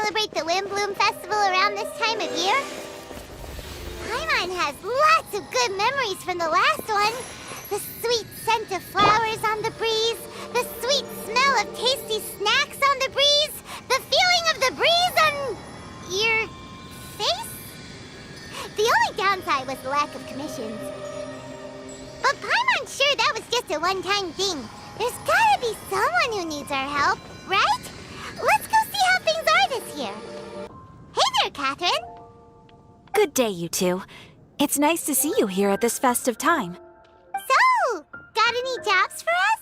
celebrate the Windbloom Festival around this time of year? Paimon has lots of good memories from the last one. The sweet scent of flowers on the breeze, the sweet smell of tasty snacks on the breeze, the feeling of the breeze on your face? The only downside was the lack of commissions. But Paimon's sure that was just a one-time thing. There's gotta be someone who needs our help, right? Let's go see how things are this year. Hey there, Catherine. Good day, you two. It's nice to see you here at this festive time. So, got any jobs for us?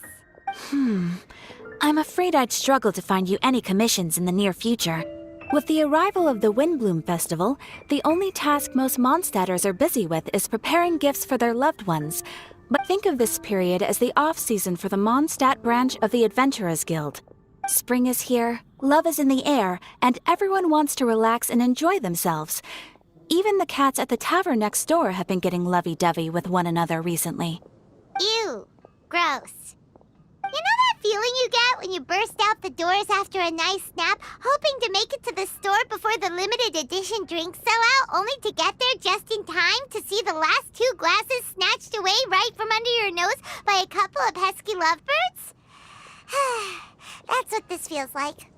I'm afraid I'd struggle to find you any commissions in the near future. With the arrival of the Windbloom Festival, the only task most Mondstadters are busy with is preparing gifts for their loved ones. But think of this period as the off-season for the Mondstadt branch of the Adventurers Guild. Spring is here, love is in the air, and everyone wants to relax and enjoy themselves. Even the cats at the tavern next door have been getting lovey-dovey with one another recently. Ew. Gross. You know that feeling you get when you burst out the doors after a nice nap, hoping to make it to the store before the limited edition drinks sell out, only to get there just in time to see the last 2 glasses snatched away right from under your nose by a couple of pesky lovebirds? That's what this feels like.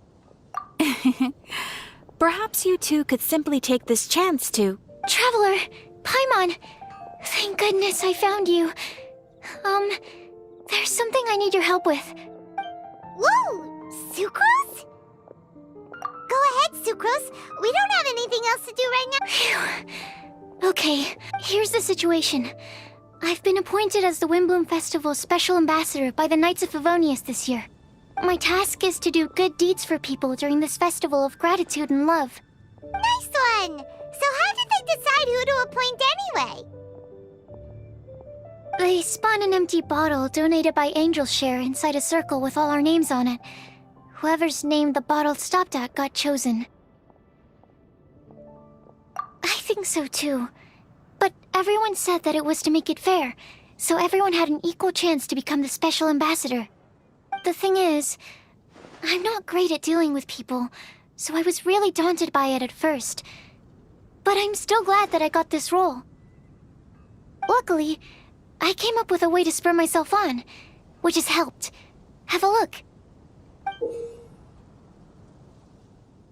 Perhaps you two could simply take this chance to... Traveler! Paimon! Thank goodness I found you. There's something I need your help with. Whoa! Sucrose? Go ahead, Sucrose. We don't have anything else to do right now. Phew. Okay, here's the situation. I've been appointed as the Windbloom Festival's special ambassador by the Knights of Favonius this year. My task is to do good deeds for people during this festival of gratitude and love. Nice one! So how did they decide who to appoint anyway? They spun an empty bottle donated by Angel's Share inside a circle with all our names on it. Whoever's name the bottle stopped at got chosen. I think so too. But everyone said that it was to make it fair, so everyone had an equal chance to become the special ambassador. The thing is, I'm not great at dealing with people, so I was really daunted by it at first. But I'm still glad that I got this role. Luckily, I came up with a way to spur myself on, which has helped. Have a look.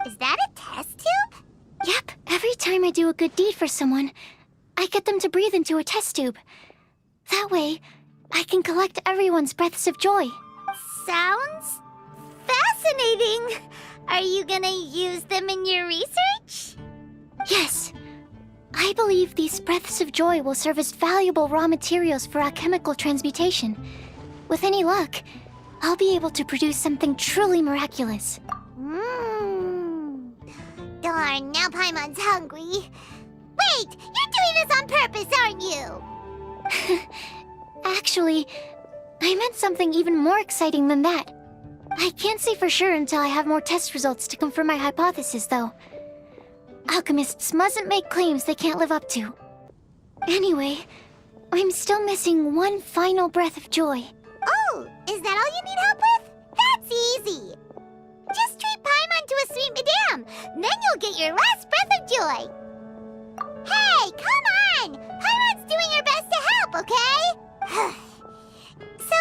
Is that a test tube? Yep, every time I do a good deed for someone, I get them to breathe into a test tube. That way, I can collect everyone's breaths of joy. Sounds fascinating. Are you gonna use them in your research? Yes. I believe these breaths of joy will serve as valuable raw materials for alchemical transmutation. With any luck, I'll be able to produce something truly miraculous. Darn, now Paimon's hungry. Wait, you're doing this on purpose, aren't you? Actually, I meant something even more exciting than that. I can't say for sure until I have more test results to confirm my hypothesis, though. Alchemists mustn't make claims they can't live up to. Anyway, I'm still missing one final breath of joy. Oh, is that all you need help with? That's easy. Just treat Paimon to a sweet madame, then you'll get your last breath of joy. Hey, come on! Paimon's doing her best to help, okay? So,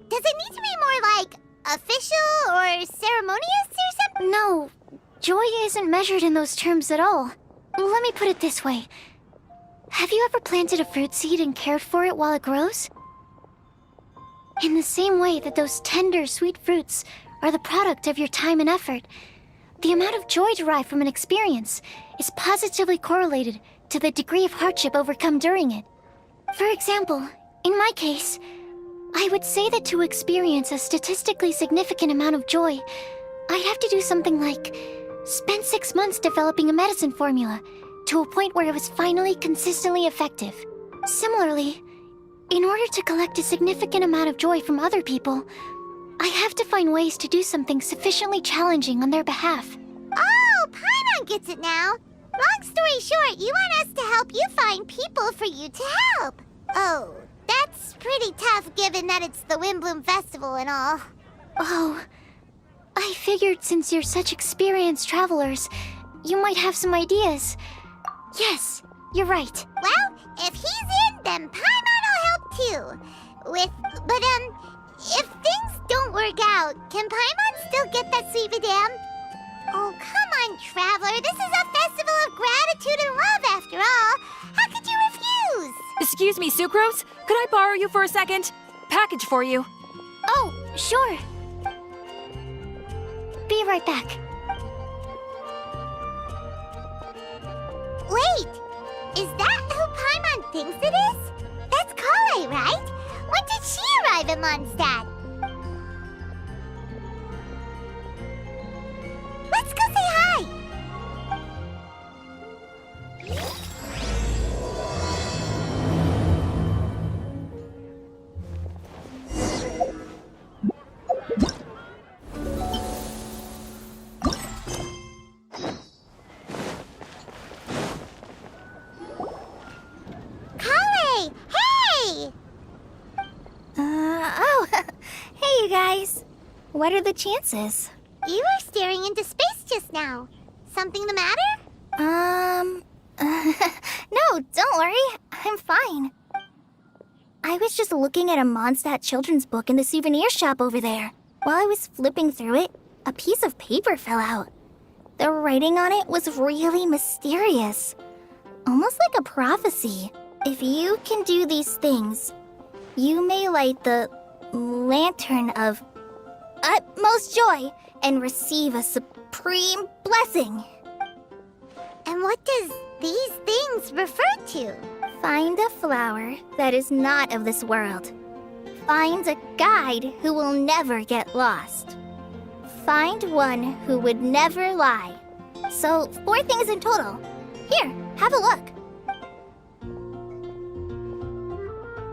does it need to be more like official or ceremonious or something? No, joy isn't measured in those terms at all. Let me put it this way. Have you ever planted a fruit seed and cared for it while it grows? In the same way that those tender, sweet fruits are the product of your time and effort, the amount of joy derived from an experience is positively correlated to the degree of hardship overcome during it. For example, in my case, I would say that to experience a statistically significant amount of joy, I'd have to do something like spend 6 months developing a medicine formula to a point where it was finally consistently effective. Similarly, in order to collect a significant amount of joy from other people, I have to find ways to do something sufficiently challenging on their behalf. Oh, Paimon gets it now. Long story short, you want us to help you find people for you to help. Oh, that's pretty tough given that it's the Windbloom Festival and all. Oh, I figured since you're such experienced travelers, you might have some ideas. Yes, you're right. Well, if he's in, then Paimon will help too. But if things don't work out, can Paimon still get that sweet vidam? Oh, come on, Traveler. This is a festival of gratitude and love, after all. How could you refuse? Excuse me, Sucrose? Could I borrow you for a second? Package for you. Oh, sure. Be right back. Wait, is that who Paimon thinks it is? That's Kale, right? When did she arrive in Mondstadt? Let's go say hi! Kale! Hey! Oh, hey you guys. What are the chances? You were staring into space just now. Something the matter? No, don't worry. I'm fine. I was just looking at a Mondstadt children's book in the souvenir shop over there. While I was flipping through it, a piece of paper fell out. The writing on it was really mysterious. Almost like a prophecy. If you can do these things, you may light the lantern of utmost joy and receive a supreme blessing. And what does these things refer to? Find a flower that is not of this world. Find a guide who will never get lost. Find one who would never lie. So, 4 things in total. Here, have a look.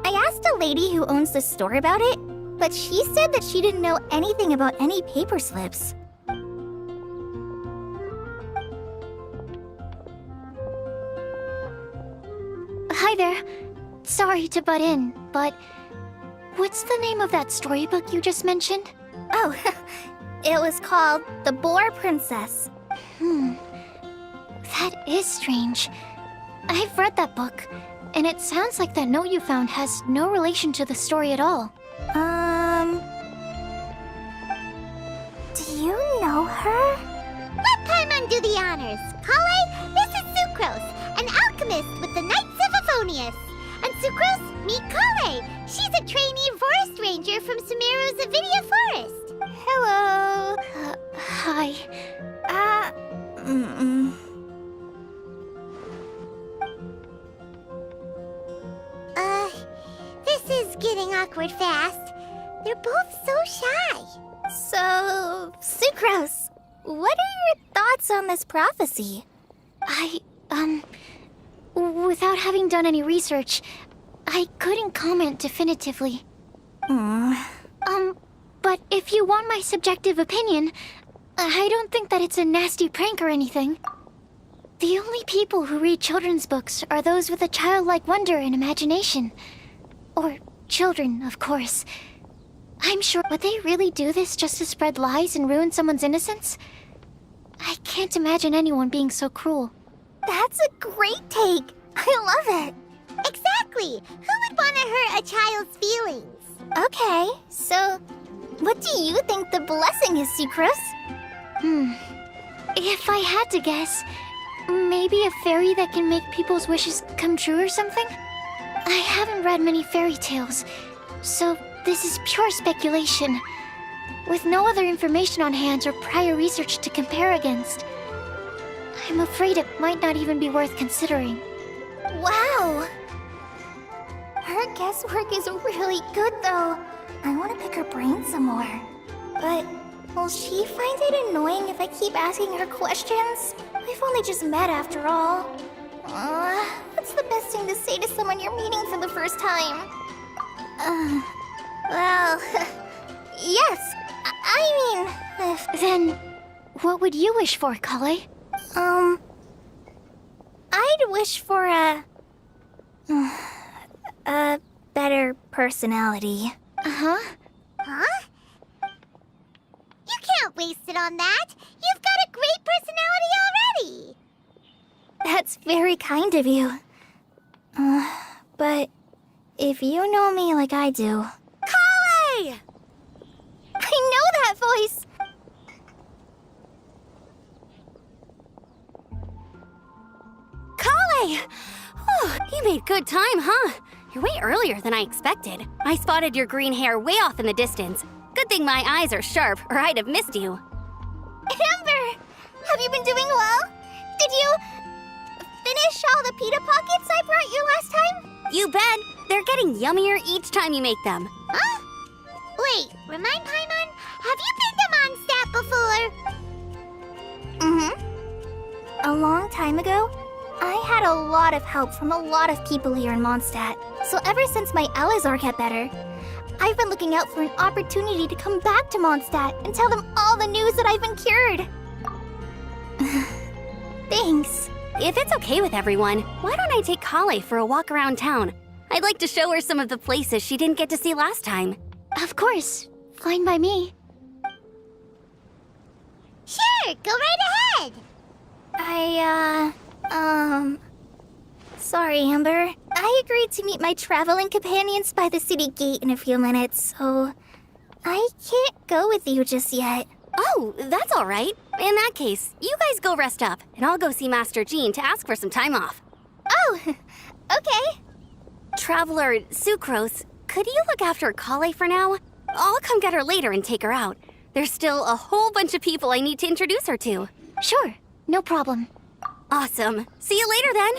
I asked a lady who owns the store about it, but she said that she didn't know anything about any paper slips. Hi there. Sorry to butt in, but what's the name of that storybook you just mentioned? Oh, it was called The Boar Princess. That is strange. I've read that book, and it sounds like that note you found has no relation to the story at all. Do you know her? Let Paimon do the honors. Kale, this is Sucrose, an alchemist with the Knights of Aphonius. And Sucrose, meet Kale. She's a trainee forest ranger from Sumeru's Avidia Forest. Hello. Hi. This is getting awkward fast. They're both so shy. So, Sucrose, what are your thoughts on this prophecy? Without having done any research, I couldn't comment definitively. But if you want my subjective opinion, I don't think that it's a nasty prank or anything. The only people who read children's books are those with a childlike wonder and imagination. Or children, of course. I'm sure, would they really do this just to spread lies and ruin someone's innocence? I can't imagine anyone being so cruel. That's a great take. I love it. Exactly. Who would want to hurt a child's feelings? Okay, so what do you think the blessing is, Sucrose? If I had to guess, maybe a fairy that can make people's wishes come true or something? I haven't read many fairy tales, so this is pure speculation. With no other information on hand or prior research to compare against, I'm afraid it might not even be worth considering. Wow! Her guesswork is really good, though. I want to pick her brain some more. But will she find it annoying if I keep asking her questions? We've only just met after all. What's the best thing to say to someone you're meeting for the first time? Well, yes. I mean, if... Then, what would you wish for, Kale? I'd wish for a better personality. Huh? You can't wasted on that. You've got a great personality already. That's very kind of you. But if you know me like I do... Kale! I know that voice! Kale! Oh, you made good time, huh? You're way earlier than I expected. I spotted your green hair way off in the distance. Good thing my eyes are sharp, or I'd have missed you. Amber! Have you been doing well? Did you... finish all the pita pockets I brought you last time? You bet. They're getting yummier each time you make them. Huh? Wait, remind Paimon, have you been to Mondstadt before? Mm-hmm. A long time ago, I had a lot of help from a lot of people here in Mondstadt. So ever since my Elazar got better, I've been looking out for an opportunity to come back to Mondstadt and tell them all the news that I've been cured. Thanks. If it's okay with everyone, why don't I take Kale for a walk around town? I'd like to show her some of the places she didn't get to see last time. Of course. Fine by me. Sure, go right ahead. Sorry, Amber. I agreed to meet my traveling companions by the city gate in a few minutes, so I can't go with you just yet. Oh, that's all right. In that case, you guys go rest up, and I'll go see Master Jean to ask for some time off. Oh, okay. Traveler Sucrose, could you look after Kale for now? I'll come get her later and take her out. There's still a whole bunch of people I need to introduce her to. Sure, no problem. Awesome. See you later then.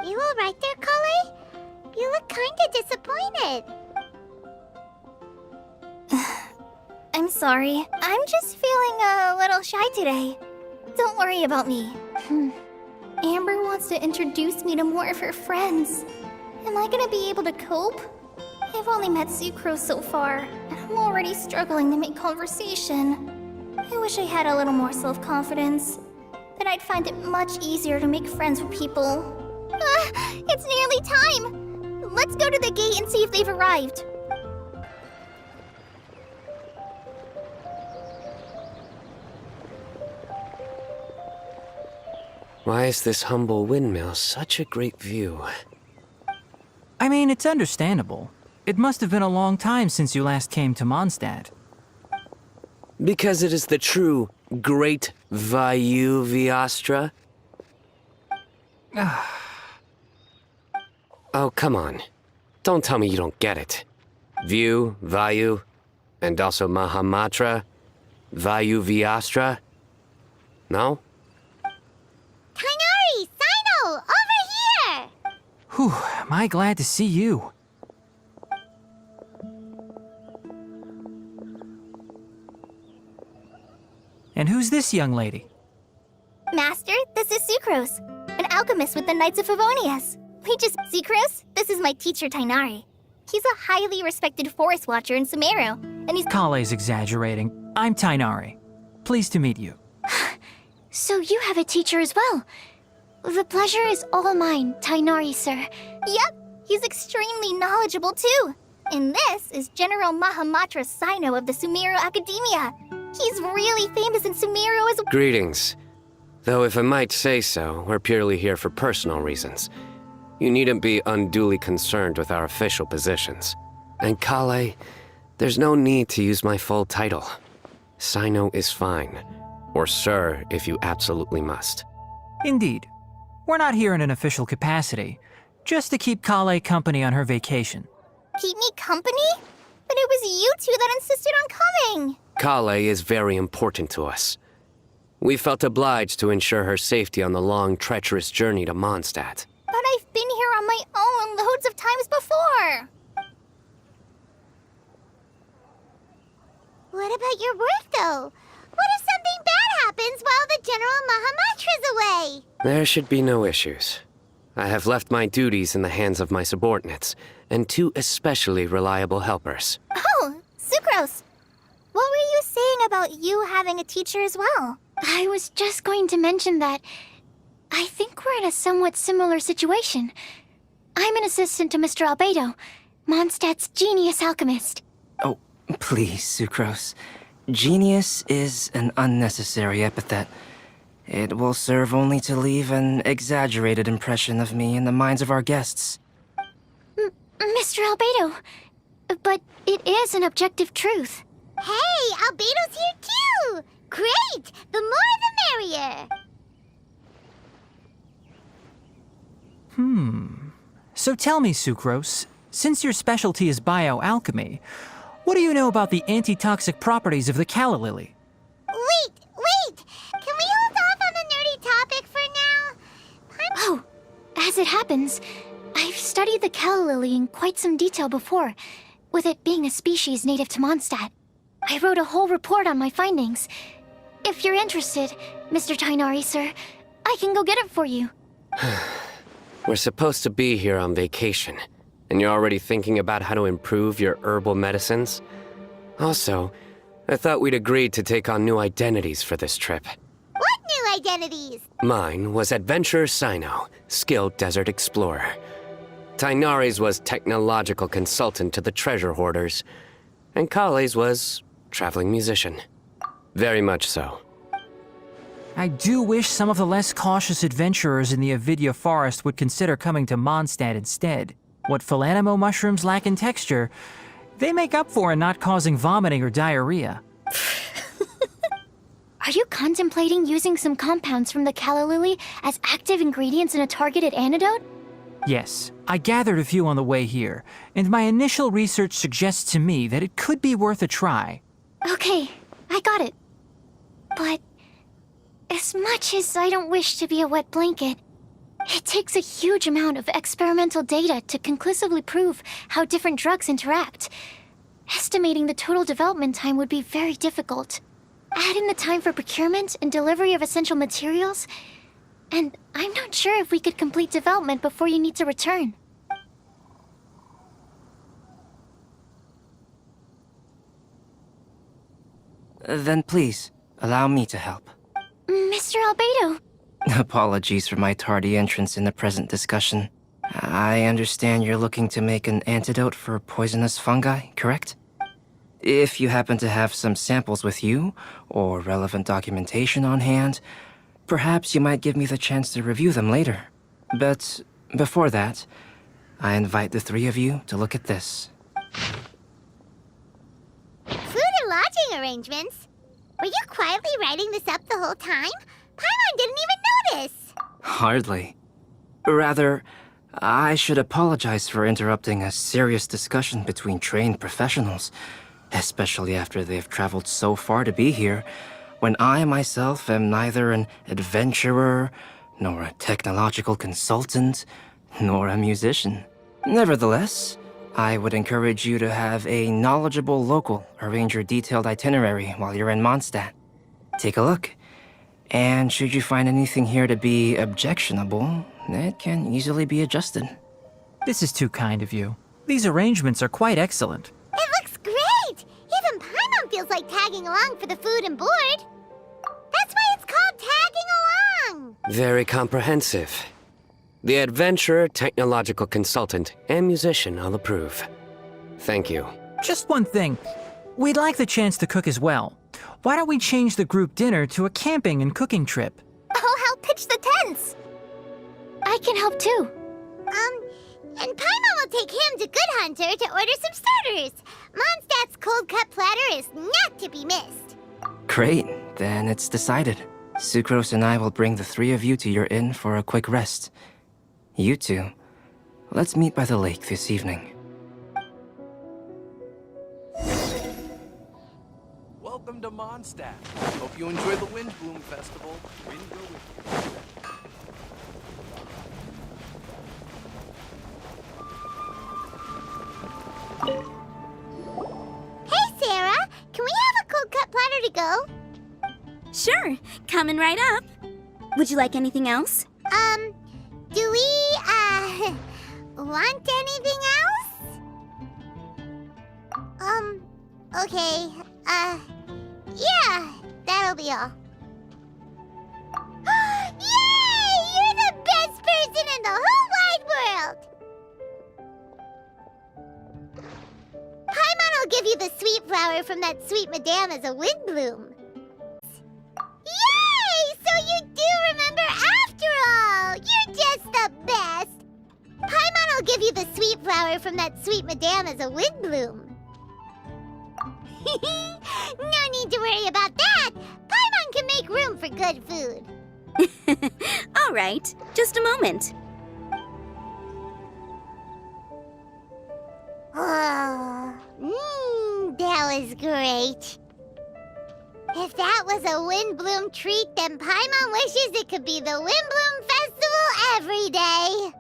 You all right there, Kale? You look kinda disappointed. I'm sorry. I'm just feeling a little shy today. Don't worry about me. Amber wants to introduce me to more of her friends. Am I gonna be able to cope? I've only met Sucrose so far, and I'm already struggling to make conversation. I wish I had a little more self-confidence. Then I'd find it much easier to make friends with people. It's nearly time! Let's go to the gate and see if they've arrived. Why is this humble windmill such a great view? I mean, it's understandable. It must have been a long time since you last came to Mondstadt. Because it is the true Great Vayu Viastra? Oh, come on. Don't tell me you don't get it. View, Vayu, and also Mahamatra, Vayu Viastra? No? Kainari, Sino, over here! Whew, am I glad to see you. And who's this young lady? Master, this is Sucrose, an alchemist with the Knights of Favonius. Sucrose, this is my teacher Tainari. He's a highly respected forest watcher in Sumeru, and he's... Kale's exaggerating. I'm Tainari. Pleased to meet you. So you have a teacher as well. The pleasure is all mine, Tainari, sir. Yep, he's extremely knowledgeable too. And this is General Mahamatra Sino of the Sumeru Academia. He's really famous in Sumeru as well. Greetings. Though if I might say so, we're purely here for personal reasons. You needn't be unduly concerned with our official positions. And Kale, there's no need to use my full title. Sino is fine. Or sir, if you absolutely must. Indeed. We're not here in an official capacity, just to keep Kale company on her vacation. Keep me company? But it was you two that insisted on coming. Kale is very important to us. We felt obliged to ensure her safety on the long, treacherous journey to Mondstadt. But I've been here on my own loads of times before. What about your work, though? What if something bad happens while the General Mahamatra's away? There should be no issues. I have left my duties in the hands of my subordinates, and two especially reliable helpers. Oh, Sucrose. What were you saying about you having a teacher as well? I was just going to mention that I think we're in a somewhat similar situation. I'm an assistant to Mr. Albedo, Mondstadt's genius alchemist. Oh, please, Sucrose. Genius is an unnecessary epithet. It will serve only to leave an exaggerated impression of me in the minds of our guests. Mr. Albedo, but it is an objective truth. Hey, Albedo's here too! Great! The more the merrier! So tell me, Sucrose, since your specialty is bioalchemy, what do you know about the antitoxic properties of the calla lily? Wait! Can we hold off on the nerdy topic for now? Oh, as it happens, I've studied the calla lily in quite some detail before, with it being a species native to Mondstadt. I wrote a whole report on my findings. If you're interested, Mr. Tainari, sir, I can go get it for you. We're supposed to be here on vacation, and you're already thinking about how to improve your herbal medicines? Also, I thought we'd agreed to take on new identities for this trip. What new identities? Mine was Adventurer Sino, skilled desert explorer. Tainari's was technological consultant to the treasure hoarders, and Kale's was traveling musician. Very much so. I do wish some of the less cautious adventurers in the Avidya forest would consider coming to Mondstadt instead. What Philanimo mushrooms lack in texture, they make up for in not causing vomiting or diarrhea. Are you contemplating using some compounds from the calla lily as active ingredients in a targeted antidote? Yes, I gathered a few on the way here, and my initial research suggests to me that it could be worth a try. Okay, I got it. But as much as I don't wish to be a wet blanket, it takes a huge amount of experimental data to conclusively prove how different drugs interact. Estimating the total development time would be very difficult. Add in the time for procurement and delivery of essential materials, and I'm not sure if we could complete development before you need to return. Then please, allow me to help. Mr. Albedo, Apologies for my tardy entrance in the present discussion. I understand you're looking to make an antidote for poisonous fungi, correct? If you happen to have some samples with you, or relevant documentation on hand, perhaps you might give me the chance to review them later. But before that, I invite the three of you to look at this. Food and lodging arrangements? Were you quietly writing this up the whole time? Paimon didn't even notice! Hardly. Rather, I should apologize for interrupting a serious discussion between trained professionals, especially after they've traveled so far to be here, when I myself am neither an adventurer, nor a technological consultant, nor a musician. Nevertheless, I would encourage you to have a knowledgeable local arrange your detailed itinerary while you're in Mondstadt. Take a look, and should you find anything here to be objectionable, it can easily be adjusted. This is too kind of you. These arrangements are quite excellent. It looks great! Even Paimon feels like tagging along for the food and board. That's why it's called tagging along! Very comprehensive. The adventurer, technological consultant, and musician all approve. Thank you. Just one thing. We'd like the chance to cook as well. Why don't we change the group dinner to a camping and cooking trip? I'll help pitch the tents! I can help too. And Paimon will take him to Good Hunter to order some starters. Mondstadt's cold-cut platter is not to be missed. Great, then it's decided. Sucrose and I will bring the three of you to your inn for a quick rest. You two, let's meet by the lake this evening. Welcome to Mondstadt. Hope you enjoy the Windbloom Festival. Wind go with you. Hey, Sarah! Can we have a cold-cut platter to go? Sure, coming right up. Would you like anything else? Do we, want anything else? Okay, yeah, that'll be all. Yay! You're the best person in the whole wide world! give you the sweet flower from that sweet madame as a wind bloom. Yay! So you do remember after all! You're just the best! Paimon will give you the sweet flower from that sweet madame as a wind bloom. No need to worry about that! Paimon can make room for good food. All right, just a moment. Oh, that was great. If that was a Windbloom treat, then Paimon wishes it could be the Windbloom Festival every day.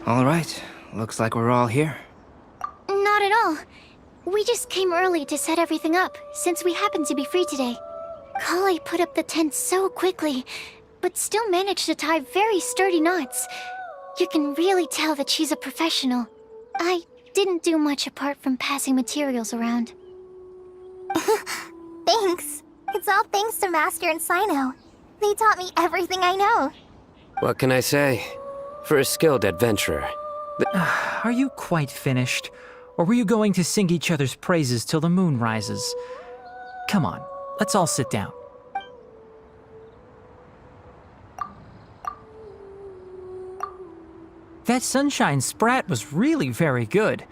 All right, looks like we're all here. Not at all. We just came early to set everything up, since we happen to be free today. Kale put up the tent so quickly, but still managed to tie very sturdy knots. You can really tell that she's a professional. I didn't do much apart from passing materials around. Thanks. It's all thanks to Master and Sino. They taught me everything I know. What can I say? For a skilled adventurer. Are you quite finished? Or were you going to sing each other's praises till the moon rises? Come on, let's all sit down. That sunshine sprat was really very good.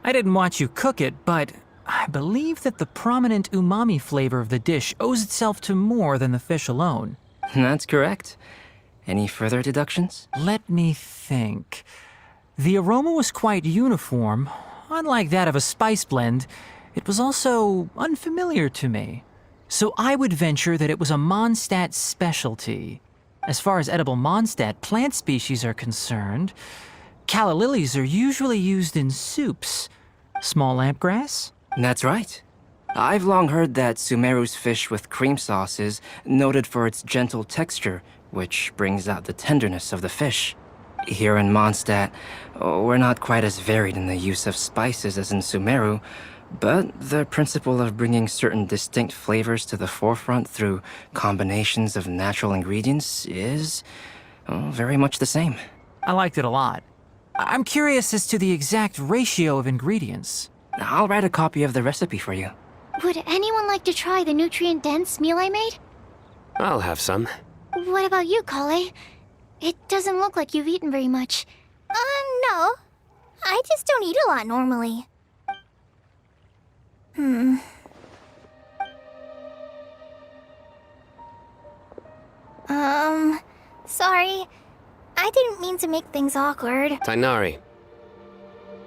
I didn't watch you cook it, but I believe that the prominent umami flavor of the dish owes itself to more than the fish alone. That's correct. Any further deductions? Let me think. The aroma was quite uniform. Unlike that of a spice blend, it was also unfamiliar to me. So I would venture that it was a Mondstadt specialty. As far as edible Mondstadt plant species are concerned, calla lilies are usually used in soups. Small lampgrass? That's right. I've long heard that Sumeru's fish with cream sauce is noted for its gentle texture, which brings out the tenderness of the fish. Here in Mondstadt, we're not quite as varied in the use of spices as in Sumeru, but the principle of bringing certain distinct flavors to the forefront through combinations of natural ingredients is very much the same. I liked it a lot. I'm curious as to the exact ratio of ingredients. I'll write a copy of the recipe for you. Would anyone like to try the nutrient-dense meal I made? I'll have some. What about you, Kale? It doesn't look like you've eaten very much. No. I just don't eat a lot normally. Sorry. I didn't mean to make things awkward. Tainari.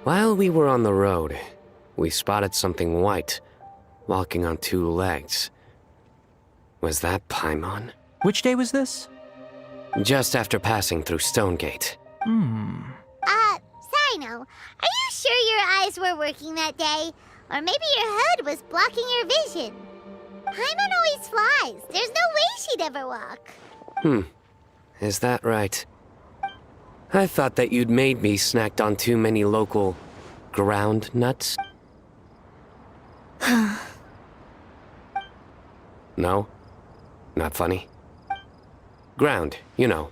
While we were on the road, we spotted something white, walking on two legs. Was that Paimon? Which day was this? Just after passing through Stonegate. Sino, are you sure your eyes were working that day? Or maybe your hood was blocking your vision? Paimon always flies. There's no way she'd ever walk. Is that right? I thought that you'd made me snacked on too many local ground nuts. No? Not funny? Ground, you know.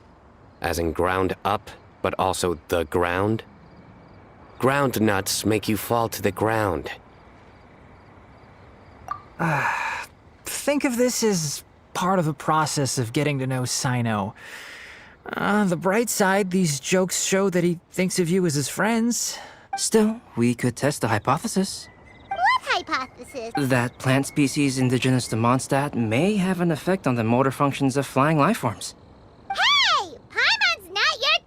As in ground up, but also the ground. Ground nuts make you fall to the ground. Think of this as part of the process of getting to know Sino. The bright side, these jokes show that he thinks of you as his friends. Still, we could test the hypothesis. What hypothesis? That plant species indigenous to Mondstadt may have an effect on the motor functions of flying lifeforms. Hey! Paimon's not your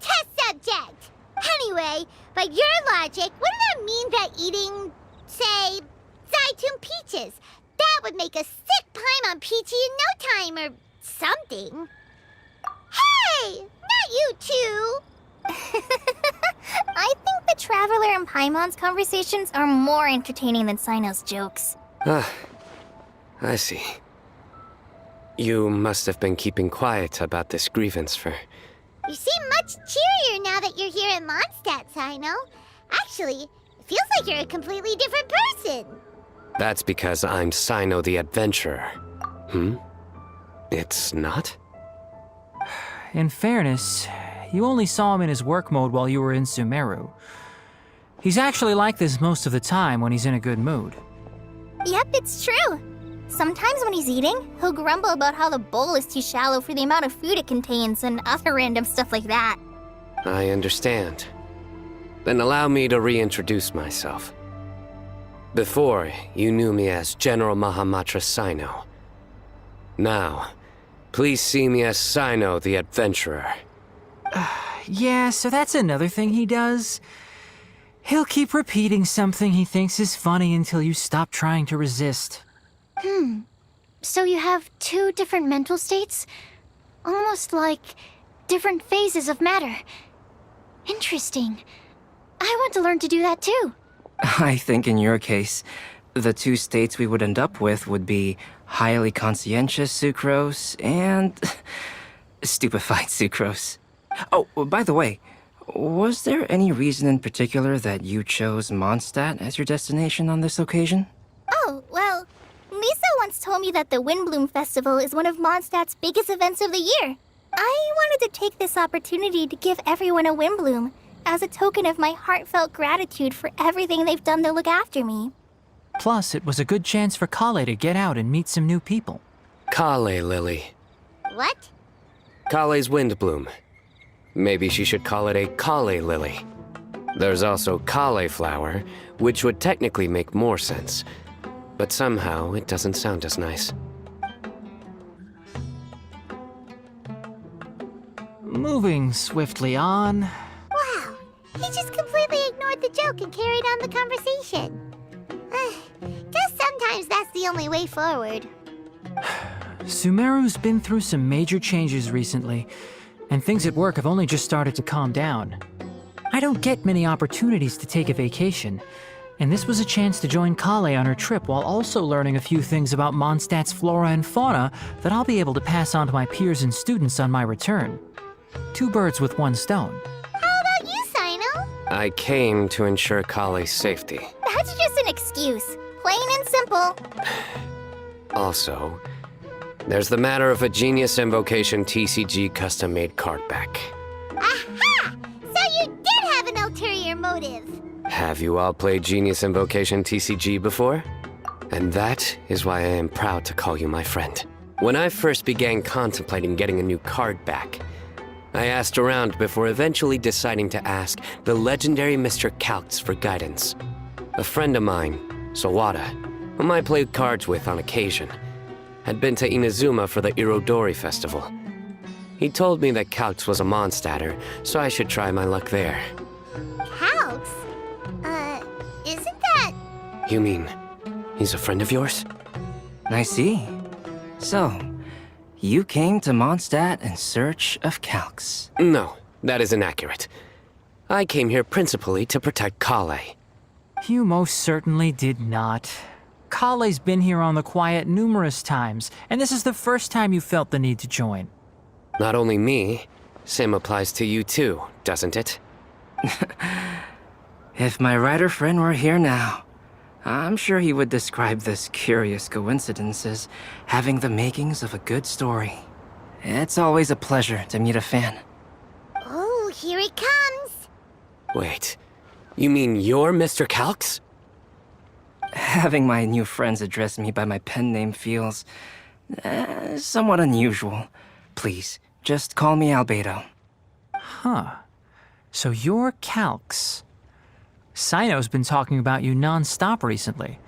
By your logic, wouldn't that mean that eating, say, Zaytun peaches, that would make a sick Paimon peachy in no time or something? Hey! Not you two! I think the Traveler and Paimon's conversations are more entertaining than Sino's jokes. Ah, I see. You must have been keeping quiet about this grievance for... You seem much cheerier now that you're here in Mondstadt, Sino. Actually, it feels like you're a completely different person. That's because I'm Sino the Adventurer. It's not? In fairness, you only saw him in his work mode while you were in Sumeru. He's actually like this most of the time when he's in a good mood. Yep, it's true. Sometimes when he's eating, he'll grumble about how the bowl is too shallow for the amount of food it contains and other random stuff like that. I understand. Then allow me to reintroduce myself. Before, you knew me as General Mahamatra Sino. Now, please see me as Sino the Adventurer. Yeah, so that's another thing he does. He'll keep repeating something he thinks is funny until you stop trying to resist. So you have two different mental states? Almost like different phases of matter. Interesting. I want to learn to do that too. I think in your case, the two states we would end up with would be highly conscientious sucrose and stupefied sucrose. Oh, by the way, was there any reason in particular that you chose Mondstadt as your destination on this occasion? Oh, well, Lisa once told me that the Windbloom Festival is one of Mondstadt's biggest events of the year. I wanted to take this opportunity to give everyone a Windbloom as a token of my heartfelt gratitude for everything they've done to look after me. Plus, it was a good chance for Kale to get out and meet some new people. Kale Lily. What? Kale's Windbloom. Maybe she should call it a Kale Lily. There's also Kale Flower, which would technically make more sense. But somehow, it doesn't sound as nice. Moving swiftly on. Wow, he just completely ignored the joke and carried on the conversation. Guess sometimes that's the only way forward. Sumeru's been through some major changes recently, and things at work have only just started to calm down. I don't get many opportunities to take a vacation, and this was a chance to join Kale on her trip while also learning a few things about Mondstadt's flora and fauna that I'll be able to pass on to my peers and students on my return. Two birds with one stone. How about you, Sino? I came to ensure Kale's safety. That's just an excuse. Plain and simple. Also, there's the matter of a Genius Invocation TCG custom-made card back. Aha! So you did have an ulterior motive. Have you all played Genius Invocation TCG before? And that is why I am proud to call you my friend. When I first began contemplating getting a new card back, I asked around before eventually deciding to ask the legendary Mr. Calx for guidance. A friend of mine, Sawada, whom I played cards with on occasion, had been to Inazuma for the Irodori festival. He told me that Calx was a Mondstadter, so I should try my luck there. Calx? Isn't that... You mean, he's a friend of yours? I see. So, you came to Mondstadt in search of Calx. No, that is inaccurate. I came here principally to protect Kale. You most certainly did not. Kale's been here on the quiet numerous times, and this is the first time you felt the need to join. Not only me, same applies to you too, doesn't it? If my writer friend were here now, I'm sure he would describe this curious coincidence as having the makings of a good story. It's always a pleasure to meet a fan. Oh, here he comes. Wait, you mean you're Mr. Calx? Having my new friends address me by my pen name feels somewhat unusual. Please, just call me Albedo. Huh. So you're Calx. Sino's been talking about you non-stop recently.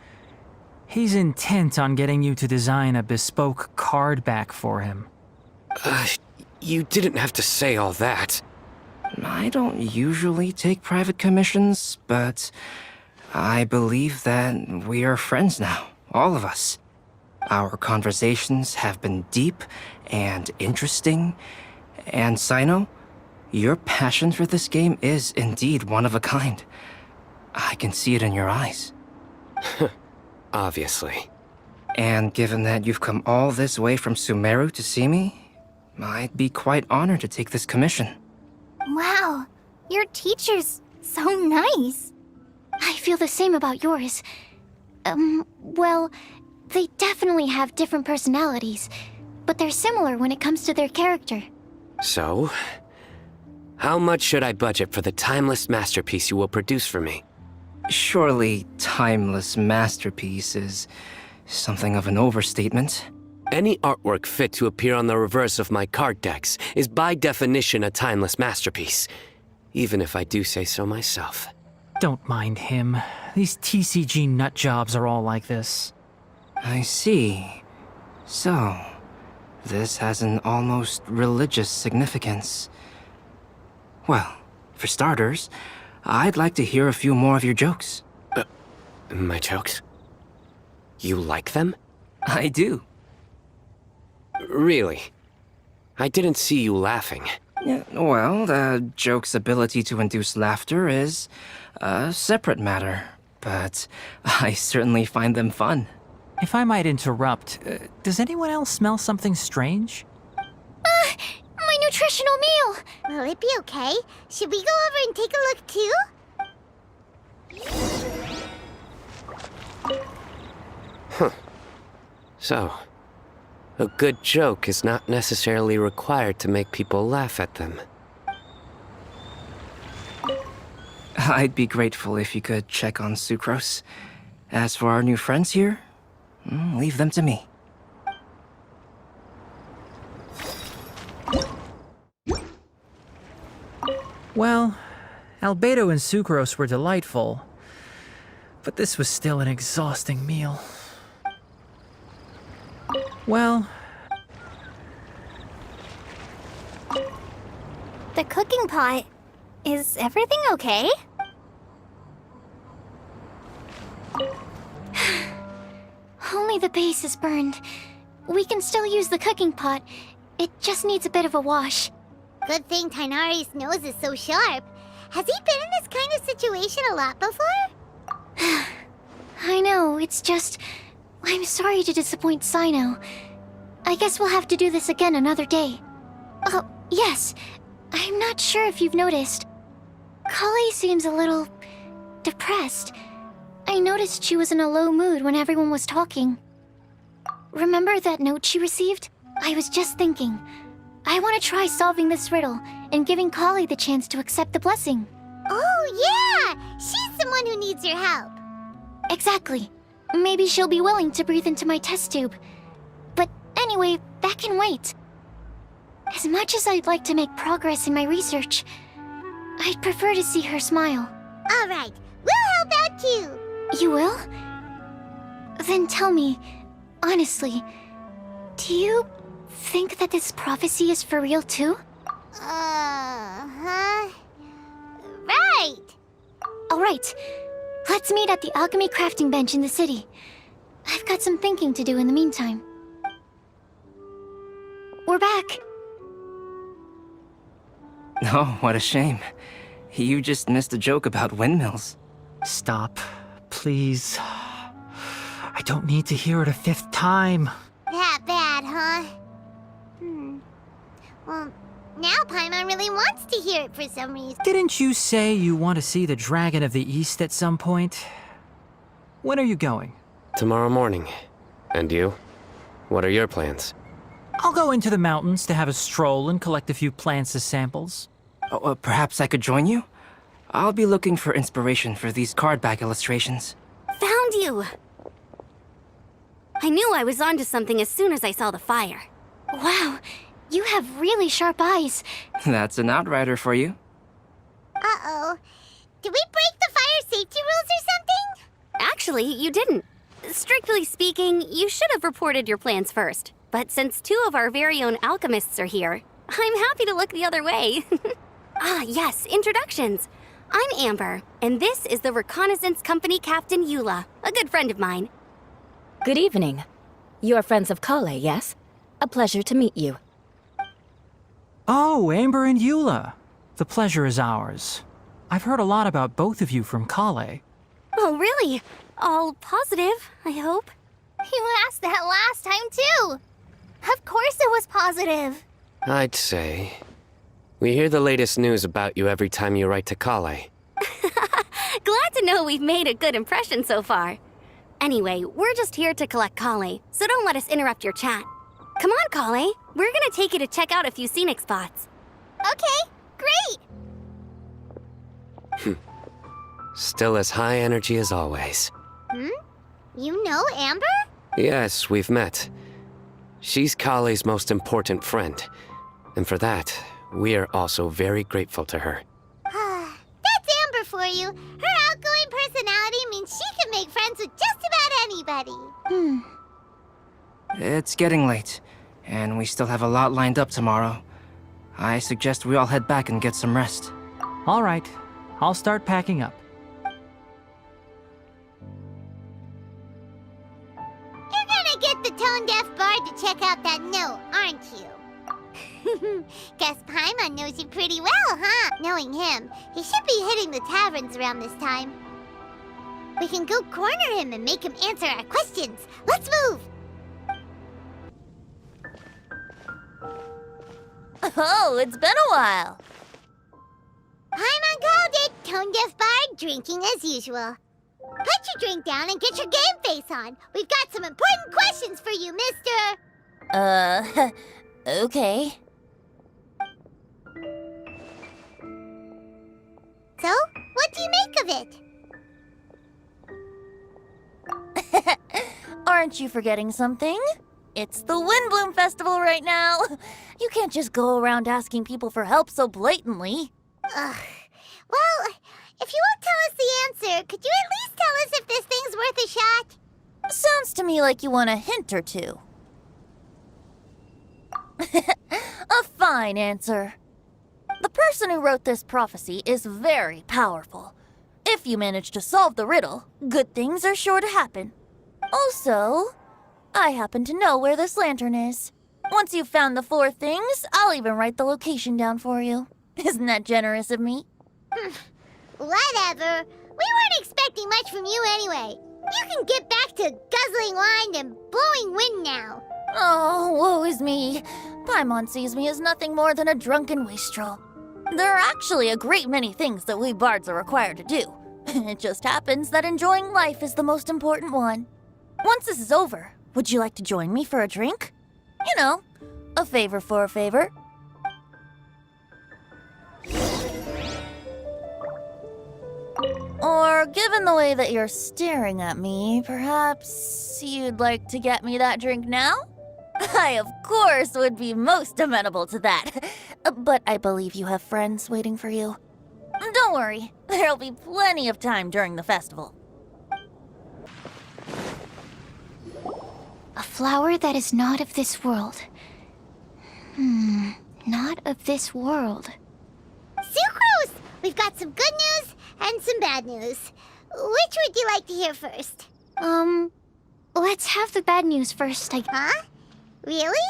He's intent on getting you to design a bespoke card back for him. You didn't have to say all that. I don't usually take private commissions, but I believe that we are friends now, all of us. Our conversations have been deep and interesting, and Sino, your passion for this game is indeed one of a kind. I can see it in your eyes. Obviously. And given that you've come all this way from Sumeru to see me, I'd be quite honored to take this commission. Wow, your teacher's so nice. I feel the same about yours. Well, they definitely have different personalities, but they're similar when it comes to their character. So, how much should I budget for the timeless masterpiece you will produce for me? Surely, timeless masterpiece is something of an overstatement. Any artwork fit to appear on the reverse of my card decks is by definition a timeless masterpiece, even if I do say so myself. Don't mind him. These TCG nut jobs are all like this. I see. So, this has an almost religious significance. Well, for starters, I'd like to hear a few more of your jokes. My jokes? You like them? I do. Really? I didn't see you laughing. Yeah, well, the joke's ability to induce laughter is a separate matter, but I certainly find them fun. If I might interrupt, does anyone else smell something strange? My nutritional meal! Will it be okay? Should we go over and take a look too? So, a good joke is not necessarily required to make people laugh at them. I'd be grateful if you could check on Sucrose. As for our new friends here, leave them to me. Well, Albedo and Sucrose were delightful, but this was still an exhausting meal. Well, The cooking pot. Is everything okay? Only the base is burned. We can still use the cooking pot. It just needs a bit of a wash. Good thing Tainari's nose is so sharp. Has he been in this kind of situation a lot before? I know, it's just... I'm sorry to disappoint Sino. I guess we'll have to do this again another day. Oh, yes. I'm not sure if you've noticed. Kale seems a little... depressed. I noticed she was in a low mood when everyone was talking. Remember that note she received? I was just thinking. I want to try solving this riddle and giving Kale the chance to accept the blessing. Oh, yeah! She's someone who needs your help. Exactly. Maybe she'll be willing to breathe into my test tube. But anyway, that can wait. As much as I'd like to make progress in my research, I'd prefer to see her smile. All right, we'll help out too. You will? Then tell me, honestly, do you think that this prophecy is for real too? Huh? Right. All right. Let's meet at the alchemy crafting bench in the city. I've got some thinking to do in the meantime. We're back. Oh, what a shame. You just missed a joke about windmills. stop, please. I don't need to hear it a fifth time. That bad, huh? Well, now Paimon really wants to hear it for some reason. Didn't you say you want to see the Dragon of the East at some point? When are you going? Tomorrow morning. And you? What are your plans? I'll go into the mountains to have a stroll and collect a few plants as samples. Oh, perhaps I could join you? I'll be looking for inspiration for these card back illustrations. Found you! I knew I was onto something as soon as I saw the fire. Wow, you have really sharp eyes. That's an outrider for you. Uh-oh. Did we break the fire safety rules or something? Actually, you didn't. Strictly speaking, you should have reported your plans first. But since two of our very own alchemists are here, I'm happy to look the other way. Yes, introductions. I'm Amber, and this is the Reconnaissance Company Captain Eula, a good friend of mine. Good evening. You are friends of Kale, yes? A pleasure to meet you. Oh, Amber and Eula. The pleasure is ours. I've heard a lot about both of you from Kale. Oh, really? All positive, I hope. You asked that last time, too. Of course it was positive. I'd say. We hear the latest news about you every time you write to Kale. Glad to know we've made a good impression so far. Anyway, we're just here to collect Kale, so don't let us interrupt your chat. Come on, Kale. We're gonna take you to check out a few scenic spots. Okay, great. Still as high energy as always. You know Amber? Yes, we've met. She's Kale's most important friend. And for that, we are also very grateful to her. That's Amber for you. Her outgoing personality means she can make friends with just about anybody. It's getting late, and we still have a lot lined up tomorrow. I suggest we all head back and get some rest. All right, I'll start packing up. You're gonna get the tone-deaf bard to check out that note, aren't you? Guess Paimon knows you pretty well, huh? Knowing him, he should be hitting the taverns around this time. We can go corner him and make him answer our questions. Let's move! Oh, it's been a while. Paimon called it, tone-deaf bard, drinking as usual. Put your drink down and get your game face on. We've got some important questions for you, mister. Okay. So, what do you make of it? Aren't you forgetting something? It's the Windbloom Festival right now. You can't just go around asking people for help so blatantly. Ugh. Well, if you won't tell us the answer, could you at least tell us if this thing's worth a shot? Sounds to me like you want a hint or two. A fine answer. The person who wrote this prophecy is very powerful. If you manage to solve the riddle, good things are sure to happen. Also, I happen to know where this lantern is. Once you've found the 4 things, I'll even write the location down for you. Isn't that generous of me? Whatever. We weren't expecting much from you anyway. You can get back to guzzling wine and blowing wind now. Oh, woe is me. Paimon sees me as nothing more than a drunken wastrel. There are actually a great many things that we bards are required to do. It just happens that enjoying life is the most important one. Once this is over, would you like to join me for a drink? You know, a favor for a favor. Or, given the way that you're staring at me, perhaps you'd like to get me that drink now? I, of course, would be most amenable to that. But I believe you have friends waiting for you. Don't worry, there'll be plenty of time during the festival. A flower that is not of this world. Not of this world. Sucrose! We've got some good news and some bad news. Which would you like to hear first? Let's have the bad news first, Huh? Really?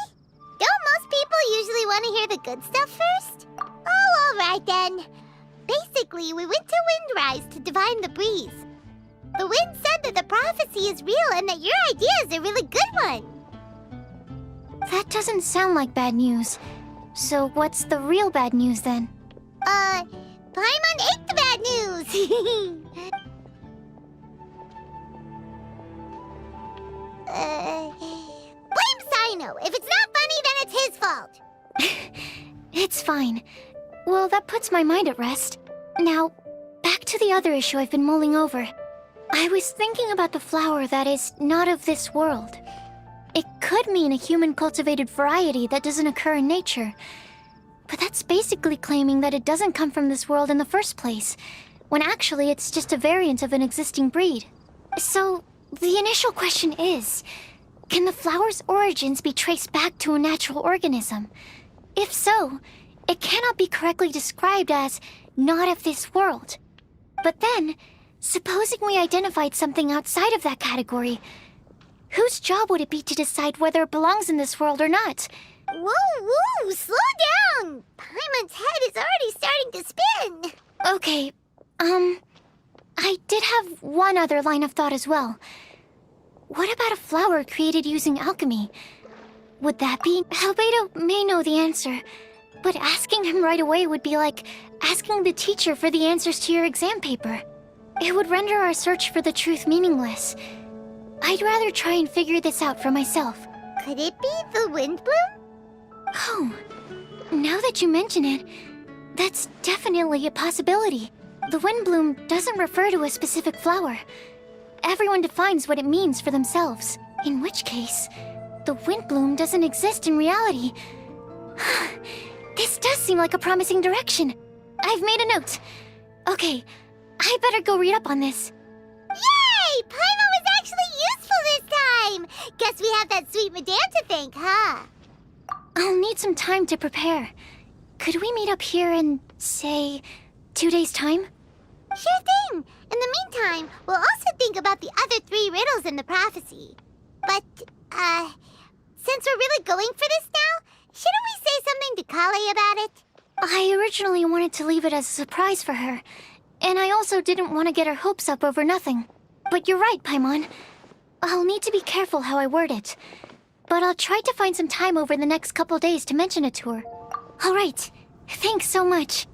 Don't most people usually want to hear the good stuff first? Oh, all right then. Basically, we went to Windrise to divine the breeze. The wind said that the prophecy is real and that your idea is a really good one. That doesn't sound like bad news. So what's the real bad news then? Paimon ate the bad news! Blame Sino. If it's not funny, then it's his fault. It's fine. Well, that puts my mind at rest. Now, back to the other issue I've been mulling over. I was thinking about the flower that is not of this world. It could mean a human-cultivated variety that doesn't occur in nature. But that's basically claiming that it doesn't come from this world in the first place, when actually it's just a variant of an existing breed. So, the initial question is, can the flower's origins be traced back to a natural organism? If so, it cannot be correctly described as not of this world. But then, supposing we identified something outside of that category, whose job would it be to decide whether it belongs in this world or not? Whoa, slow down! Paimon's head is already starting to spin! Okay, I did have one other line of thought as well. What about a flower created using alchemy? Would that be? Hálito may know the answer, but asking him right away would be like asking the teacher for the answers to your exam paper. It would render our search for the truth meaningless. I'd rather try and figure this out for myself. Could it be the wind bloom? Oh, now that you mention it, that's definitely a possibility. The wind bloom doesn't refer to a specific flower. Everyone defines what it means for themselves. In which case, the wind bloom doesn't exist in reality. This does seem like a promising direction. I've made a note. Okay, I better go read up on this. Yay! Paimon was actually useful this time! Guess we have that sweet madame to thank, huh? I'll need some time to prepare. Could we meet up here in, say, 2 days' time? Sure thing! In the meantime, we'll also think about the other 3 riddles in the prophecy. But, since we're really going for this now, shouldn't we say something to Kale about it? I originally wanted to leave it as a surprise for her, and I also didn't want to get her hopes up over nothing. But you're right, Paimon. I'll need to be careful how I word it. But I'll try to find some time over the next couple days to mention it to her. All right. Thanks so much.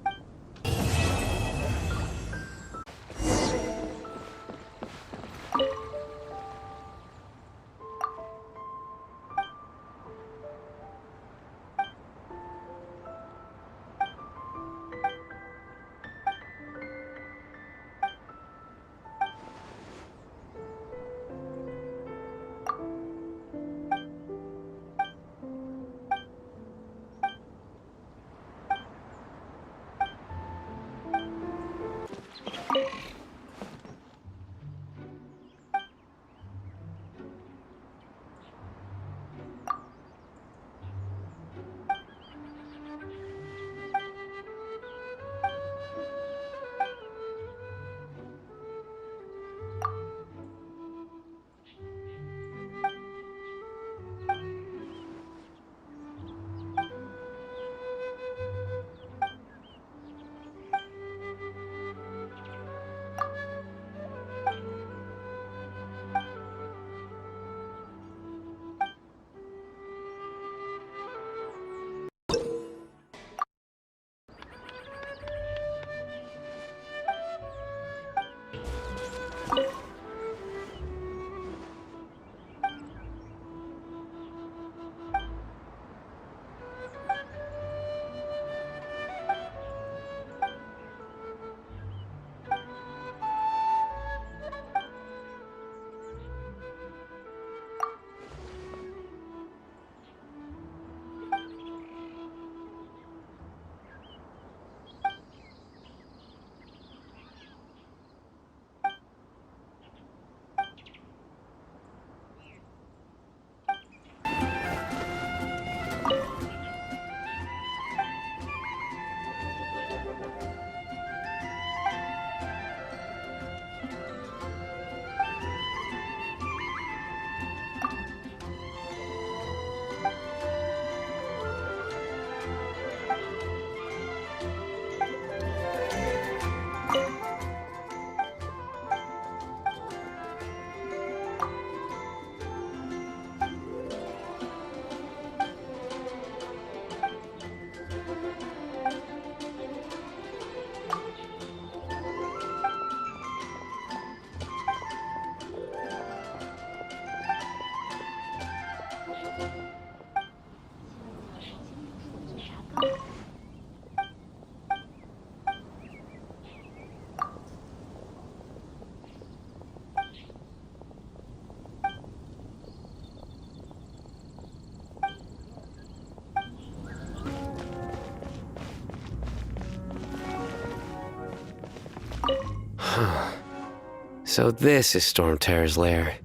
So this is Storm Terror's lair.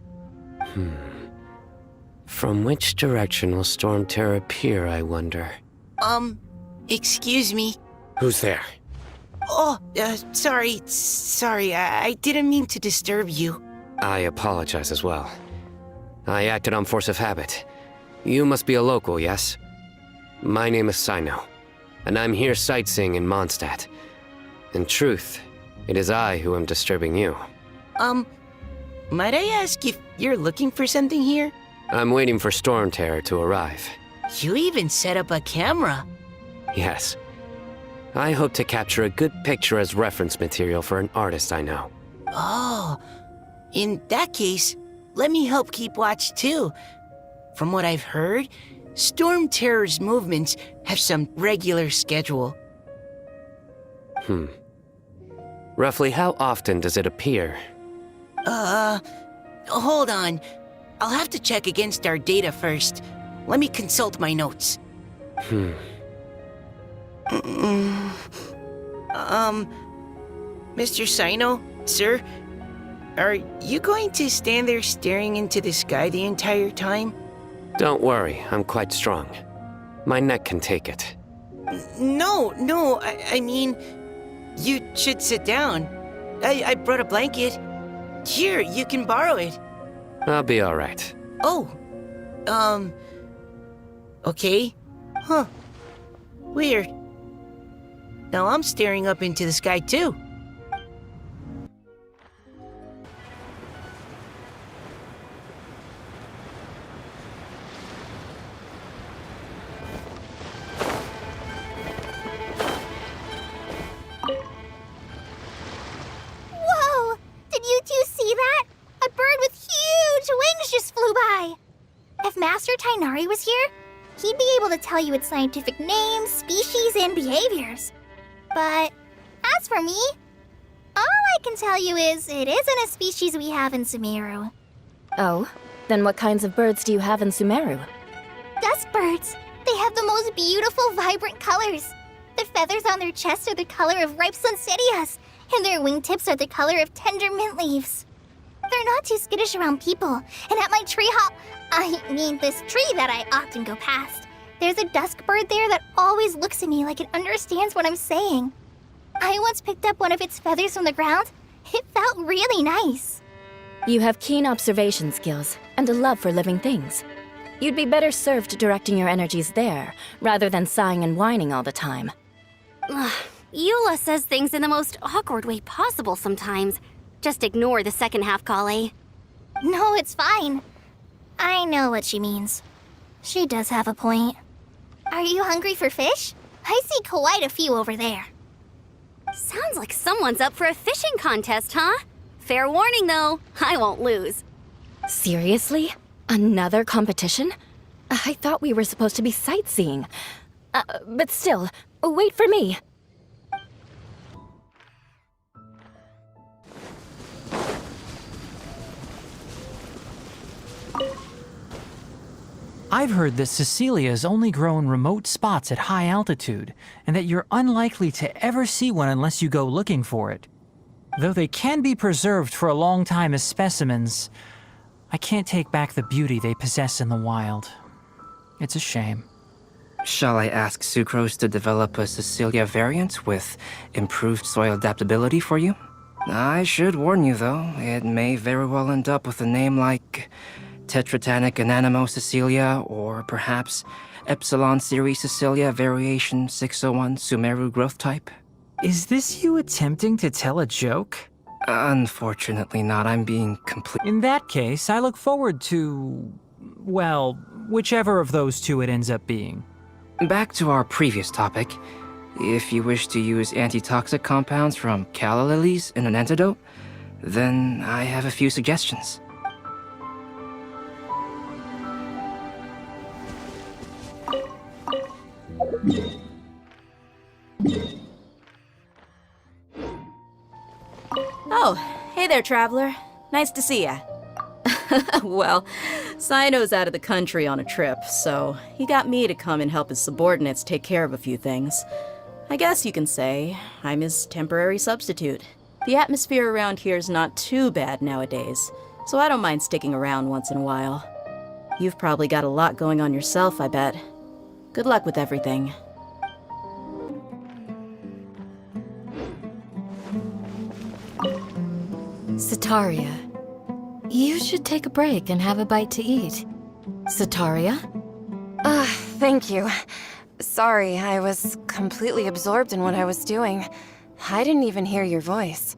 From which direction will Storm Terror appear, I wonder? Excuse me. Who's there? Oh, sorry, I didn't mean to disturb you. I apologize as well. I acted on force of habit. You must be a local, yes? My name is Sino, and I'm here sightseeing in Mondstadt. In truth, it is I who am disturbing you. Might I ask if you're looking for something here? I'm waiting for Storm Terror to arrive. You even set up a camera. Yes. I hope to capture a good picture as reference material for an artist I know. Oh, in that case, let me help keep watch too. From what I've heard, Storm Terror's movements have some regular schedule. Roughly how often does it appear? Hold on. I'll have to check against our data first. Let me consult my notes. Mr. Sino, sir? Are you going to stand there staring into the sky the entire time? Don't worry, I'm quite strong. My neck can take it. No, I mean, you should sit down. I brought a blanket. Here, you can borrow it. I'll be alright. Oh, okay. Huh. Weird. Now I'm staring up into the sky too. Whoa! Did you two see that? A bird with huge wings just flew by. If Master Tainari was here, he'd be able to tell you its scientific names, species, and behaviors. But as for me, all I can tell you is it isn't a species we have in Sumeru. Oh, then what kinds of birds do you have in Sumeru? Dusk birds. They have the most beautiful, vibrant colors. The feathers on their chests are the color of ripe poinsettias, and their wingtips are the color of tender mint leaves. They're not too skittish around people, and at my this tree that I often go past, there's a dusk bird there that always looks at me like it understands what I'm saying. I once picked up one of its feathers from the ground. It felt really nice. You have keen observation skills and a love for living things. You'd be better served directing your energies there, rather than sighing and whining all the time. Eula says things in the most awkward way possible sometimes. Just ignore the second half, Kale. No, it's fine. I know what she means. She does have a point. Are you hungry for fish? I see quite a few over there. Sounds like someone's up for a fishing contest, huh? Fair warning, though, I won't lose. Seriously? Another competition? I thought we were supposed to be sightseeing. But still, wait for me. I've heard that Cecilia's only grow in remote spots at high altitude, and that you're unlikely to ever see one unless you go looking for it. Though they can be preserved for a long time as specimens, I can't take back the beauty they possess in the wild. It's a shame. Shall I ask Sucrose to develop a Cecilia variant with improved soil adaptability for you? I should warn you, though, it may very well end up with a name like Tetratanic Ananimo Cecilia, or perhaps Epsilon Series Cecilia Variation 601 Sumeru growth type. Is this you attempting to tell a joke? Unfortunately not, I'm being complete. In that case, I look forward to, well, whichever of those two it ends up being. Back to our previous topic. If you wish to use antitoxic compounds from calla lilies in an antidote, then I have a few suggestions. Oh, hey there, traveler. Nice to see ya. Well, Sino's out of the country on a trip, so he got me to come and help his subordinates take care of a few things. I guess you can say I'm his temporary substitute. The atmosphere around here is not too bad nowadays, so I don't mind sticking around once in a while. You've probably got a lot going on yourself, I bet. Good luck with everything. Sataria, you should take a break and have a bite to eat. Sataria? Thank you. Sorry, I was completely absorbed in what I was doing. I didn't even hear your voice.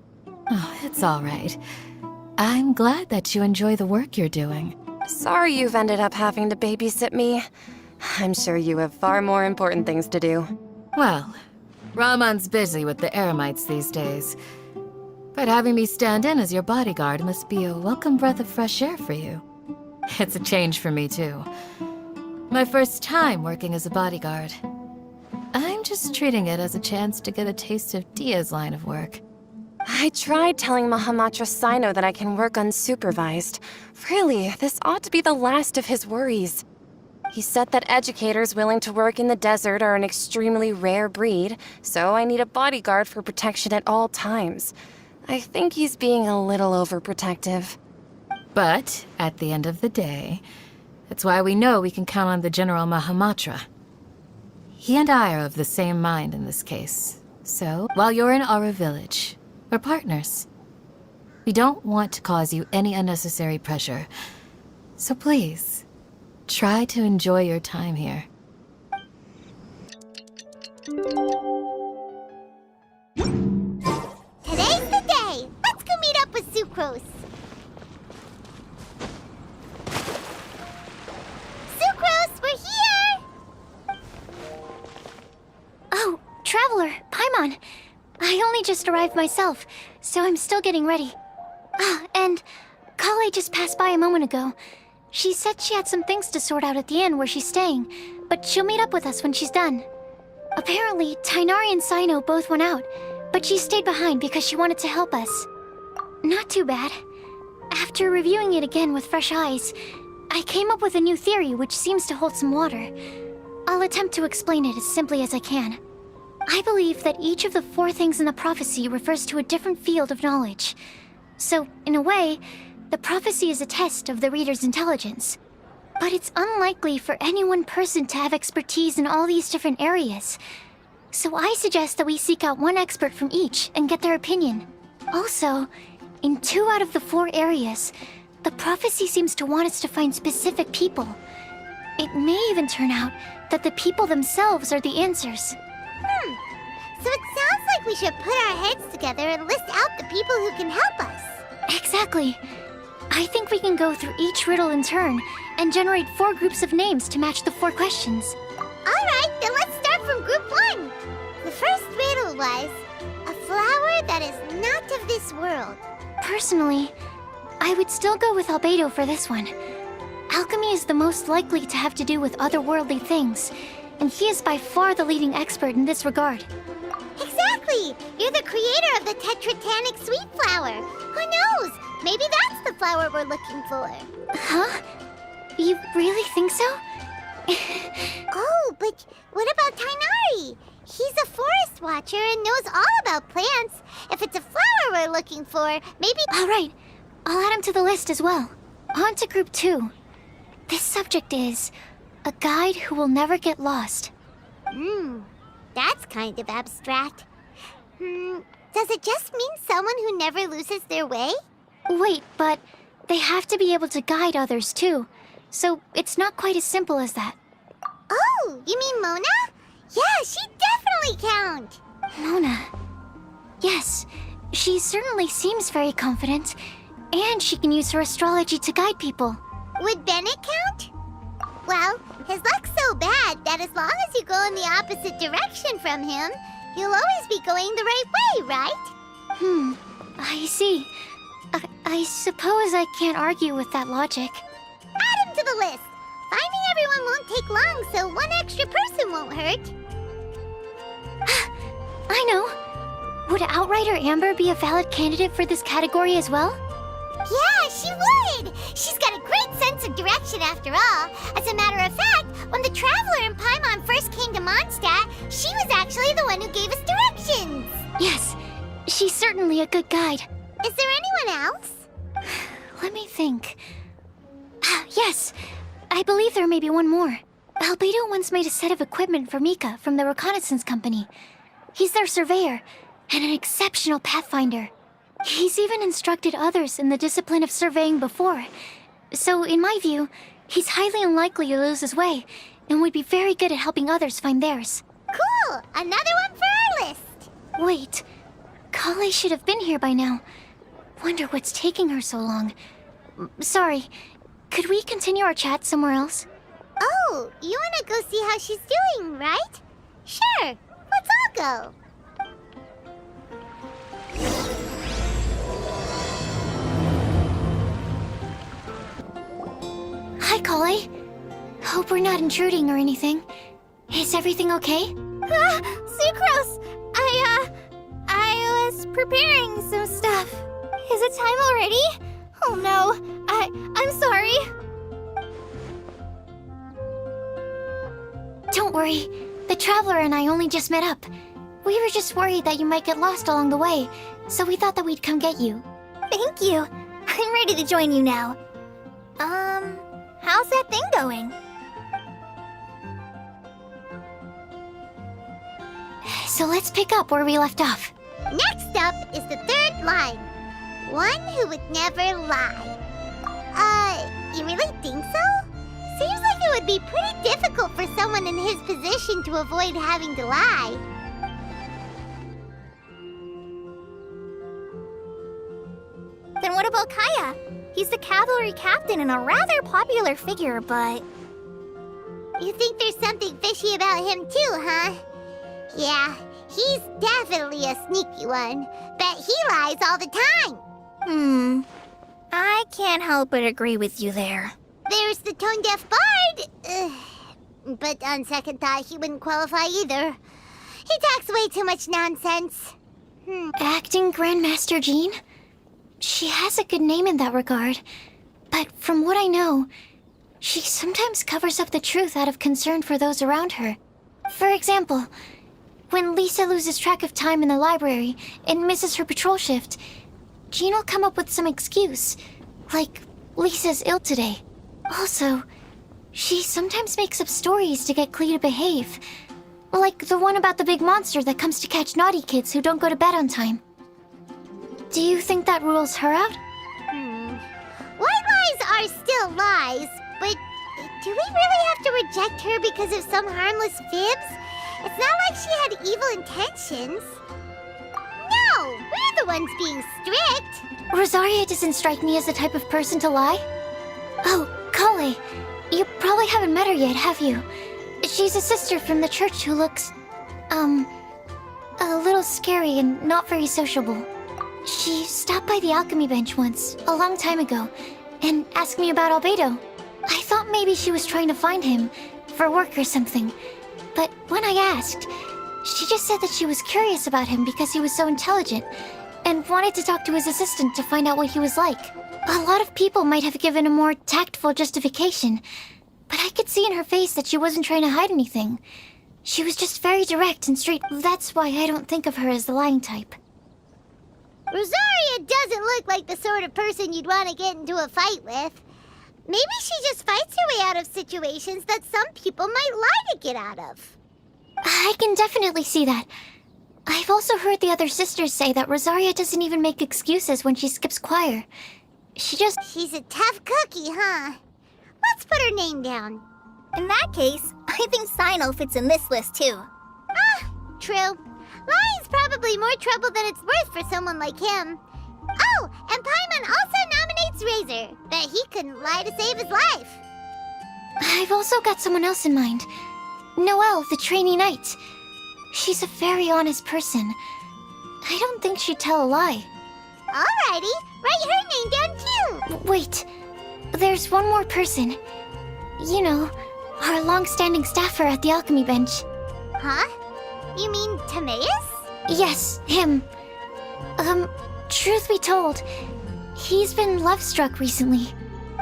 Oh, it's all right. I'm glad that you enjoy the work you're doing. Sorry you've ended up having to babysit me. I'm sure you have far more important things to do. Well, Ramon's busy with the Eremites these days. But having me stand in as your bodyguard must be a welcome breath of fresh air for you. It's a change for me, too. My first time working as a bodyguard. I'm just treating it as a chance to get a taste of Dia's line of work. I tried telling Mahamatra Sino that I can work unsupervised. Really, this ought to be the last of his worries. He said that educators willing to work in the desert are an extremely rare breed, so I need a bodyguard for protection at all times. I think he's being a little overprotective. But, at the end of the day, that's why we know we can count on the General Mahamatra. He and I are of the same mind in this case. So, while you're in our village, we're partners. We don't want to cause you any unnecessary pressure. So please, try to enjoy your time here. Today's the day! Let's go meet up with Sucrose! Sucrose, we're here! Oh, Traveler, Paimon. I only just arrived myself, so I'm still getting ready. And Kale just passed by a moment ago. She said she had some things to sort out at the inn where she's staying, but she'll meet up with us when she's done. Apparently, Tainari and Sino both went out, but she stayed behind because she wanted to help us. Not too bad. After reviewing it again with fresh eyes, I came up with a new theory which seems to hold some water. I'll attempt to explain it as simply as I can. I believe that each of the 4 things in the prophecy refers to a different field of knowledge. So, in a way, the prophecy is a test of the reader's intelligence. But it's unlikely for any one person to have expertise in all these different areas. So I suggest that we seek out one expert from each and get their opinion. Also, in 2 out of the 4 areas, the prophecy seems to want us to find specific people. It may even turn out that the people themselves are the answers. So it sounds like we should put our heads together and list out the people who can help us. Exactly. I think we can go through each riddle in turn and generate 4 groups of names to match the 4 questions. Alright, then let's start from group 1. The first riddle was, a flower that is not of this world. Personally, I would still go with Albedo for this one. Alchemy is the most likely to have to do with otherworldly things, and he is by far the leading expert in this regard. Exactly! You're the creator of the tetratanic sweet flower. Who knows? Maybe that's the flower we're looking for. Huh? You really think so? Oh, but what about Tainari? He's a forest watcher and knows all about plants. If it's a flower we're looking for, maybe... Alright, I'll add him to the list as well. On to group 2. This subject is a guide who will never get lost. That's kind of abstract. Does it just mean someone who never loses their way? Wait, but they have to be able to guide others too. So it's not quite as simple as that. Oh, you mean Mona? Yeah, she definitely count. Mona. Yes, she certainly seems very confident. And she can use her astrology to guide people. Would Bennett count? Well, his luck's so bad that as long as you go in the opposite direction from him, you'll always be going the right way, right? I see. I suppose I can't argue with that logic. Add him to the list. Finding everyone won't take long, so one extra person won't hurt. I know. Would Outrider Amber be a valid candidate for this category as well? Yeah, she would! She's got a great sense of direction after all. As a matter of fact, when the Traveler and Paimon first came to Mondstadt, she was actually the one who gave us directions. Yes, she's certainly a good guide. Is there anyone else? Let me think. Yes, I believe there may be one more. Albedo once made a set of equipment for Mika from the reconnaissance company. He's their surveyor, and an exceptional pathfinder. He's even instructed others in the discipline of surveying before. So, in my view, he's highly unlikely to lose his way, and would be very good at helping others find theirs. Cool! Another one for our list! Wait, Kale should have been here by now. Wonder what's taking her so long. Sorry, could we continue our chat somewhere else? Oh, you wanna go see how she's doing, right? Sure, let's all go. Hi, Kale. Hope we're not intruding or anything. Is everything okay? Sucrose! I was preparing some stuff. Is it time already? Oh no, I'm sorry. Don't worry. The Traveler and I only just met up. We were just worried that you might get lost along the way, so we thought that we'd come get you. Thank you. I'm ready to join you now. How's that thing going? So let's pick up where we left off. Next up is the third line. One who would never lie. You really think so? Seems like it would be pretty difficult for someone in his position to avoid having to lie. Then what about Kaya? He's the cavalry captain and a rather popular figure, but... You think there's something fishy about him too, huh? Yeah, he's definitely a sneaky one. Bet he lies all the time. I can't help but agree with you there. There's the tone-deaf bard. But on second thought, he wouldn't qualify either. He talks way too much nonsense. Acting Grandmaster Jean? She has a good name in that regard. But from what I know, she sometimes covers up the truth out of concern for those around her. For example, when Lisa loses track of time in the library and misses her patrol shift, Jean will come up with some excuse, like Lisa's ill today. Also, she sometimes makes up stories to get Klee to behave. Like the one about the big monster that comes to catch naughty kids who don't go to bed on time. Do you think that rules her out? White lies are still lies, but do we really have to reject her because of some harmless fibs? It's not like she had evil intentions. No, we're the ones being strict. Rosaria doesn't strike me as the type of person to lie. Oh, Kale, you probably haven't met her yet, have you? She's a sister from the church who looks, a little scary and not very sociable. She stopped by the alchemy bench once, a long time ago, and asked me about Albedo. I thought maybe she was trying to find him, for work or something. But when I asked, she just said that she was curious about him because he was so intelligent, and wanted to talk to his assistant to find out what he was like. A lot of people might have given a more tactful justification, but I could see in her face that she wasn't trying to hide anything. She was just very direct and straight. That's why I don't think of her as the lying type. Rosaria doesn't look like the sort of person you'd want to get into a fight with. Maybe she just fights her way out of situations that some people might lie to get out of. I can definitely see that. I've also heard the other sisters say that Rosaria doesn't even make excuses when she skips choir. She's a tough cookie, huh? Let's put her name down. In that case, I think Sino fits in this list too. True. Lying's probably more trouble than it's worth for someone like him. Oh, and Paimon also nominates Razor. Bet he couldn't lie to save his life. I've also got someone else in mind. Noelle, the trainee knight. She's a very honest person. I don't think she'd tell a lie. Alrighty, write her name down too. Wait, there's one more person. You know, our long-standing staffer at the alchemy bench. Huh? You mean Timaeus? Yes, him. Truth be told, he's been love-struck recently.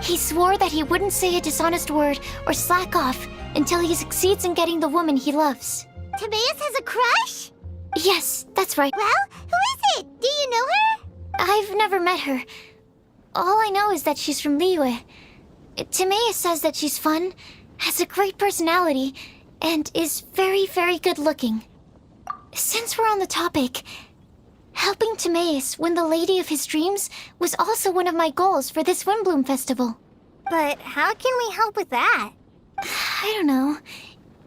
He swore that he wouldn't say a dishonest word or slack off until he succeeds in getting the woman he loves. Timaeus has a crush? Yes, that's right. Well, who is it? Do you know her? I've never met her. All I know is that she's from Liyue. Timaeus says that she's fun, has a great personality, and is very, very good looking. Since we're on the topic, Helping Timaeus win the lady of his dreams was also one of my goals for this Windbloom Festival. But how can we help with that? I don't know.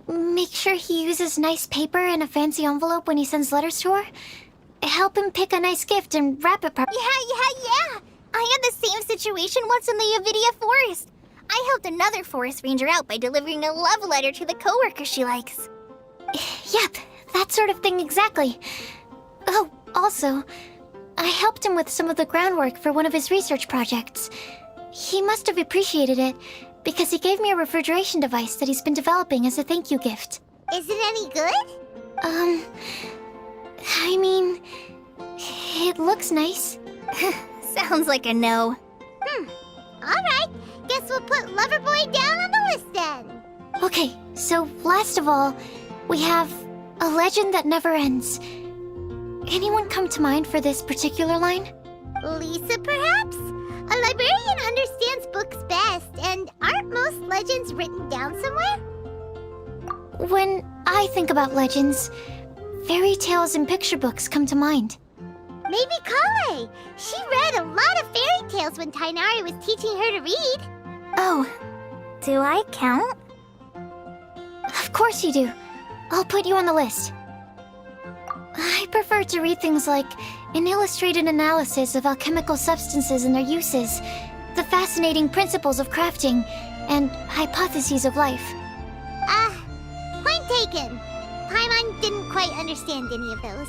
Make sure he uses nice paper and a fancy envelope when he sends letters to her? Help him pick a nice gift and wrap it properly. Yeah. I had the same situation once in the Avidia Forest. I helped another forest ranger out by delivering a love letter to the coworker she likes. Yep, that sort of thing exactly. Oh, also, I helped him with some of the groundwork for one of his research projects. He must have appreciated it, because he gave me a refrigeration device that he's been developing as a thank you gift. Is it any good? I mean, it looks nice. Sounds like a no. Alright, guess we'll put Loverboy down on the list then. Okay, so last of all, we have a legend that never ends. Anyone come to mind for this particular line? Lisa, perhaps? A librarian understands books best, and aren't most legends written down somewhere? When I think about legends, fairy tales and picture books come to mind. Maybe Kale. She read a lot of fairy tales when Tainari was teaching her to read. Oh, Do I count? of course you do. I'll put you on the list. I prefer to read things like an illustrated analysis of alchemical substances and their uses, the fascinating principles of crafting, and hypotheses of life. Point taken. Paimon didn't quite understand any of those.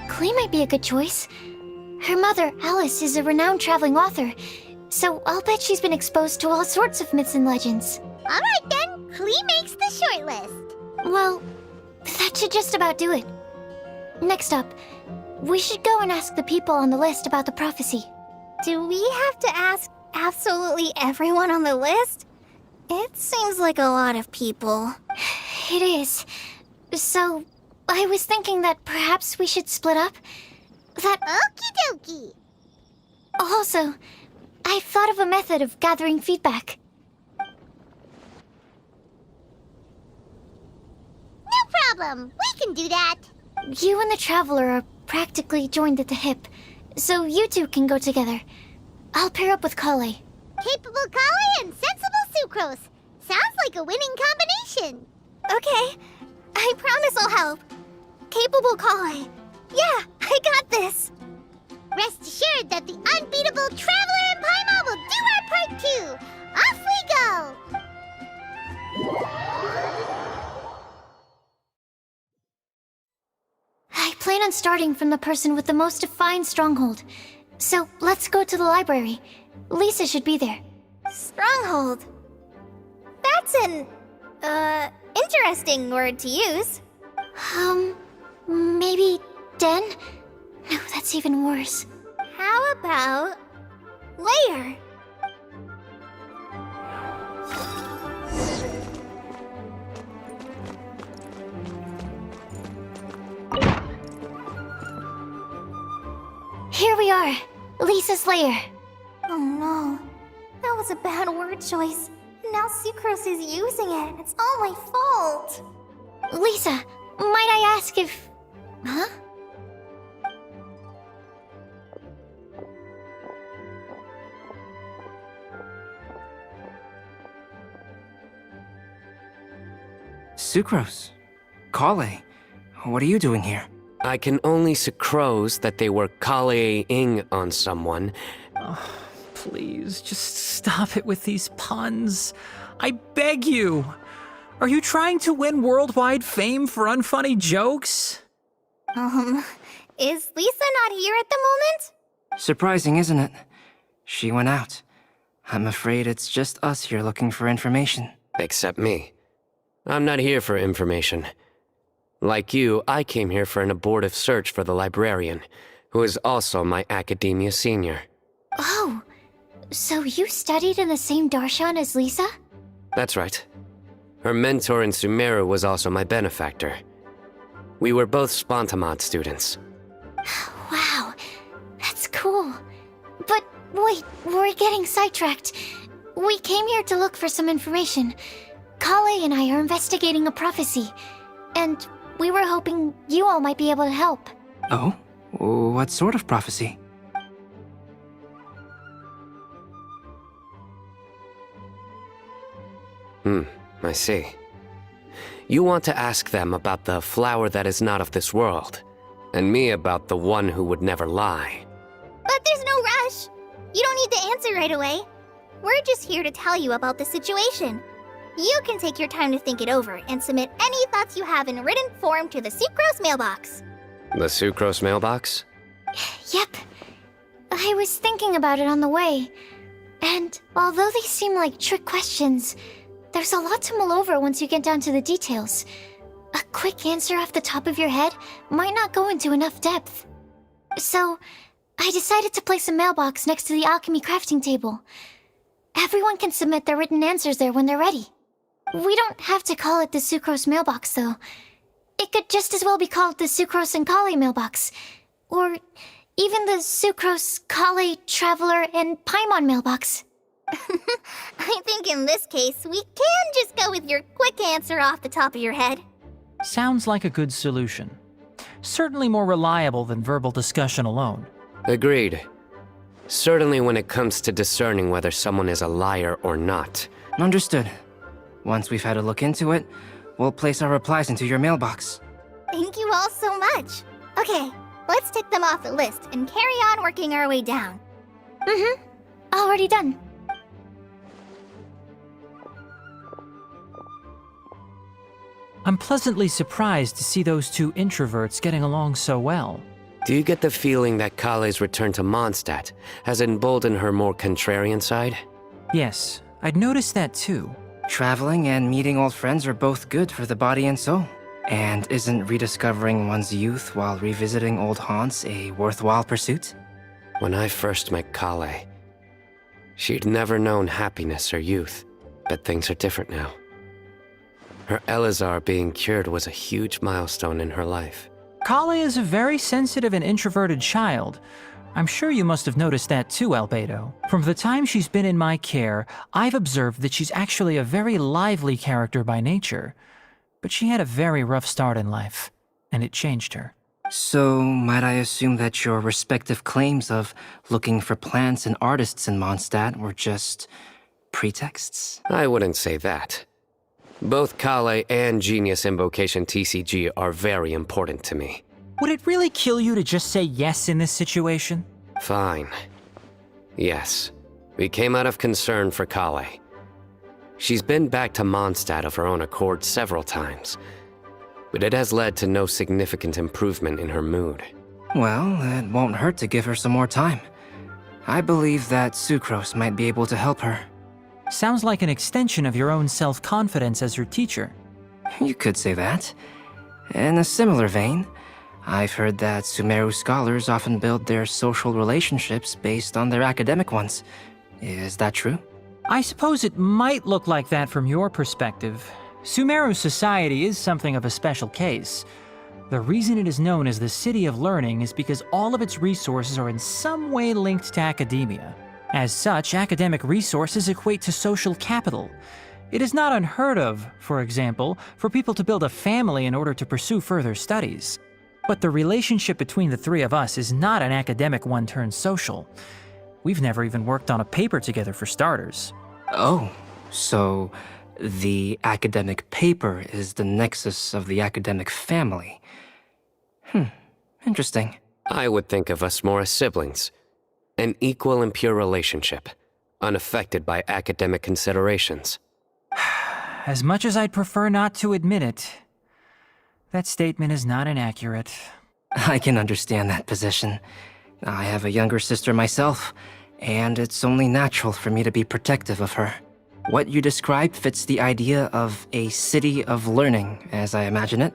Klee might be a good choice. Her mother, Alice, is a renowned traveling author, so I'll bet she's been exposed to all sorts of myths and legends. Alright then, Klee makes the shortlist. Well, that should just about do it. Next up, we should go and ask the people on the list about the prophecy. Do we have to ask absolutely everyone on the list? It seems like a lot of people. It is. So, I was thinking that perhaps we should split up. Okie dokie. Also, I've thought of a method of gathering feedback. No problem. We can do that. You and the Traveler are practically joined at the hip, so you two can go together. I'll pair up with Kale. Capable Kale and sensible Sucrose. Sounds like a winning combination. Okay. I promise I'll help. Capable Kale. Yeah, I got this. Rest assured that the unbeatable Traveler and Paimon will do our part too. Off we go. I plan on starting from the person with the most defined stronghold. So let's go to the library. Lisa should be there. Stronghold. That's an, interesting word to use. Maybe den? No, that's even worse. How about layer? Here we are, Lisa's lair. Oh no, that was a bad word choice. Now Sucrose is using it. It's all my fault. Lisa, might I ask if... Huh? Sucrose. Kale. What are you doing here? I can only sucrose that they were Kale-ing on someone. Please, just stop it with these puns. I beg you. Are you trying to win worldwide fame for unfunny jokes? Is Lisa not here at the moment? Surprising, isn't it? She went out. I'm afraid it's just us here looking for information. Except me. I'm not here for information. Like you, I came here for an abortive search for the librarian, who is also my academia senior. Oh, so you studied in the same darshan as Lisa? That's right. Her mentor in Sumeru was also my benefactor. We were both Spontamod students. Wow, that's cool. But wait, we're getting sidetracked. We came here to look for some information. Kale and I are investigating a prophecy, and we were hoping you all might be able to help. Oh? What sort of prophecy? I see. You want to ask them about the flower that is not of this world, and me about the one who would never lie. But there's no rush. You don't need to answer right away. We're just here to tell you about the situation. You can take your time to think it over and submit any thoughts you have in written form to the Sucrose mailbox. The Sucrose mailbox? Yep. I was thinking about it on the way. And although they seem like trick questions, there's a lot to mull over once you get down to the details. A quick answer off the top of your head might not go into enough depth. So, I decided to place a mailbox next to the alchemy crafting table. Everyone can submit their written answers there when they're ready. We don't have to call it the Sucrose mailbox, though. It could just as well be called the Sucrose and Kale mailbox. Or even the Sucrose, Kale, Traveler, and Paimon mailbox. I think in this case, we can just go with your quick answer off the top of your head. Sounds like a good solution. Certainly more reliable than verbal discussion alone. Agreed. Certainly when it comes to discerning whether someone is a liar or not. Understood. Once we've had a look into it, we'll place our replies into your mailbox. Thank you all so much. Okay, let's tick them off the list and carry on working our way down. Already done. I'm pleasantly surprised to see those two introverts getting along so well. Do you get the feeling that Kale's return to Mondstadt has emboldened her more contrarian side? Yes, I'd noticed that too. Traveling and meeting old friends are both good for the body and soul. And isn't rediscovering one's youth while revisiting old haunts a worthwhile pursuit? When I first met Kale, she'd never known happiness or youth, but things are different now. Her Elazar being cured was a huge milestone in her life. Kale is a very sensitive and introverted child. I'm sure you must have noticed that too, Albedo. From the time she's been in my care, I've observed that she's actually a very lively character by nature. But she had a very rough start in life, and it changed her. So, might I assume that your respective claims of looking for plants and artists in Mondstadt were just pretexts? I wouldn't say that. Both Kale and Genius Invocation TCG are very important to me. Would it really kill you to just say yes in this situation? Fine. Yes. We came out of concern for Kale. She's been back to Mondstadt of her own accord several times, but it has led to no significant improvement in her mood. Well, it won't hurt to give her some more time. I believe that Sucrose might be able to help her. Sounds like an extension of your own self-confidence as her teacher. You could say that. In a similar vein, I've heard that Sumeru scholars often build their social relationships based on their academic ones. Is that true? I suppose it might look like that from your perspective. Sumeru society is something of a special case. The reason it is known as the City of Learning is because all of its resources are in some way linked to academia. As such, academic resources equate to social capital. It is not unheard of, for example, for people to build a family in order to pursue further studies. But the relationship between the three of us is not an academic one turned social. We've never even worked on a paper together for starters. Oh, so the academic paper is the nexus of the academic family. Interesting. I would think of us more as siblings. An equal and pure relationship, unaffected by academic considerations. As much as I'd prefer not to admit it, that statement is not inaccurate. I can understand that position. I have a younger sister myself, and it's only natural for me to be protective of her. What you describe fits the idea of a city of learning, as I imagine it.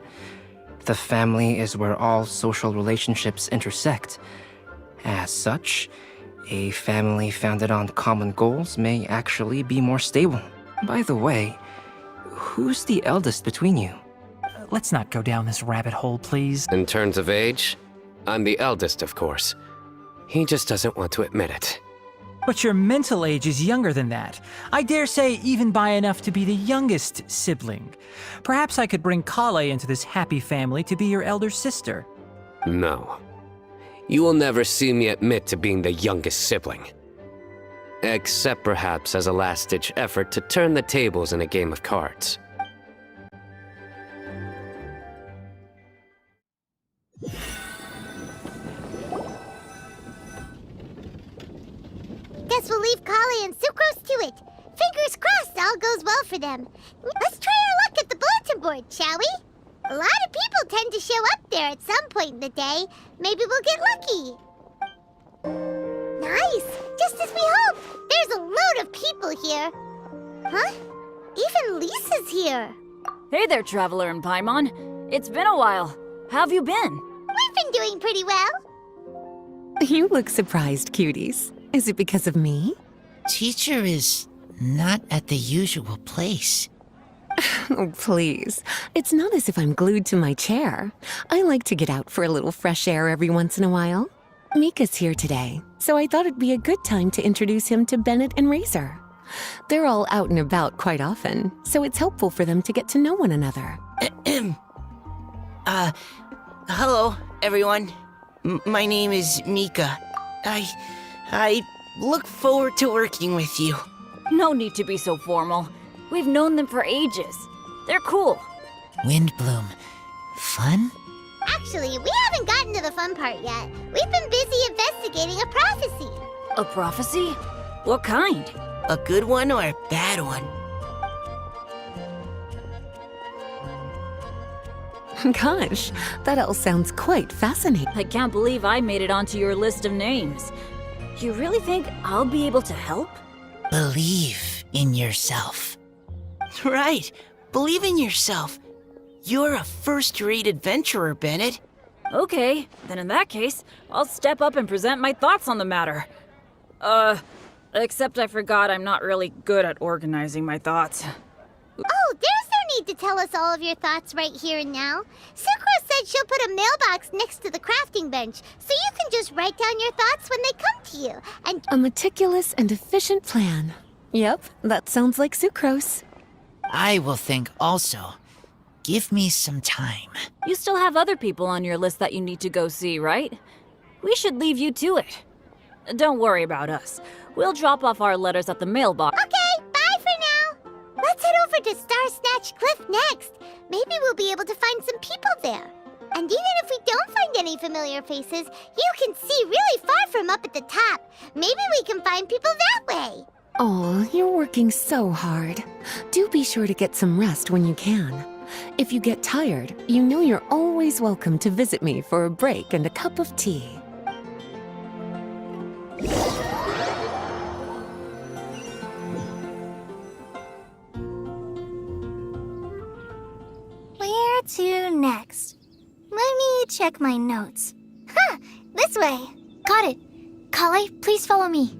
The family is where all social relationships intersect. As such, a family founded on common goals may actually be more stable. By the way, who's the eldest between you? Let's not go down this rabbit hole, please. In terms of age, I'm the eldest, of course. He just doesn't want to admit it. But your mental age is younger than that. I dare say even by enough to be the youngest sibling. Perhaps I could bring Kale into this happy family to be your elder sister. No. You will never see me admit to being the youngest sibling. Except perhaps as a last-ditch effort to turn the tables in a game of cards. Guess we'll leave Kali and Sucrose to it. Fingers crossed all goes well for them. Let's try our luck at the bulletin board, shall we? A lot of people tend to show up there at some point in the day. Maybe we'll get lucky. Nice! Just as we hoped! There's a load of people here. Huh? Even Lisa's here. Hey there, Traveler and Paimon. It's been a while. How have you been? We've been doing pretty well. You look surprised, cuties. Is it because of me? Teacher is not at the usual place. Oh, please. It's not as if I'm glued to my chair. I like to get out for a little fresh air every once in a while. Mika's here today, so I thought it'd be a good time to introduce him to Bennett and Razor. They're all out and about quite often, so it's helpful for them to get to know one another. Hello, everyone. My name is Mika. I look forward to working with you. No need to be so formal. We've known them for ages. They're cool. Windbloom. Fun? Actually, we haven't gotten to the fun part yet. We've been busy investigating a prophecy. A prophecy? What kind? A good one or a bad one? Gosh, that all sounds quite fascinating. I can't believe I made it onto your list of names. You really think I'll be able to help? Believe in yourself. Right. Believe in yourself. You're a first-rate adventurer, Bennett. Okay, then in that case, I'll step up and present my thoughts on the matter. Except I forgot I'm not really good at organizing my thoughts. Oh, there's no need to tell us all of your thoughts right here and now. Sucrose said she'll put a mailbox next to the crafting bench, so you can just write down your thoughts when they come to you. And A meticulous and efficient plan. Yep, that sounds like Sucrose. I will think also. Give me some time. You still have other people on your list that you need to go see, right? We should leave you to it. Don't worry about us. We'll drop off our letters at the mailbox. okay, bye for now. Let's head over to Star Snatch Cliff next. Maybe we'll be able to find some people there. And even if we don't find any familiar faces, you can see really far from up at the top. Maybe we can find people that way. Oh, you're working so hard. Do be sure to get some rest when you can. If you get tired, you know you're always welcome to visit me for a break and a cup of tea. Where to next? Let me check my notes. Huh, this way. Got it. Kale, please follow me.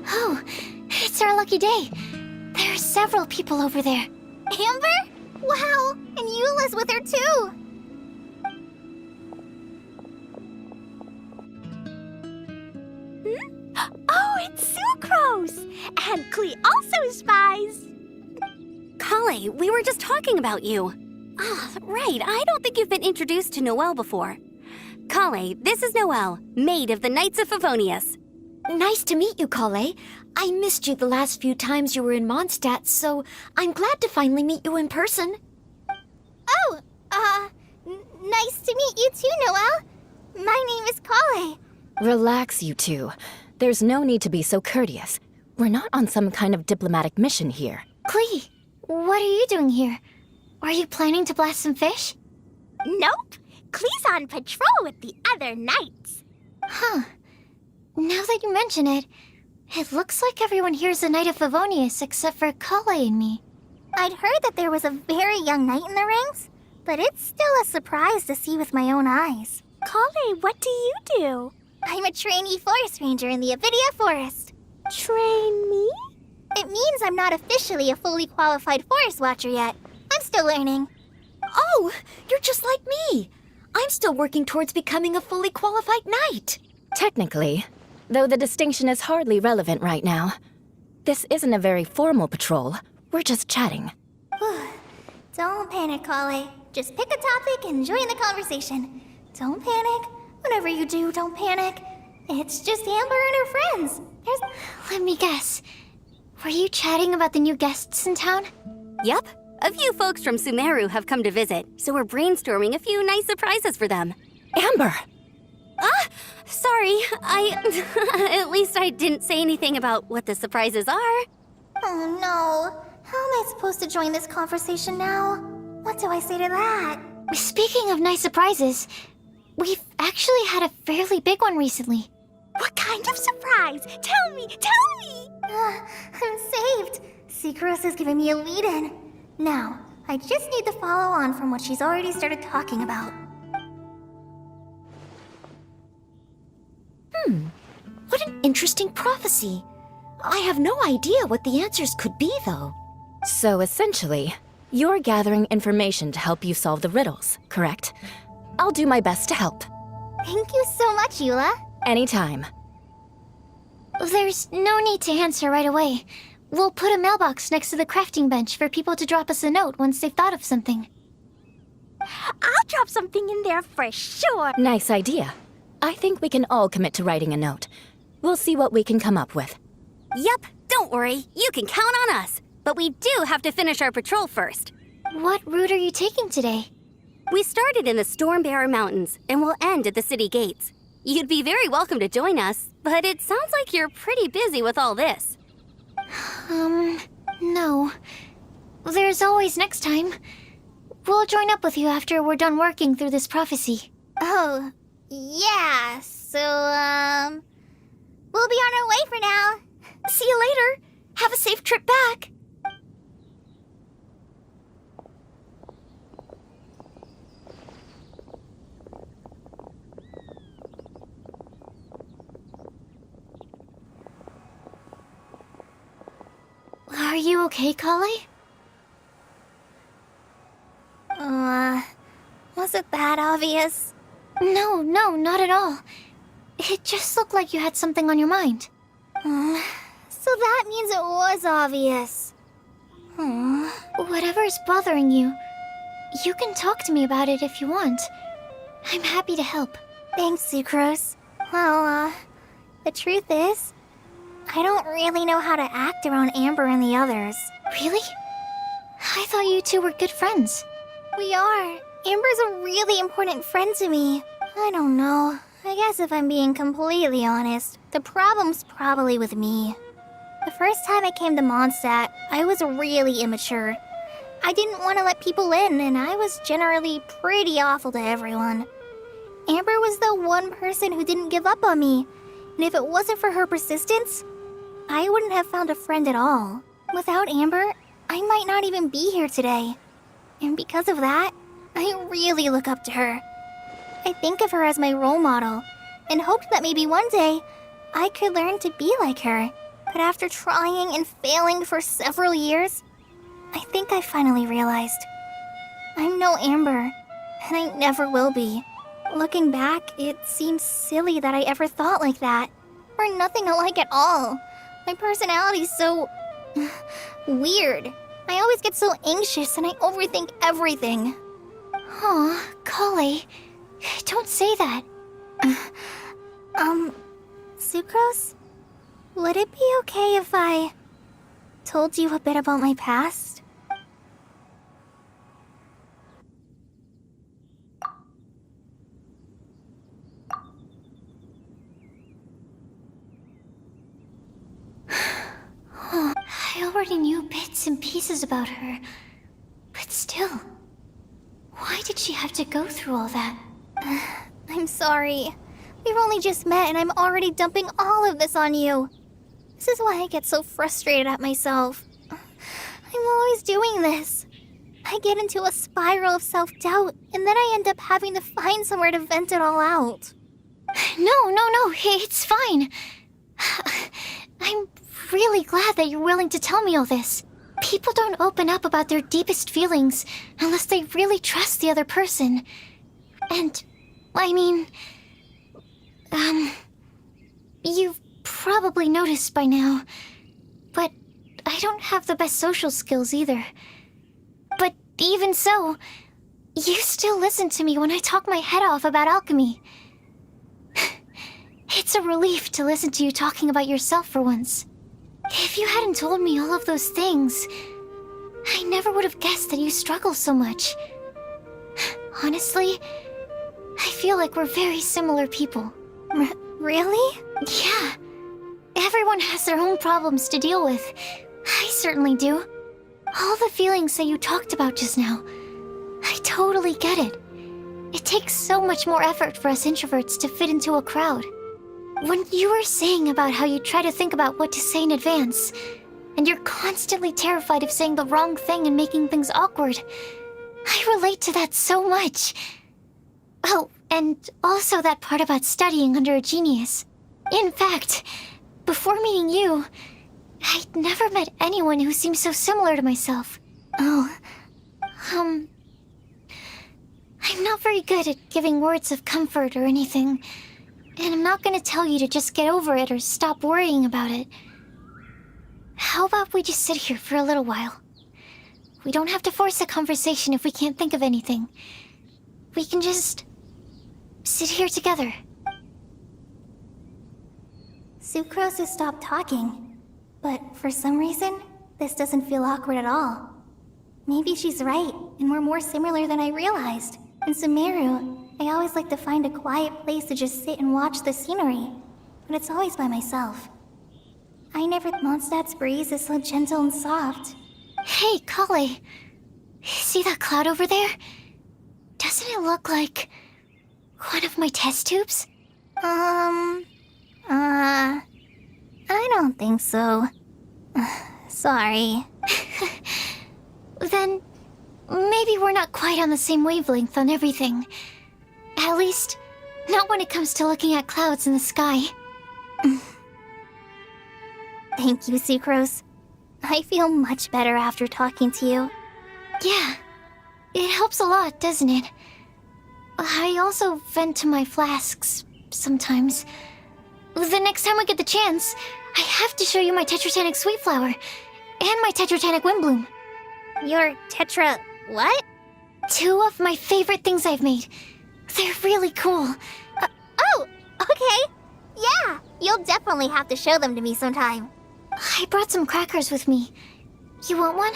Oh, it's our lucky day. There are several people over there. Amber? Wow, and Eula's with her too. Oh, it's Sucrose! And Klee also spies! Kale, we were just talking about you. Ah, right, I don't think you've been introduced to Noelle before. Kale, this is Noelle, maid of the Knights of Favonius. Nice to meet you, Kale. I missed you the last few times you were in Mondstadt, so I'm glad to finally meet you in person. Oh, nice to meet you too, Noelle. My name is Kale. Relax, you two. There's no need to be so courteous. We're not on some kind of diplomatic mission here. Klee, what are you doing here? Are you planning to blast some fish? Nope. Klee's on patrol with the other knights. Huh. Now that you mention it, it looks like everyone here is a Knight of Favonius except for Kale and me. I'd heard that there was a very young knight in the ranks, but it's still a surprise to see with my own eyes. Kale, what do you do? I'm a trainee forest ranger in the Avidia Forest. Trainee? It means I'm not officially a fully qualified forest watcher yet. I'm still learning. Oh, you're just like me. I'm still working towards becoming a fully qualified knight. Technically, though the distinction is hardly relevant right now. This isn't a very formal patrol. We're just chatting. Don't panic, Kale. Just pick a topic and join the conversation. Don't panic. Whatever you do, don't panic. It's just Amber and her friends. Let me guess. Were you chatting about the new guests in town? Yep. A few folks from Sumeru have come to visit, so we're brainstorming a few nice surprises for them. Amber! Sorry. At least I didn't say anything about what the surprises are. Oh no. How am I supposed to join this conversation now? What do I say to that? Speaking of nice surprises, we've actually had a fairly big one recently. What kind of surprise? Tell me! I'm saved. Secros is giving me a lead-in. Now, I just need to follow on from what she's already started talking about. What an interesting prophecy. I have no idea what the answers could be, though. So essentially, you're gathering information to help you solve the riddles, correct? I'll do my best to help. Thank you so much, Eula. Anytime. There's no need to answer right away. We'll put a mailbox next to the crafting bench for people to drop us a note once they've thought of something. I'll drop something in there for sure. Nice idea. I think we can all commit to writing a note. We'll see what we can come up with. Yep, don't worry. You can count on us. But we do have to finish our patrol first. What route are you taking today? We started in the Stormbearer Mountains and will end at the city gates. You'd be very welcome to join us, but it sounds like you're pretty busy with all this. No. There's always next time. We'll join up with you after we're done working through this prophecy. Oh, yeah, so, we'll be on our way for now. See you later. Have a safe trip back. Are you okay, Kale? Was it that obvious? No, not at all. It just looked like you had something on your mind. So that means it was obvious. Whatever's bothering you, you can talk to me about it if you want. I'm happy to help. Thanks, Sucrose. Well, the truth is, I don't really know how to act around Amber and the others. Really? I thought you two were good friends. We are. Amber's a really important friend to me. I don't know. I guess if I'm being completely honest, the problem's probably with me. The first time I came to Mondstadt, I was really immature. I didn't want to let people in, and I was generally pretty awful to everyone. Amber was the one person who didn't give up on me, and if it wasn't for her persistence, I wouldn't have found a friend at all. Without Amber, I might not even be here today. And because of that, I really look up to her. I think of her as my role model, and hoped that maybe one day, I could learn to be like her. But after trying and failing for several years, I think I finally realized. I'm no Amber, and I never will be. Looking back, it seems silly that I ever thought like that. We're nothing alike at all. My personality's so... weird. I always get so anxious and I overthink everything. Aw, Kale, don't say that. Sucrose? Would it be okay if I told you a bit about my past? I already knew bits and pieces about her, but still, why did she have to go through all that? I'm sorry. We've only just met and I'm already dumping all of this on you. This is why I get so frustrated at myself. I'm always doing this. I get into a spiral of self-doubt, and then I end up having to find somewhere to vent it all out. No, it's fine. I'm really glad that you're willing to tell me all this. People don't open up about their deepest feelings unless they really trust the other person. And, I mean... You've probably noticed by now, but I don't have the best social skills either. But even so, you still listen to me when I talk my head off about alchemy. It's a relief to listen to you talking about yourself for once. If you hadn't told me all of those things, I never would have guessed that you struggle so much. Honestly, I feel like we're very similar people. Really? Yeah. Everyone has their own problems to deal with. I certainly do. All the feelings that you talked about just now, I totally get it. It takes so much more effort for us introverts to fit into a crowd. When you were saying about how you try to think about what to say in advance, and you're constantly terrified of saying the wrong thing and making things awkward, I relate to that so much. Oh, and also that part about studying under a genius. In fact, before meeting you, I'd never met anyone who seemed so similar to myself. Oh, I'm not very good at giving words of comfort or anything, and I'm not gonna tell you to just get over it or stop worrying about it. How about we just sit here for a little while? We don't have to force a conversation if we can't think of anything. We can just sit here together. Sucrose has stopped talking, but for some reason, this doesn't feel awkward at all. Maybe she's right, and we're more similar than I realized. In Sumeru, I always like to find a quiet place to just sit and watch the scenery, but it's always by myself. I never thought Mondstadt's breeze is so gentle and soft. Hey, Kale. See that cloud over there? Doesn't it look like one of my test tubes? I don't think so. Sorry. Then maybe we're not quite on the same wavelength on everything. At least, not when it comes to looking at clouds in the sky. Thank you, Sucrose. I feel much better after talking to you. Yeah, it helps a lot, doesn't it? I also vent to my flasks sometimes. The next time I get the chance, I have to show you my Tetratanic Sweet Flower and my Tetratanic Windbloom. Your Tetra... what? 2 of my favorite things I've made. They're really cool. Oh, okay. Yeah, you'll definitely have to show them to me sometime. I brought some crackers with me. You want one?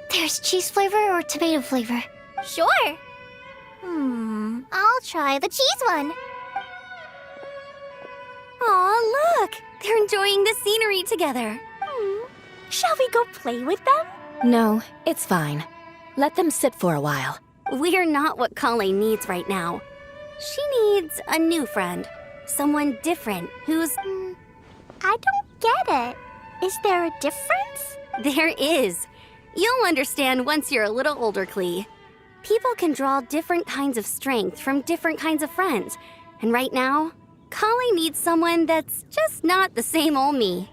There's cheese flavor or tomato flavor. Sure. I'll try the cheese one. Aw, look! They're enjoying the scenery together. Shall we go play with them? No, it's fine. Let them sit for a while. We're not what Kale needs right now. She needs a new friend. Someone different who's... I don't get it. Is there a difference? There is. You'll understand once you're a little older, Klee. People can draw different kinds of strength from different kinds of friends. And right now, Kale needs someone that's just not the same old me.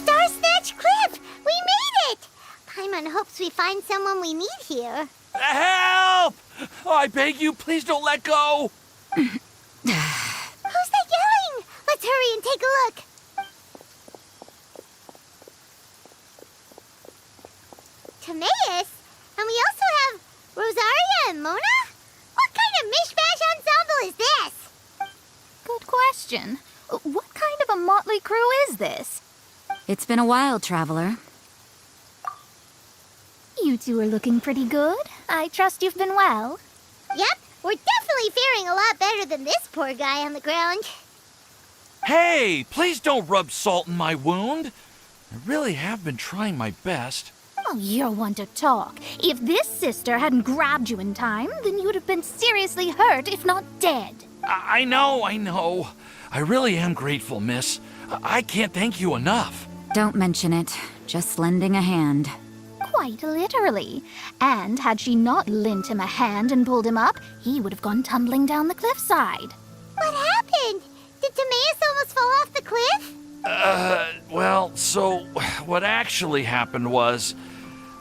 Star Snatch Cliff! We made it! Paimon hopes we find someone we need here. Help! Oh, I beg you, please don't let go! Who's that yelling? Let's hurry and take a look. Timaeus? And we also have Rosaria and Mona? What kind of mishmash ensemble is this? Good question. What kind of a motley crew is this? It's been a while, Traveler. You two are looking pretty good. I trust you've been well. Yep, we're definitely faring a lot better than this poor guy on the ground. Hey, please don't rub salt in my wound. I really have been trying my best. Oh, you're one to talk. If this sister hadn't grabbed you in time, then you would have been seriously hurt, if not dead. I know. I really am grateful, miss. I can't thank you enough. Don't mention it. Just lending a hand. Quite literally. And had she not lent him a hand and pulled him up, he would have gone tumbling down the cliffside. What happened? Did Timaeus almost fall off the cliff? Well, so what actually happened was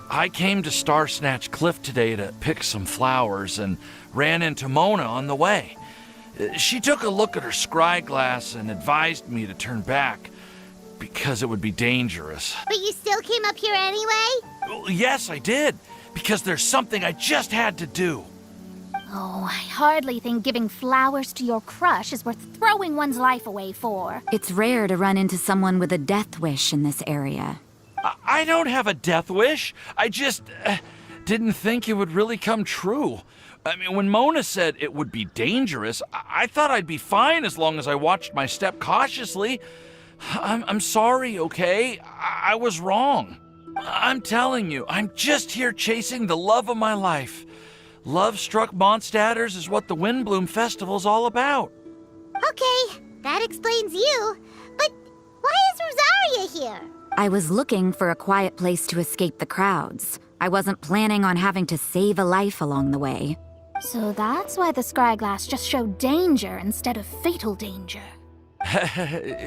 I came to Star Snatch Cliff today to pick some flowers and ran into Mona on the way. She took a look at her scry glass and advised me to turn back because it would be dangerous. But you still came up here anyway? Well, yes, I did, because there's something I just had to do. Oh, I hardly think giving flowers to your crush is worth throwing one's life away for. It's rare to run into someone with a death wish in this area. I don't have a death wish. I just didn't think it would really come true. I mean, when Mona said it would be dangerous, I thought I'd be fine as long as I watched my step cautiously. I'm sorry, okay? I was wrong. I'm telling you, I'm just here chasing the love of my life. Love-struck Mondstadters is what the Windbloom Festival's all about. Okay, that explains you. But why is Rosaria here? I was looking for a quiet place to escape the crowds. I wasn't planning on having to save a life along the way. So that's why the scryglass just showed danger instead of fatal danger.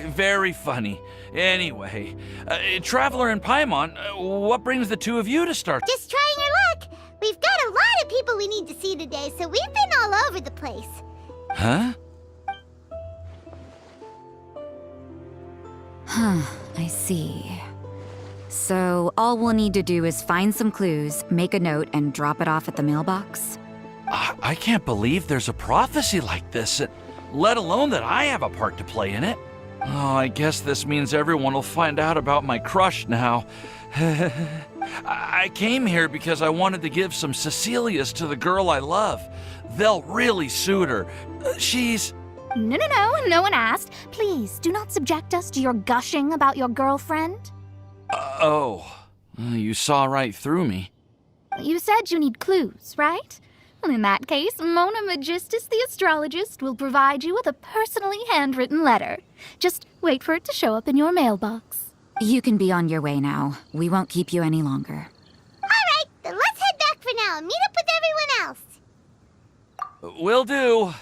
Very funny. Anyway, Traveler and Paimon, what brings the two of you to start? Just trying our luck. We've got a lot of people we need to see today, so we've been all over the place. Huh? I see. So all we'll need to do is find some clues, make a note, and drop it off at the mailbox? I can't believe there's a prophecy like this, let alone that I have a part to play in it. Oh, I guess this means everyone will find out about my crush now. I came here because I wanted to give some Cecilias to the girl I love. They'll really suit her. She's... No one asked. Please, do not subject us to your gushing about your girlfriend. You saw right through me. You said you need clues, right? Well, in that case, Mona Magistus the astrologist will provide you with a personally handwritten letter. Just wait for it to show up in your mailbox. You can be on your way now. We won't keep you any longer. All right, then let's head back for now and meet up with everyone else. Will do.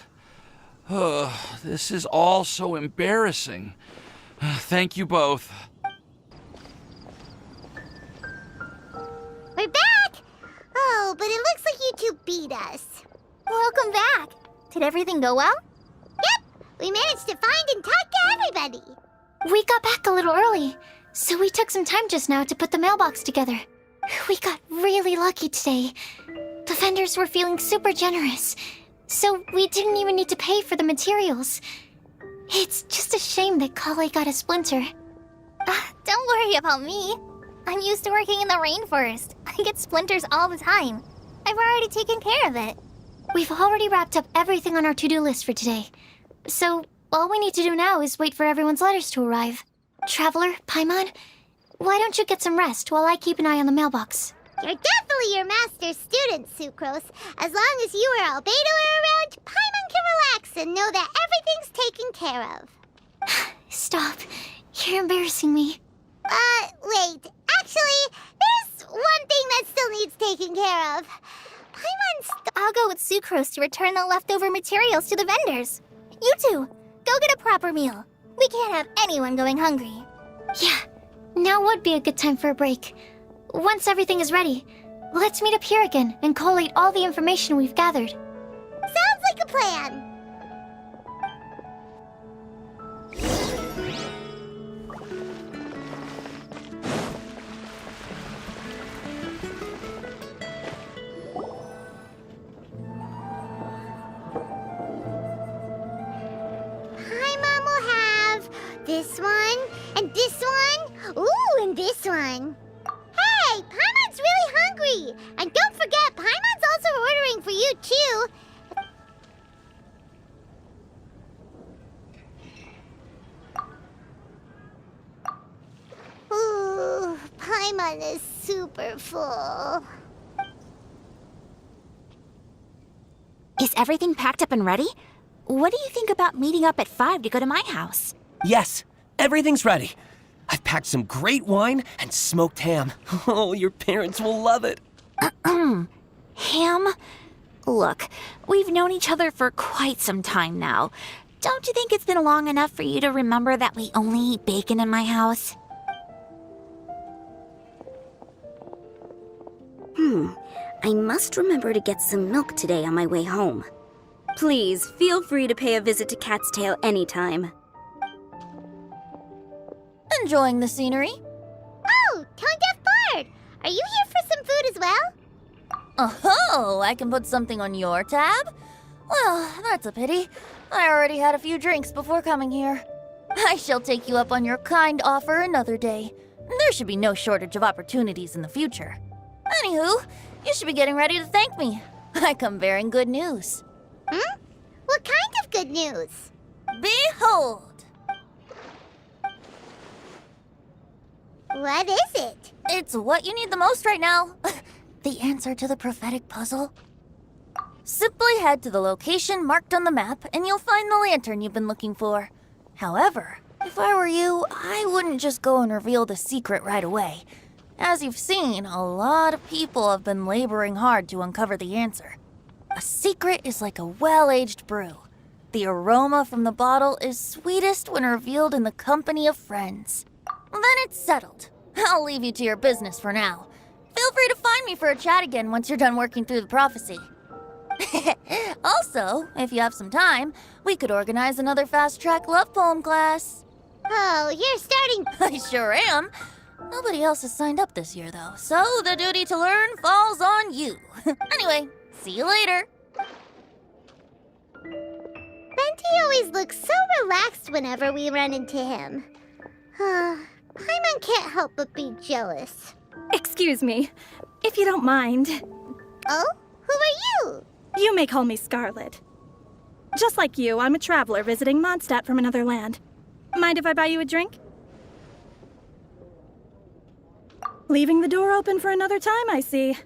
This is all so embarrassing. Thank you both. We're back! Oh, but it looks like you two beat us. Welcome back. Did everything go well? Yep, we managed to find and talk to everybody. We got back a little early, so we took some time just now to put the mailbox together. We got really lucky today. The vendors were feeling super generous, so we didn't even need to pay for the materials. It's just a shame that Kale got a splinter. Don't worry about me. I'm used to working in the rainforest. I get splinters all the time. I've already taken care of it. We've already wrapped up everything on our to-do list for today. So, all we need to do now is wait for everyone's letters to arrive. Traveler, Paimon, why don't you get some rest while I keep an eye on the mailbox? You're definitely your master's student, Sucrose. As long as you or Albedo are around, Paimon can relax and know that everything's taken care of. Stop. You're embarrassing me. Wait. Actually, there's one thing that still needs taking care of. I'll go with Sucrose to return the leftover materials to the vendors. You two, go get a proper meal. We can't have anyone going hungry. Yeah, now would be a good time for a break. Once everything is ready, let's meet up here again and collate all the information we've gathered. Sounds like a plan. Paimon will have this one, and this one, ooh, and this one. Hey, Paimon's really hungry! And don't forget, Paimon's also ordering for you, too. Ooh, Paimon is super full. Is everything packed up and ready? What do you think about meeting up at 5 to go to my house? Yes, everything's ready. I've packed some great wine and smoked ham. Oh, your parents will love it. Ham? Look, we've known each other for quite some time now. Don't you think it's been long enough for you to remember that we only eat bacon in my house? I must remember to get some milk today on my way home. Please, feel free to pay a visit to Cat's Tail anytime. Enjoying the scenery? Oh, Tone Deaf Bard! Are you here for some food as well? Oh, I can put something on your tab? Well, that's a pity. I already had a few drinks before coming here. I shall take you up on your kind offer another day. There should be no shortage of opportunities in the future. Anywho, you should be getting ready to thank me. I come bearing good news. What kind of good news? Behold! What is it? It's what you need the most right now. The answer to the prophetic puzzle. Simply head to the location marked on the map and you'll find the lantern you've been looking for. However, if I were you, I wouldn't just go and reveal the secret right away. As you've seen, a lot of people have been laboring hard to uncover the answer. A secret is like a well-aged brew. The aroma from the bottle is sweetest when revealed in the company of friends. Then it's settled. I'll leave you to your business for now. Feel free to find me for a chat again once you're done working through the prophecy. Also, if you have some time, we could organize another fast-track love poem class. Oh, you're starting... I sure am. Nobody else has signed up this year, though, so the duty to learn falls on you. Anyway, see you later. Benti always looks so relaxed whenever we run into him. Paimon can't help but be jealous. Excuse me, if you don't mind. Oh? Who are you? You may call me Scarlet. Just like you, I'm a traveler visiting Mondstadt from another land. Mind if I buy you a drink? Leaving the door open for another time, I see.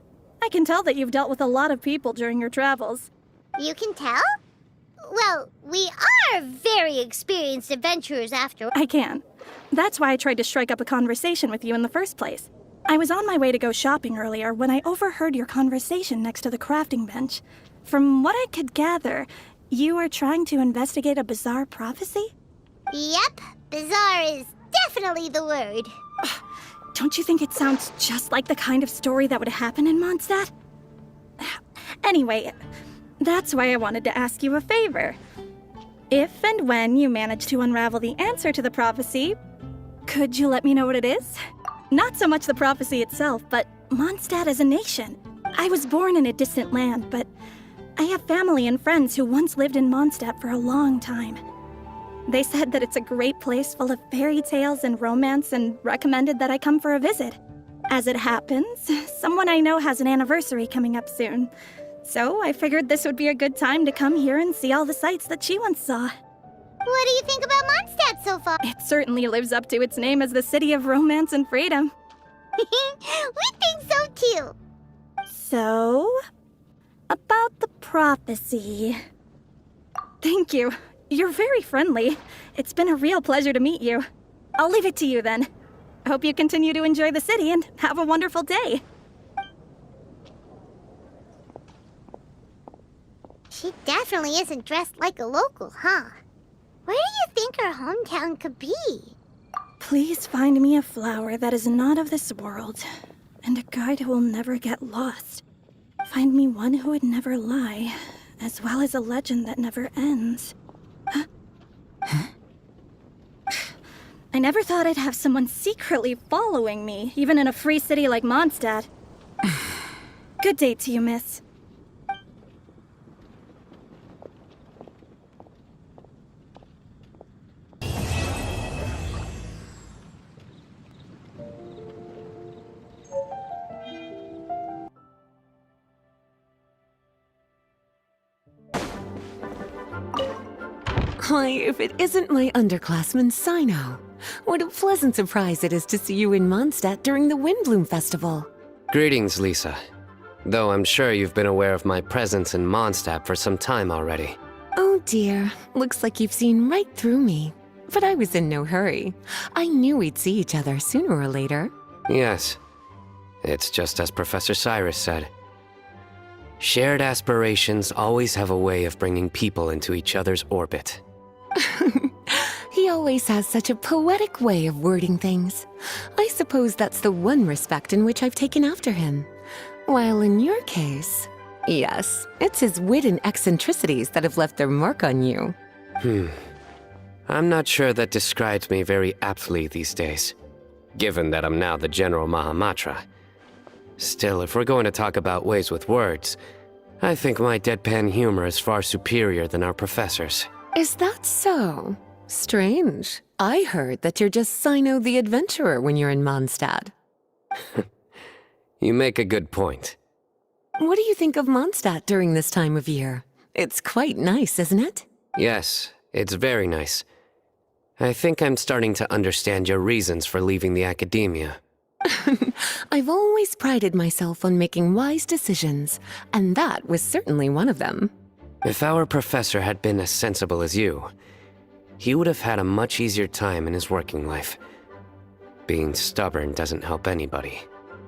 I can tell that you've dealt with a lot of people during your travels. You can tell? Well, we are very experienced adventurers after... I can. That's why I tried to strike up a conversation with you in the first place. I was on my way to go shopping earlier when I overheard your conversation next to the crafting bench. From what I could gather, you are trying to investigate a bizarre prophecy? Yep, bizarre is definitely the word. Don't you think it sounds just like the kind of story that would happen in Mondstadt? Anyway, that's why I wanted to ask you a favor. If and when you manage to unravel the answer to the prophecy, could you let me know what it is? Not so much the prophecy itself, but Mondstadt as a nation. I was born in a distant land, but I have family and friends who once lived in Mondstadt for a long time. They said that it's a great place full of fairy tales and romance and recommended that I come for a visit. As it happens, someone I know has an anniversary coming up soon. So I figured this would be a good time to come here and see all the sights that she once saw. What do you think about Mondstadt so far? It certainly lives up to its name as the city of romance and freedom. We think so too. So, about the prophecy. Thank you. You're very friendly. It's been a real pleasure to meet you. I'll leave it to you then. I hope you continue to enjoy the city and have a wonderful day. She definitely isn't dressed like a local, huh? Where do you think her hometown could be? Please find me a flower that is not of this world, and a guide who will never get lost. Find me one who would never lie, as well as a legend that never ends. I never thought I'd have someone secretly following me, even in a free city like Mondstadt. Good day to you, miss. Why, if it isn't my underclassman, Sino. What a pleasant surprise it is to see you in Mondstadt during the Windbloom Festival. Greetings, Lisa. Though I'm sure you've been aware of my presence in Mondstadt for some time already. Oh dear, looks like you've seen right through me. But I was in no hurry. I knew we'd see each other sooner or later. Yes. It's just as Professor Cyrus said. Shared aspirations always have a way of bringing people into each other's orbit. He always has such a poetic way of wording things. I suppose that's the one respect in which I've taken after him. While in your case, yes, it's his wit and eccentricities that have left their mark on you. I'm not sure that describes me very aptly these days, given that I'm now the General Mahamatra. Still, if we're going to talk about ways with words, I think my deadpan humor is far superior than our professor's. Is that so? Strange. I heard that you're just Sino the Adventurer when you're in Mondstadt. You make a good point. What do you think of Mondstadt during this time of year? It's quite nice, isn't it? Yes, it's very nice. I think I'm starting to understand your reasons for leaving the academia. I've always prided myself on making wise decisions, and that was certainly one of them. If our professor had been as sensible as you, he would have had a much easier time in his working life. Being stubborn doesn't help anybody.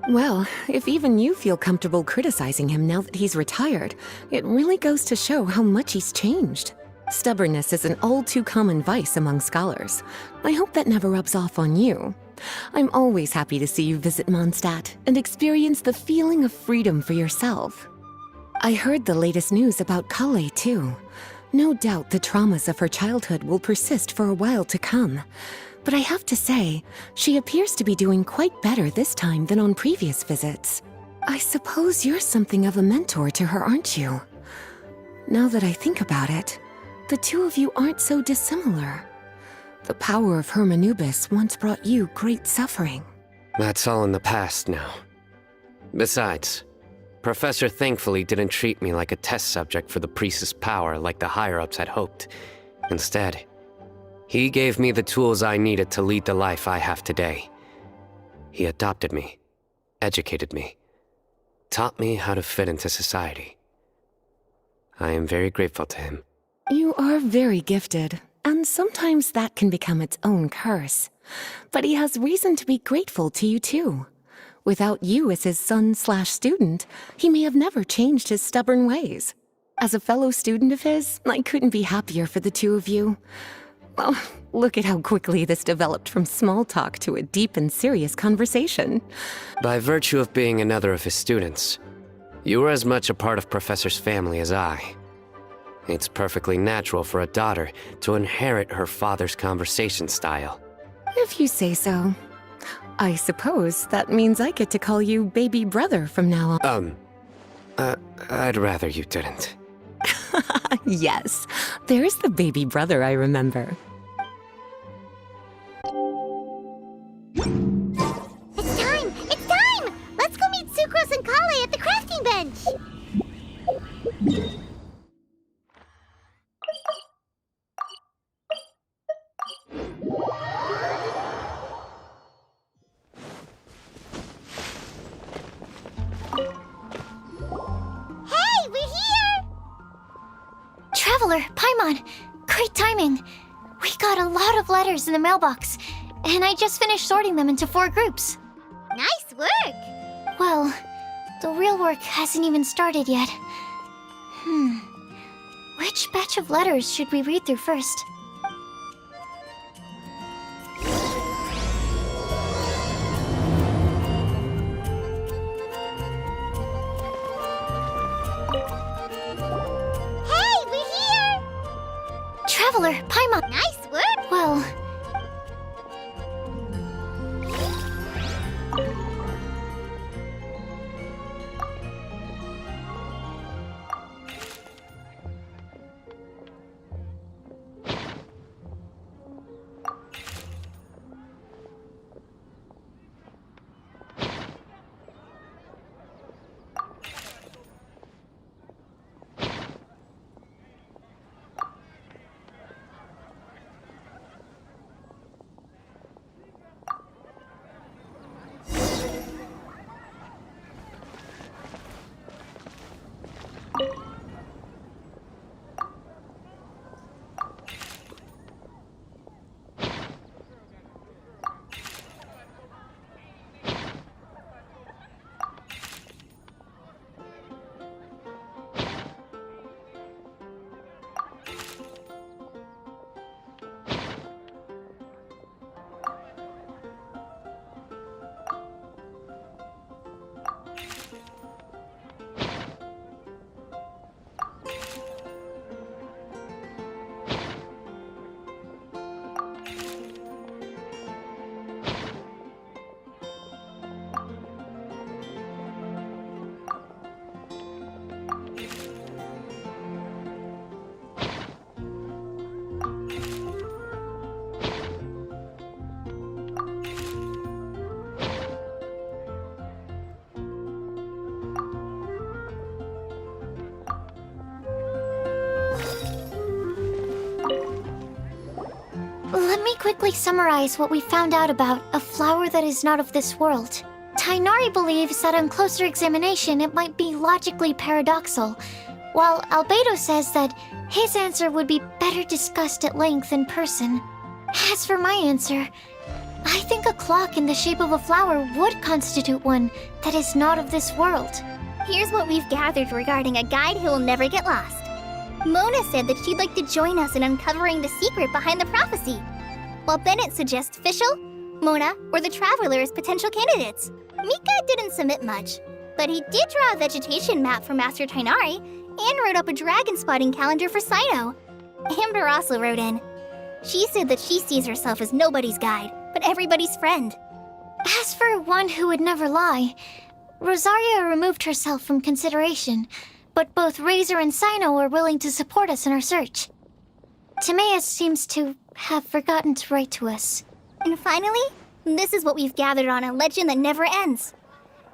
Well, if even you feel comfortable criticizing him now that he's retired, it really goes to show how much he's changed. Stubbornness is an all-too-common vice among scholars. I hope that never rubs off on you. I'm always happy to see you visit Mondstadt and experience the feeling of freedom for yourself. I heard the latest news about Kale, too. No doubt the traumas of her childhood will persist for a while to come. But I have to say, she appears to be doing quite better this time than on previous visits. I suppose you're something of a mentor to her, aren't you? Now that I think about it, the two of you aren't so dissimilar. The power of Hermanubis once brought you great suffering. That's all in the past now. Besides, Professor thankfully didn't treat me like a test subject for the priest's power like the higher-ups had hoped. Instead, he gave me the tools I needed to lead the life I have today. He adopted me, educated me, taught me how to fit into society. I am very grateful to him. You are very gifted, and sometimes that can become its own curse. But he has reason to be grateful to you too. Without you as his son/student, he may have never changed his stubborn ways. As a fellow student of his, I couldn't be happier for the two of you. Well, look at how quickly this developed from small talk to a deep and serious conversation. By virtue of being another of his students, you were as much a part of Professor's family as I. It's perfectly natural for a daughter to inherit her father's conversation style. If you say so. I suppose that means I get to call you baby brother from now on. I'd rather you didn't. Yes, there's the baby brother I remember. It's time! It's time! Let's go meet Sucrose and Kale at the crafting bench! Hey, we're here! Traveler, Paimon, great timing. We got a lot of letters in the mailbox, and I just finished sorting them into 4 groups. Nice work! Well, the real work hasn't even started yet. Which batch of letters should we read through first? Hey, we're here! Traveler, Paimon. Nice work! Well, quickly summarize what we found out about a flower that is not of this world. Tainari believes that on closer examination it might be logically paradoxal, while Albedo says that his answer would be better discussed at length in person. As for my answer, I think a clock in the shape of a flower would constitute one that is not of this world. Here's what we've gathered regarding a guide who will never get lost. Mona said that she'd like to join us in uncovering the secret behind the prophecy, while Bennett suggests Fischl, Mona, or the Traveler as potential candidates. Mika didn't submit much, but he did draw a vegetation map for Master Tainari and wrote up a dragon spotting calendar for Sino. Amber also wrote in. She said that she sees herself as nobody's guide, but everybody's friend. As for one who would never lie, Rosaria removed herself from consideration, but both Razor and Sino are willing to support us in our search. Timaeus seems to have forgotten to write to us. And finally, this is what we've gathered on a legend that never ends.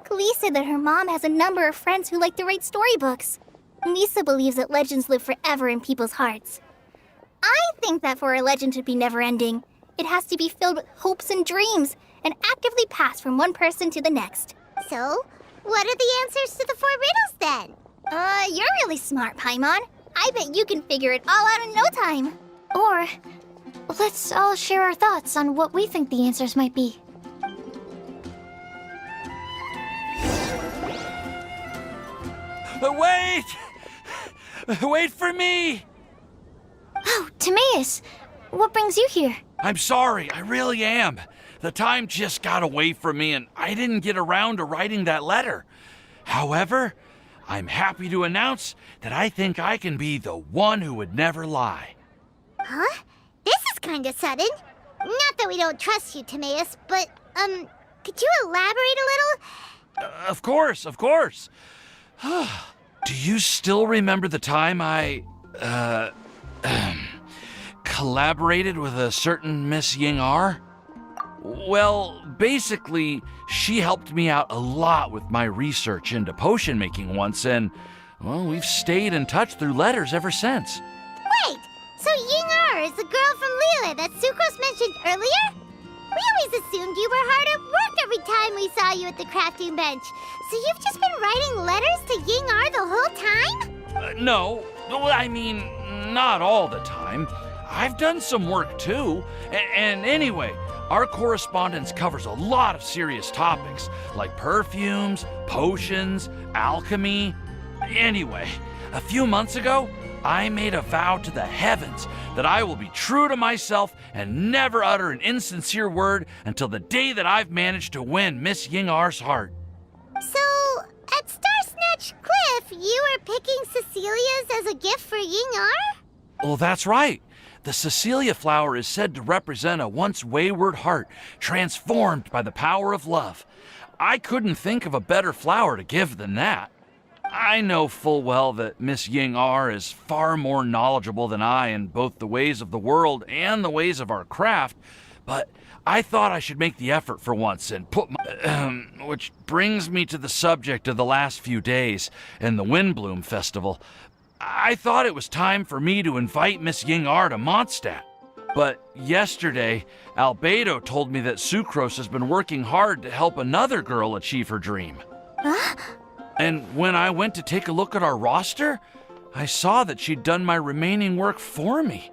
Klee said that her mom has a number of friends who like to write storybooks. Lisa believes that legends live forever in people's hearts. I think that for a legend to be never-ending, it has to be filled with hopes and dreams, and actively passed from one person to the next. So, what are the answers to the 4 riddles then? You're really smart, Paimon. I bet you can figure it all out in no time. Or, let's all share our thoughts on what we think the answers might be. Wait! Wait for me! Oh, Timaeus! What brings you here? I'm sorry, I really am. The time just got away from me and I didn't get around to writing that letter. However, I'm happy to announce that I think I can be the one who would never lie. Huh? This is kinda sudden. Not that we don't trust you, Timaeus, but, could you elaborate a little? Of course. Do you still remember the time I, collaborated with a certain Miss Ying-ar? Well, basically, she helped me out a lot with my research into potion making once, and, well, we've stayed in touch through letters ever since. Wait, so Ying-ar is the girl from Lila that Sucrose mentioned earlier? We always assumed you were hard at work every time we saw you at the crafting bench. So you've just been writing letters to Ying-ar the whole time? No, I mean, not all the time. I've done some work too. And anyway, our correspondence covers a lot of serious topics, like perfumes, potions, alchemy. Anyway, a few months ago, I made a vow to the heavens that I will be true to myself and never utter an insincere word until the day that I've managed to win Miss Ying-ar's heart. So, at Star Snatch Cliff, you were picking Cecilia's as a gift for Ying-ar? Well, that's right. The Cecilia flower is said to represent a once wayward heart, transformed by the power of love. I couldn't think of a better flower to give than that. I know full well that Miss Ying-ar is far more knowledgeable than I in both the ways of the world and the ways of our craft, but I thought I should make the effort for once and put my... which brings me to the subject of the last few days and the Windbloom Festival. I thought it was time for me to invite Miss Ying-ar to Mondstadt. But yesterday, Albedo told me that Sucrose has been working hard to help another girl achieve her dream. Huh? And when I went to take a look at our roster, I saw that she'd done my remaining work for me.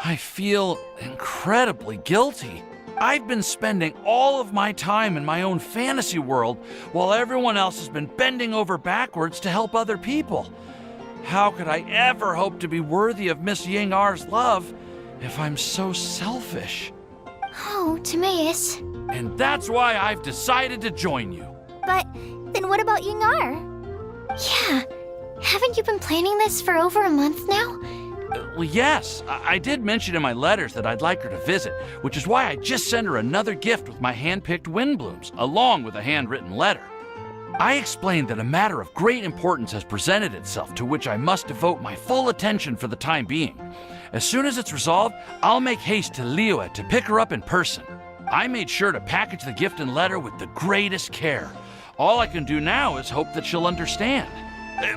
I feel incredibly guilty. I've been spending all of my time in my own fantasy world while everyone else has been bending over backwards to help other people. How could I ever hope to be worthy of Miss Ying-ar's love if I'm so selfish? Oh, Timaeus. And that's why I've decided to join you. But then what about Ying-ar? Yeah, haven't you been planning this for over a month now? Well, yes. I did mention in my letters that I'd like her to visit, which is why I just sent her another gift with my hand-picked windblooms, along with a handwritten letter. I explained that a matter of great importance has presented itself to which I must devote my full attention for the time being. As soon as it's resolved, I'll make haste to Liyue to pick her up in person. I made sure to package the gift and letter with the greatest care. All I can do now is hope that she'll understand.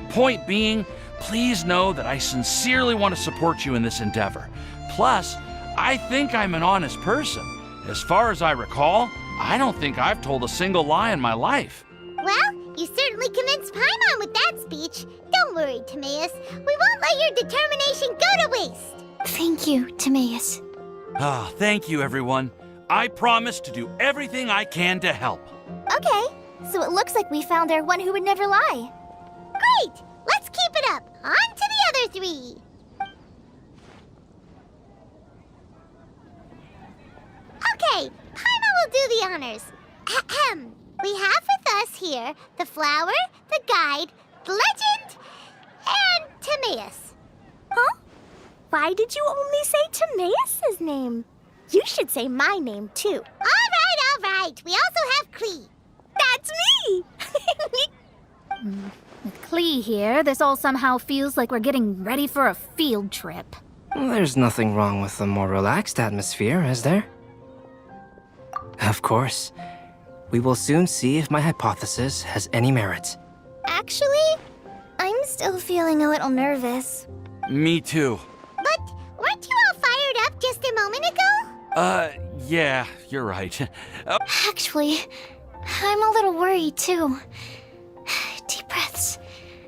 Point being, please know that I sincerely want to support you in this endeavor. Plus, I think I'm an honest person. As far as I recall, I don't think I've told a single lie in my life. Well, you certainly convinced Paimon with that speech. Don't worry, Timaeus. We won't let your determination go to waste. Thank you, Timaeus. Ah, thank you, everyone. I promise to do everything I can to help. Okay, so it looks like we found our one who would never lie. Great! Let's keep it up. On to the other three. Okay, Paimon will do the honors. Ahem. We have with us here the flower, the guide, the legend, and Timaeus. Huh? Why did you only say Timaeus' name? You should say my name, too. All right. We also have Klee. That's me! With Klee here, this all somehow feels like we're getting ready for a field trip. There's nothing wrong with a more relaxed atmosphere, is there? Of course. We will soon see if my hypothesis has any merit. Actually, I'm still feeling a little nervous. Me too. But weren't you all fired up just a moment ago? Yeah, you're right. Actually, I'm a little worried too. Deep breaths.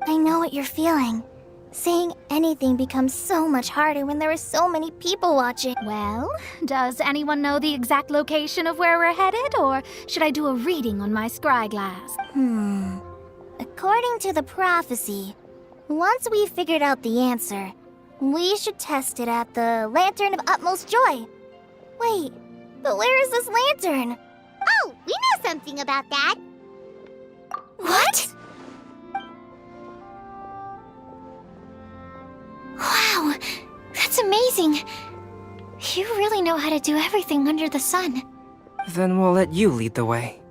I know what you're feeling. Saying anything becomes so much harder when there are so many people watching. Well, does anyone know the exact location of where we're headed, or should I do a reading on my scry glass? According to the prophecy, once we've figured out the answer, we should test it at the Lantern of Utmost Joy. Wait, but where is this lantern? Oh, we know something about that. What? Wow, that's amazing. You really know how to do everything under the sun. Then we'll let you lead the way.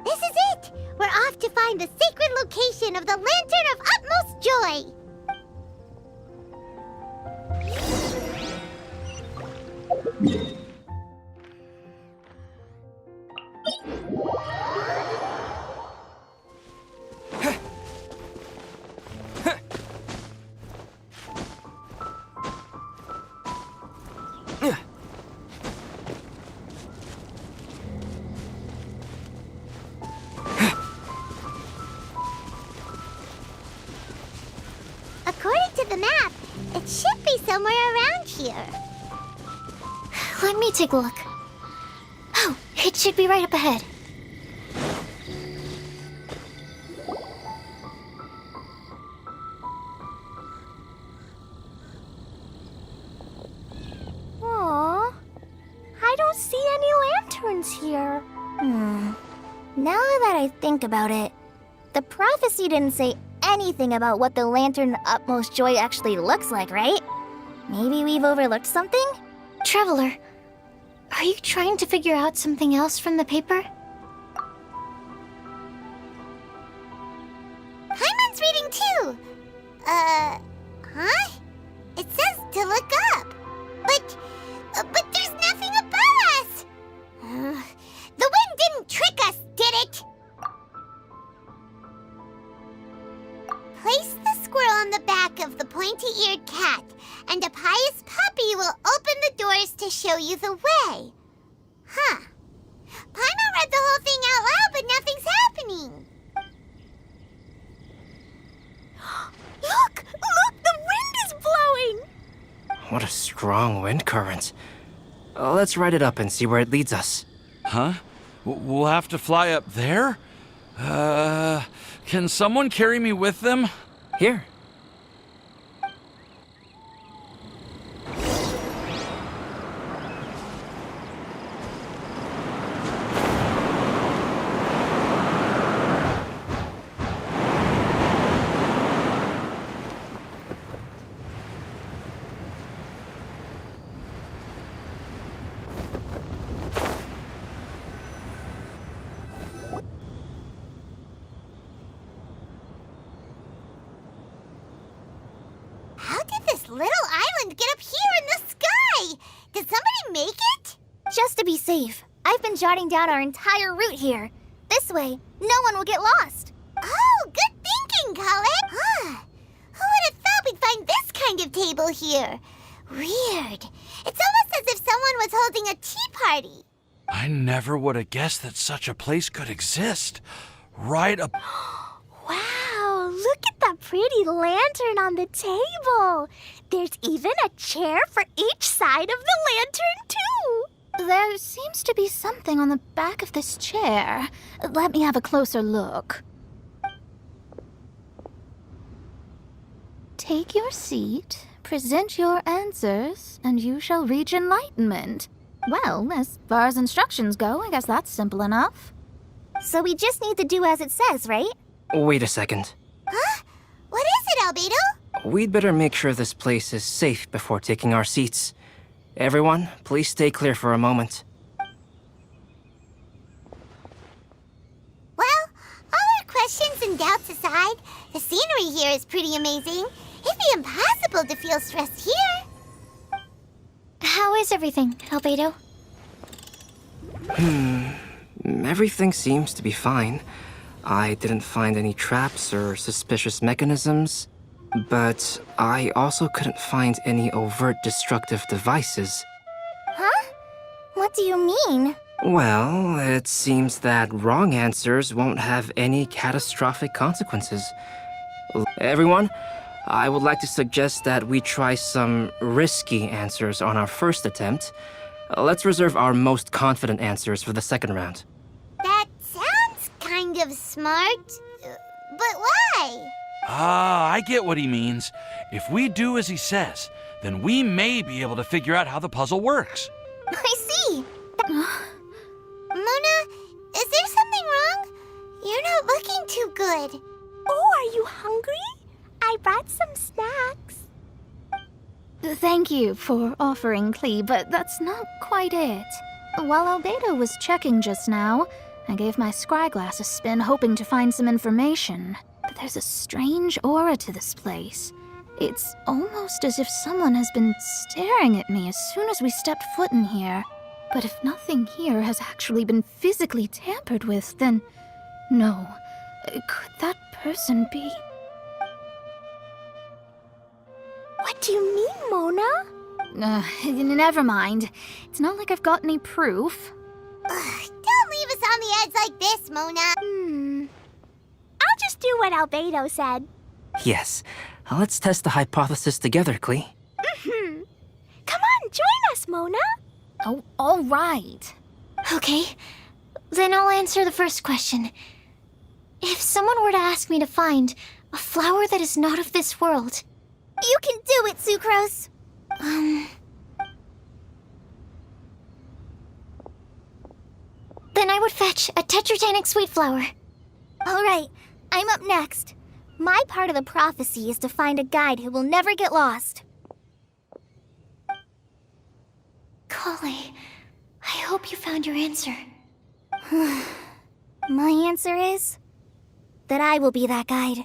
This is it! We're off to find the sacred location of the Lantern of Utmost Joy! According to the map, it should be somewhere around here. Let me take a look. Oh, it should be right up ahead. Aww, I don't see any lanterns here. Now that I think about it, the prophecy didn't say anything about what the Lantern of Utmost Joy actually looks like, right? Maybe we've overlooked something? Traveler, are you trying to figure out something else from the paper? Paimon's reading too. Huh? It says to look up. But there's nothing above us. The wind didn't trick us, did it? Place the squirrel on the back of the pointy-eared cat, and a pious puppy will open the doors to show you the way. Huh. Paimon read the whole thing out loud, but nothing's happening. Look! The wind is blowing! What a strong wind current. Let's ride it up and see where it leads us. Huh? We'll have to fly up there? Can someone carry me with them? Here. How did this little island get up here in the sky? Did somebody make it? Just to be safe, I've been jotting down our entire route here. This way, no one will get lost. Oh, good thinking, Colin. Who would have thought we'd find this kind of table here? Weird. It's almost as if someone was holding a tea party. I never would have guessed that such a place could exist. Right up. Wow, look at that pretty lantern on the table. There's even a chair for each side of the lantern, too. There seems to be something on the back of this chair. Let me have a closer look. Take your seat, present your answers, and you shall reach enlightenment. Well, as far as instructions go, I guess that's simple enough. So we just need to do as it says, right? Wait a second. Huh? What is it, Albedo? We'd better make sure this place is safe before taking our seats. Everyone, please stay clear for a moment. Well, all our questions and doubts aside, the scenery here is pretty amazing. It'd be impossible to feel stressed here. How is everything, Albedo? Everything seems to be fine. I didn't find any traps or suspicious mechanisms, but I also couldn't find any overt destructive devices. Huh? What do you mean? Well, it seems that wrong answers won't have any catastrophic consequences. Everyone, I would like to suggest that we try some risky answers on our first attempt. Let's reserve our most confident answers for the second round. That sounds kind of smart. But why? Ah, I get what he means. If we do as he says, then we may be able to figure out how the puzzle works. I see. Mona, is there something wrong? You're not looking too good. Oh, are you hungry? I brought some snacks. Thank you for offering, Klee, but that's not quite it. While Albedo was checking just now, I gave my scryglass a spin hoping to find some information. But there's a strange aura to this place. It's almost as if someone has been staring at me as soon as we stepped foot in here. But if nothing here has actually been physically tampered with, then no. Could that person be? What do you mean, Mona? Never mind. It's not like I've got any proof. Don't leave us on the edge like this, Mona. I'll just do what Albedo said. Yes, let's test the hypothesis together, Klee. Come on, join us, Mona. Oh, all right. Okay, then I'll answer the first question. If someone were to ask me to find a flower that is not of this world... You can do it, Sucrose. Then I would fetch a tetratanic sweet flower. All right, I'm up next. My part of the prophecy is to find a guide who will never get lost. Kale, I hope you found your answer. My answer is that I will be that guide.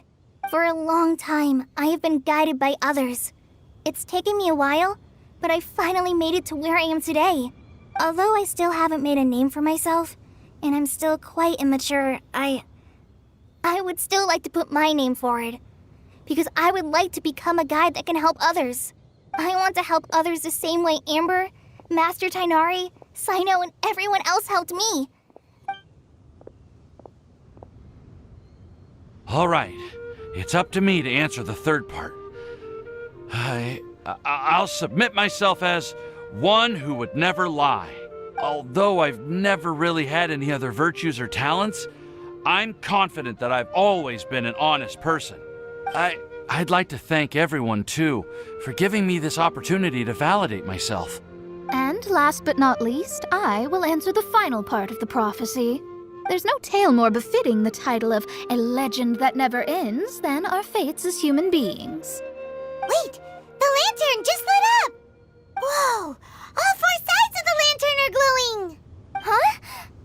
For a long time, I have been guided by others. It's taken me a while, but I finally made it to where I am today. Although I still haven't made a name for myself, and I'm still quite immature, I would still like to put my name forward. Because I would like to become a guide that can help others. I want to help others the same way Amber, Master Tainari, Sino, and everyone else helped me. All right. It's up to me to answer the third part. I'll submit myself as one who would never lie. Although I've never really had any other virtues or talents, I'm confident that I've always been an honest person. I'd like to thank everyone, too, for giving me this opportunity to validate myself. And last but not least, I will answer the final part of the prophecy. There's no tale more befitting the title of a legend that never ends than our fates as human beings. Wait! The lantern just lit up! Whoa! All four sides of the lantern are glowing! Huh?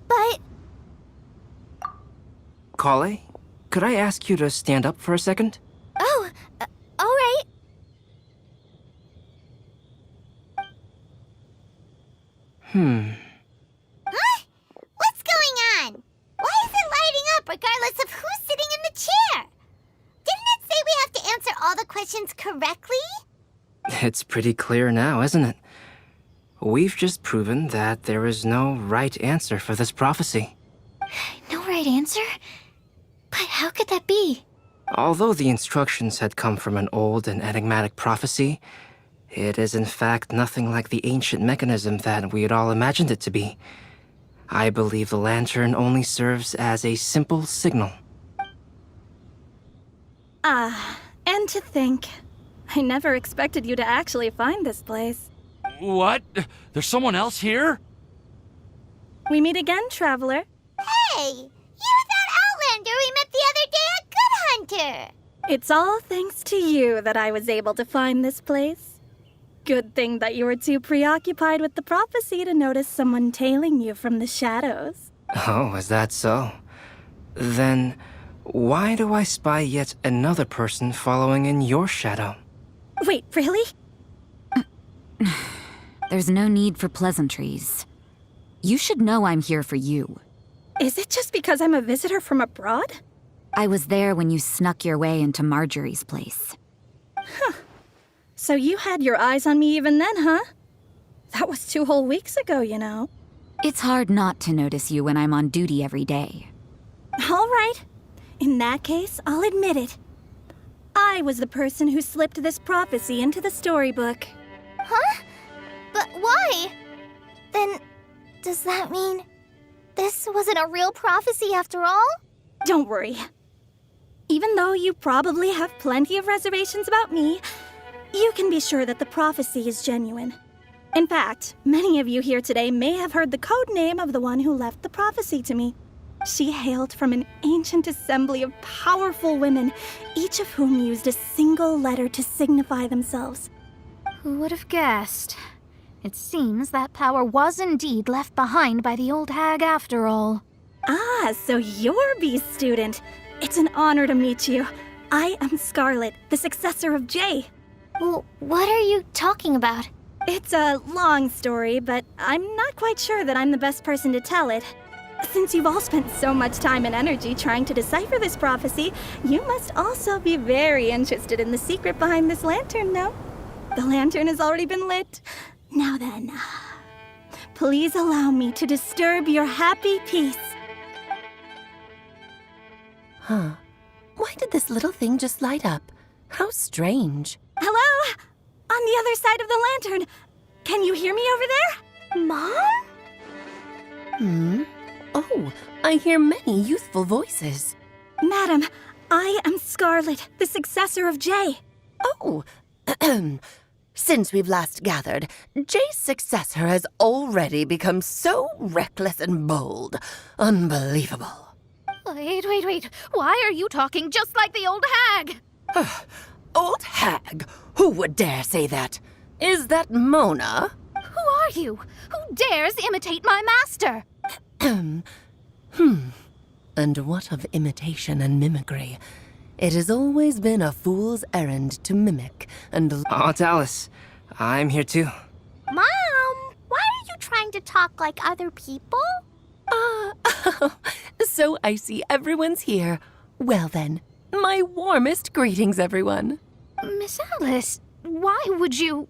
But... Kale, could I ask you to stand up for a second? Oh, all right. Huh? What's going on? Why is it lighting up regardless of who's sitting in the chair? Didn't it say we have to answer all the questions correctly? It's pretty clear now, isn't it? We've just proven that there is no right answer for this prophecy. No right answer? But how could that be? Although the instructions had come from an old and enigmatic prophecy, it is in fact nothing like the ancient mechanism that we had all imagined it to be. I believe the lantern only serves as a simple signal. And to think, I never expected you to actually find this place. What? There's someone else here? We meet again, traveler. Hey! You're that Outlander we met the other day at Good Hunter! It's all thanks to you that I was able to find this place. Good thing that you were too preoccupied with the prophecy to notice someone tailing you from the shadows. Oh, is that so? Then, why do I spy yet another person following in your shadow? Wait, really? There's no need for pleasantries. You should know I'm here for you. Is it just because I'm a visitor from abroad? I was there when you snuck your way into Marjorie's place. Huh. So you had your eyes on me even then, huh? That was 2 whole weeks ago, you know. It's hard not to notice you when I'm on duty every day. All right. In that case, I'll admit it. I was the person who slipped this prophecy into the storybook. Huh? But why? Then, does that mean this wasn't a real prophecy after all? Don't worry. Even though you probably have plenty of reservations about me, you can be sure that the prophecy is genuine. In fact, many of you here today may have heard the code name of the one who left the prophecy to me. She hailed from an ancient assembly of powerful women, each of whom used a single letter to signify themselves. Who would have guessed? It seems that power was indeed left behind by the old hag after all. Ah, so you're B's student. It's an honor to meet you. I am Scarlet, the successor of Jay. Well, what are you talking about? It's a long story, but I'm not quite sure that I'm the best person to tell it. Since you've all spent so much time and energy trying to decipher this prophecy, you must also be very interested in the secret behind this lantern, no? The lantern has already been lit. Now then, please allow me to disturb your happy peace. Huh. Why did this little thing just light up? How strange. Hello? On the other side of the lantern. Can you hear me over there? Mom? Oh, I hear many youthful voices. Madam, I am Scarlet, the successor of Jay. Oh, since we've last gathered, Jay's successor has already become so reckless and bold. Unbelievable. Wait. Why are you talking just like the old hag? Old hag? Who would dare say that? Is that Mona? Who are you? Who dares imitate my master? And what of imitation and mimicry? It has always been a fool's errand to mimic and... Oh, it's Alice. I'm here too. Mom, why are you trying to talk like other people? So I see everyone's here. Well then, my warmest greetings, everyone. Miss Alice, why would you...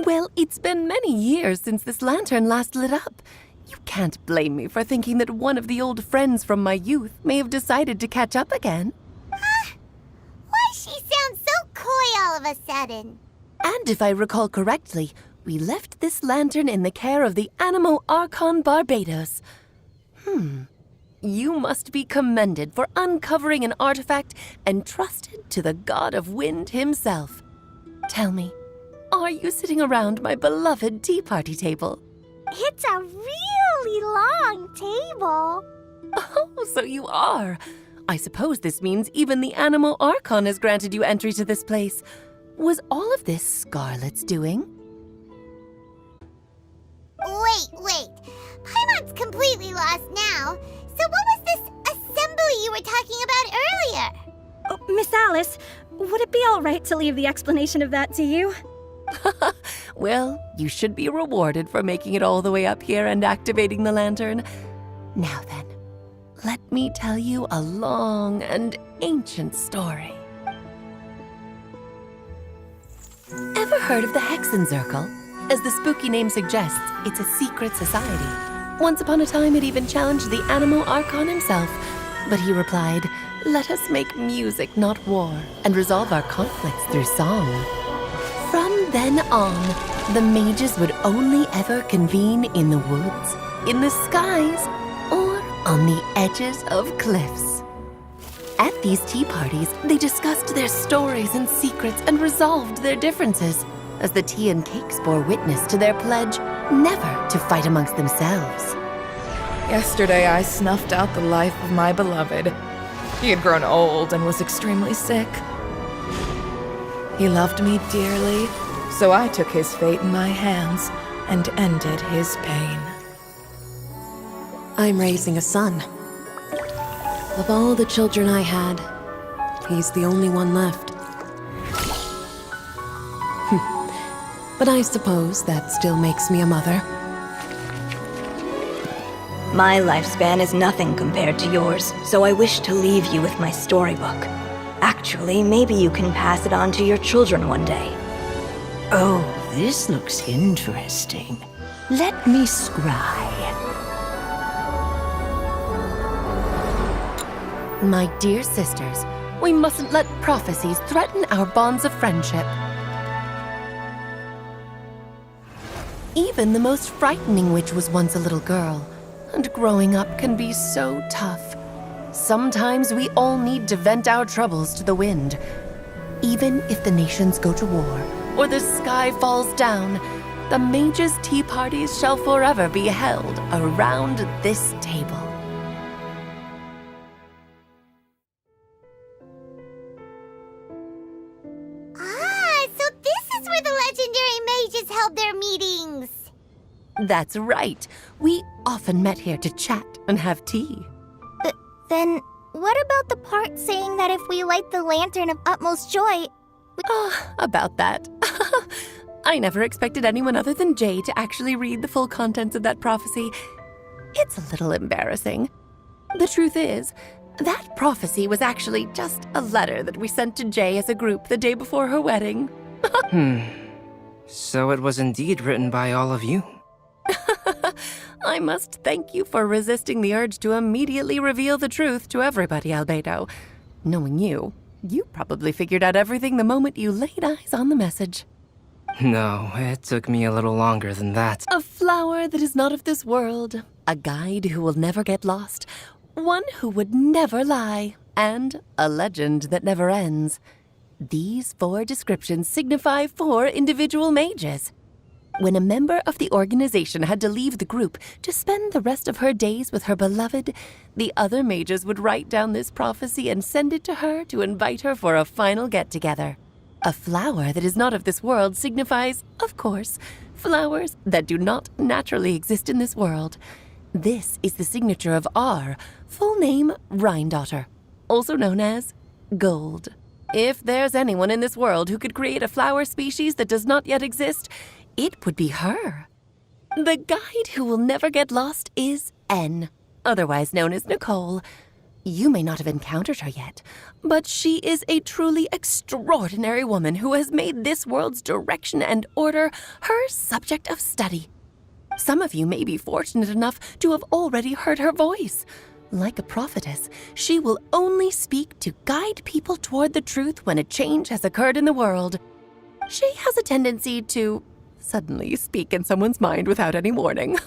Well, it's been many years since this lantern last lit up. You can't blame me for thinking that one of the old friends from my youth may have decided to catch up again. Why she sounds so coy all of a sudden? And if I recall correctly, we left this lantern in the care of the Animo Archon Barbados. You must be commended for uncovering an artifact entrusted to the god of wind himself. Tell me, are you sitting around my beloved tea party table? It's a really long table. Oh, so you are. I suppose this means even the Animo Archon has granted you entry to this place. Was all of this Scarlet's doing? Wait. Paimon's completely lost now. So what was this assembly you were talking about earlier? Oh, Miss Alice, would it be all right to leave the explanation of that to you? Well, you should be rewarded for making it all the way up here and activating the lantern. Now then, let me tell you a long and ancient story. Ever heard of the Hexenzirkel? As the spooky name suggests, it's a secret society. Once upon a time, it even challenged the animal Archon himself. But he replied, "Let us make music, not war, and resolve our conflicts through song." From then on, the mages would only ever convene in the woods, in the skies, or on the edges of cliffs. At these tea parties, they discussed their stories and secrets and resolved their differences, as the tea and cakes bore witness to their pledge never to fight amongst themselves. Yesterday, I snuffed out the life of my beloved. He had grown old and was extremely sick. He loved me dearly, so I took his fate in my hands and ended his pain. I'm raising a son. Of all the children I had, he's the only one left. But I suppose that still makes me a mother. My lifespan is nothing compared to yours, so I wish to leave you with my storybook. Actually, maybe you can pass it on to your children one day. Oh, this looks interesting. Let me scry. My dear sisters, we mustn't let prophecies threaten our bonds of friendship. Even the most frightening witch was once a little girl, and growing up can be so tough. Sometimes we all need to vent our troubles to the wind. Even if the nations go to war, or the sky falls down, the mages' tea parties shall forever be held around this table. So this is where the legendary mages held their meetings. That's right. We often met here to chat and have tea. Then, what about the part saying that if we light the lantern of utmost joy... About that. I never expected anyone other than Jay to actually read the full contents of that prophecy. It's a little embarrassing. The truth is, that prophecy was actually just a letter that we sent to Jay as a group the day before her wedding. So it was indeed written by all of you. I must thank you for resisting the urge to immediately reveal the truth to everybody, Albedo. Knowing you, you probably figured out everything the moment you laid eyes on the message. No, it took me a little longer than that. A flower that is not of this world, a guide who will never get lost, one who would never lie, and a legend that never ends. These 4 descriptions signify 4 individual mages. When a member of the organization had to leave the group to spend the rest of her days with her beloved, the other mages would write down this prophecy and send it to her to invite her for a final get-together. A flower that is not of this world signifies, of course, flowers that do not naturally exist in this world. This is the signature of our full name, Rhine-daughter, also known as Gold. If there's anyone in this world who could create a flower species that does not yet exist, it would be her. The guide who will never get lost is N, otherwise known as Nicole. You may not have encountered her yet, but she is a truly extraordinary woman who has made this world's direction and order her subject of study. Some of you may be fortunate enough to have already heard her voice. Like a prophetess, she will only speak to guide people toward the truth when a change has occurred in the world. She has a tendency to suddenly speak in someone's mind without any warning.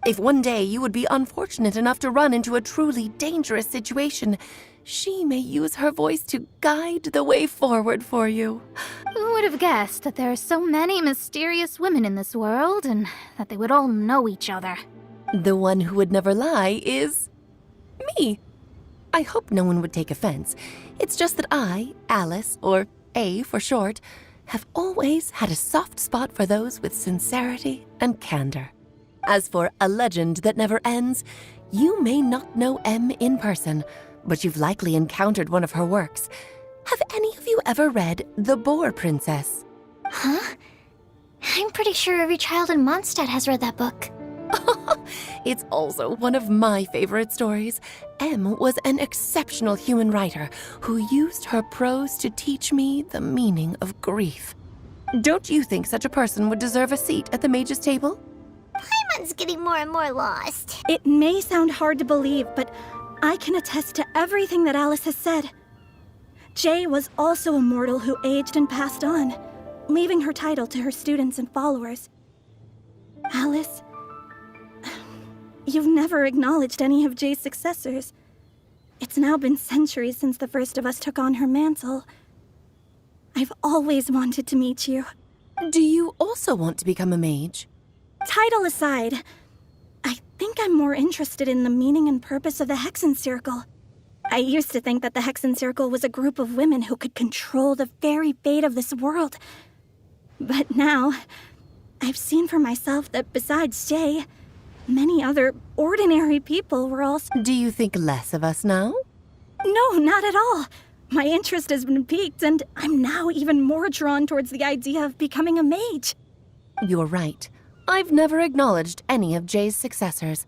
If one day you would be unfortunate enough to run into a truly dangerous situation, she may use her voice to guide the way forward for you. Who would have guessed that there are so many mysterious women in this world and that they would all know each other? The one who would never lie is me. I hope no one would take offense. It's just that I, Alice, or A for short, have always had a soft spot for those with sincerity and candor. As for a legend that never ends, you may not know M in person, but you've likely encountered one of her works. Have any of you ever read The Boar Princess? Huh? I'm pretty sure every child in Mondstadt has read that book. It's also one of my favorite stories. Em was an exceptional human writer who used her prose to teach me the meaning of grief. Don't you think such a person would deserve a seat at the mage's table? Paimon's getting more and more lost. It may sound hard to believe, but I can attest to everything that Alice has said. Jay was also a mortal who aged and passed on, leaving her title to her students and followers. Alice, you've never acknowledged any of Jay's successors. It's now been centuries since the first of us took on her mantle. I've always wanted to meet you. Do you also want to become a mage? Title aside, I think I'm more interested in the meaning and purpose of the Hexen Circle. I used to think that the Hexen Circle was a group of women who could control the very fate of this world. But now, I've seen for myself that besides Jay, many other ordinary people were also— Do you think less of us now? No, not at all. My interest has been piqued, and I'm now even more drawn towards the idea of becoming a mage. You're right. I've never acknowledged any of Jay's successors.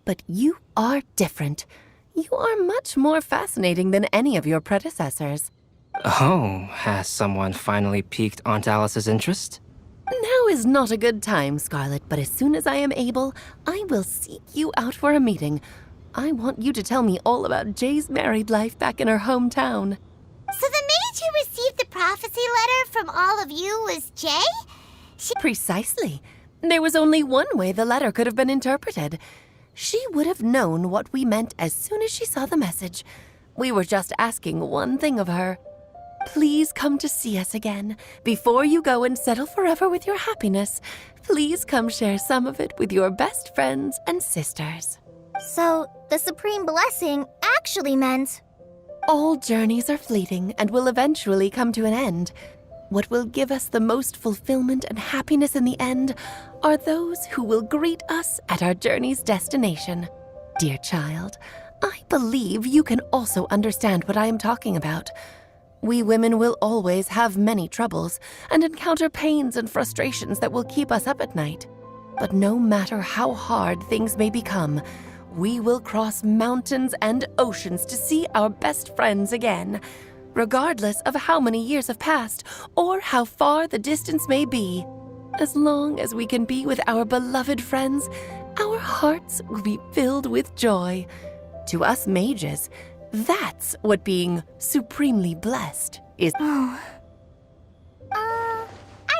But you are different. You are much more fascinating than any of your predecessors. Oh, has someone finally piqued Aunt Alice's interest? Now is not a good time, Scarlet, but as soon as I am able, I will seek you out for a meeting. I want you to tell me all about Jay's married life back in her hometown. So the mage who received the prophecy letter from all of you was Jay? Precisely. There was only one way the letter could have been interpreted. She would have known what we meant as soon as she saw the message. We were just asking one thing of her. Please come to see us again. Before you go and settle forever with your happiness, please come share some of it with your best friends and sisters. So, the Supreme Blessing actually meant— All journeys are fleeting and will eventually come to an end. What will give us the most fulfillment and happiness in the end are those who will greet us at our journey's destination. Dear child, I believe you can also understand what I am talking about. We women will always have many troubles and encounter pains and frustrations that will keep us up at night. But no matter how hard things may become, we will cross mountains and oceans to see our best friends again, regardless of how many years have passed or how far the distance may be. As long as we can be with our beloved friends, our hearts will be filled with joy. To us mages, that's what being supremely blessed is. I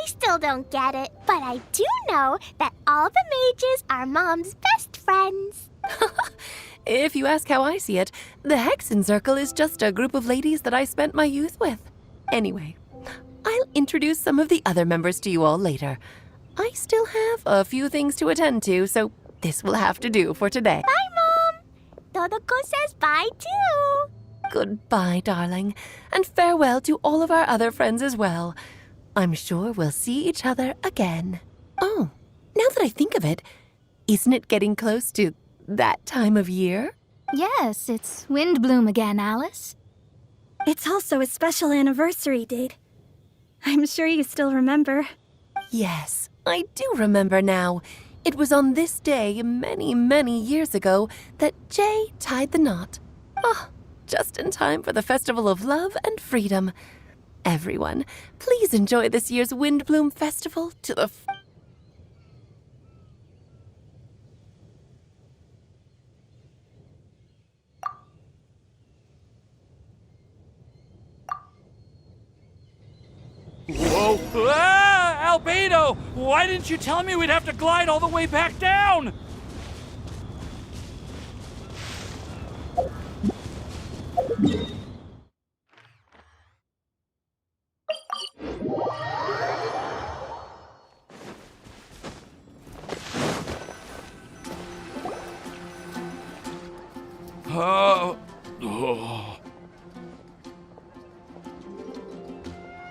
still don't get it, but I do know that all the mages are Mom's best friends. If you ask how I see it, the Hexen Circle is just a group of ladies that I spent my youth with. Anyway, I'll introduce some of the other members to you all later. I still have a few things to attend to, so this will have to do for today. Bye, Mom! Todoko says bye, too! Goodbye, darling, and farewell to all of our other friends as well. I'm sure we'll see each other again. Oh, now that I think of it, isn't it getting close to that time of year? Yes, it's Windbloom again, Alice. It's also a special anniversary date. I'm sure you still remember. Yes, I do remember now. It was on this day many, many years ago that Jay tied the knot. Ah, just in time for the Festival of Love and Freedom. Everyone, please enjoy this year's Windbloom Festival to the Whoa! Ah! Albedo! Why didn't you tell me we'd have to glide all the way back down?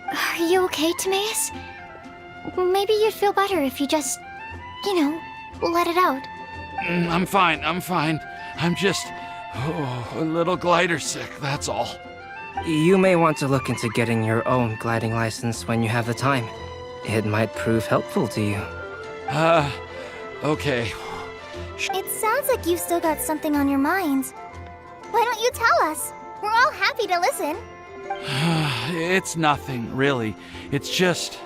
Are you okay, Timaeus? Maybe you'd feel better if you just, let it out. I'm fine. I'm just a little glider sick, that's all. You may want to look into getting your own gliding license when you have the time. It might prove helpful to you. Okay. It sounds like you've still got something on your mind. Why don't you tell us? We're all happy to listen. It's nothing, really. It's just...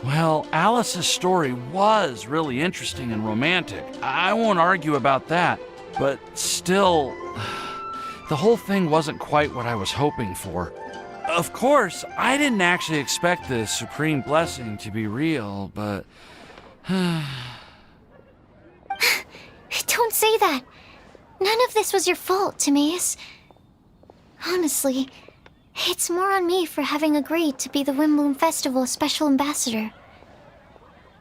Well, Alice's story was really interesting and romantic. I won't argue about that. But still, the whole thing wasn't quite what I was hoping for. Of course, I didn't actually expect the supreme blessing to be real, but... Don't say that. None of this was your fault, Timaeus. Honestly, it's more on me for having agreed to be the Windbloom Festival's special ambassador.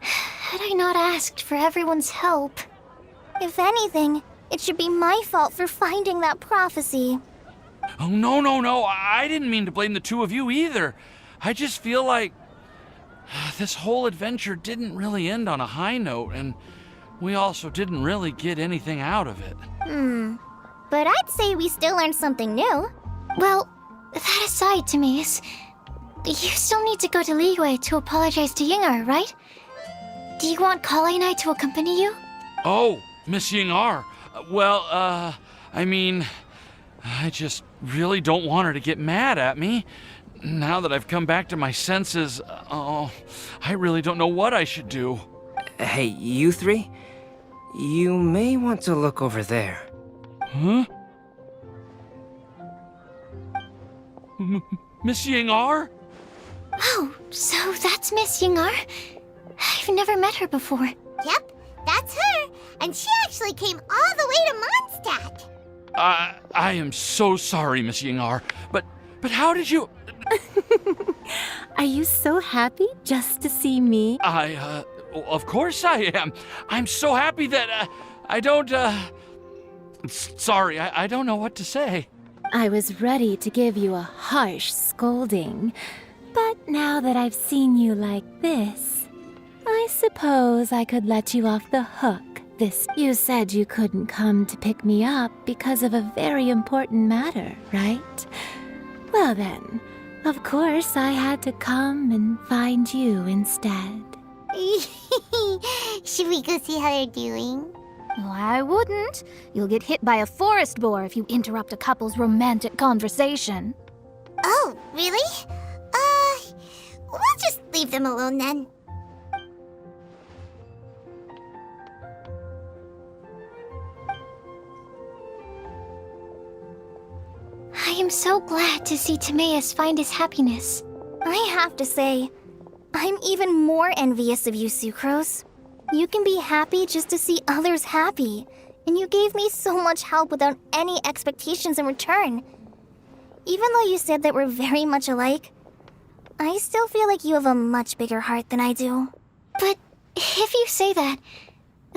Had I not asked for everyone's help... If anything, it should be my fault for finding that prophecy. Oh, no. I didn't mean to blame the two of you either. I just feel like this whole adventure didn't really end on a high note, and we also didn't really get anything out of it. But I'd say we still learned something new. Well, that aside, Timaeus, you still need to go to Liyue to apologize to Yingar, right? Do you want Kale and I to accompany you? Oh, Miss Yingar. Well, I mean, I just really don't want her to get mad at me. Now that I've come back to my senses, I really don't know what I should do. Hey, you three? You may want to look over there. Huh? Miss Yingar? Oh, so that's Miss Yingar? I've never met her before. Yep, that's her. And she actually came all the way to Mondstadt. I am so sorry, Miss Yingar, but how did you... Are you so happy just to see me? Of course I am. I'm so happy that, I don't, Sorry, I don't know what to say. I was ready to give you a harsh scolding, but now that I've seen you like this, I suppose I could let you off the hook. You said you couldn't come to pick me up because of a very important matter, right? Well then, of course I had to come and find you instead. Should we go see how they're doing? Oh, I wouldn't. You'll get hit by a forest boar if you interrupt a couple's romantic conversation. Oh, really? We'll just leave them alone then. I am so glad to see Timaeus find his happiness. I have to say, I'm even more envious of you, Sucrose. You can be happy just to see others happy, and you gave me so much help without any expectations in return. Even though you said that we're very much alike, I still feel like you have a much bigger heart than I do. But if you say that,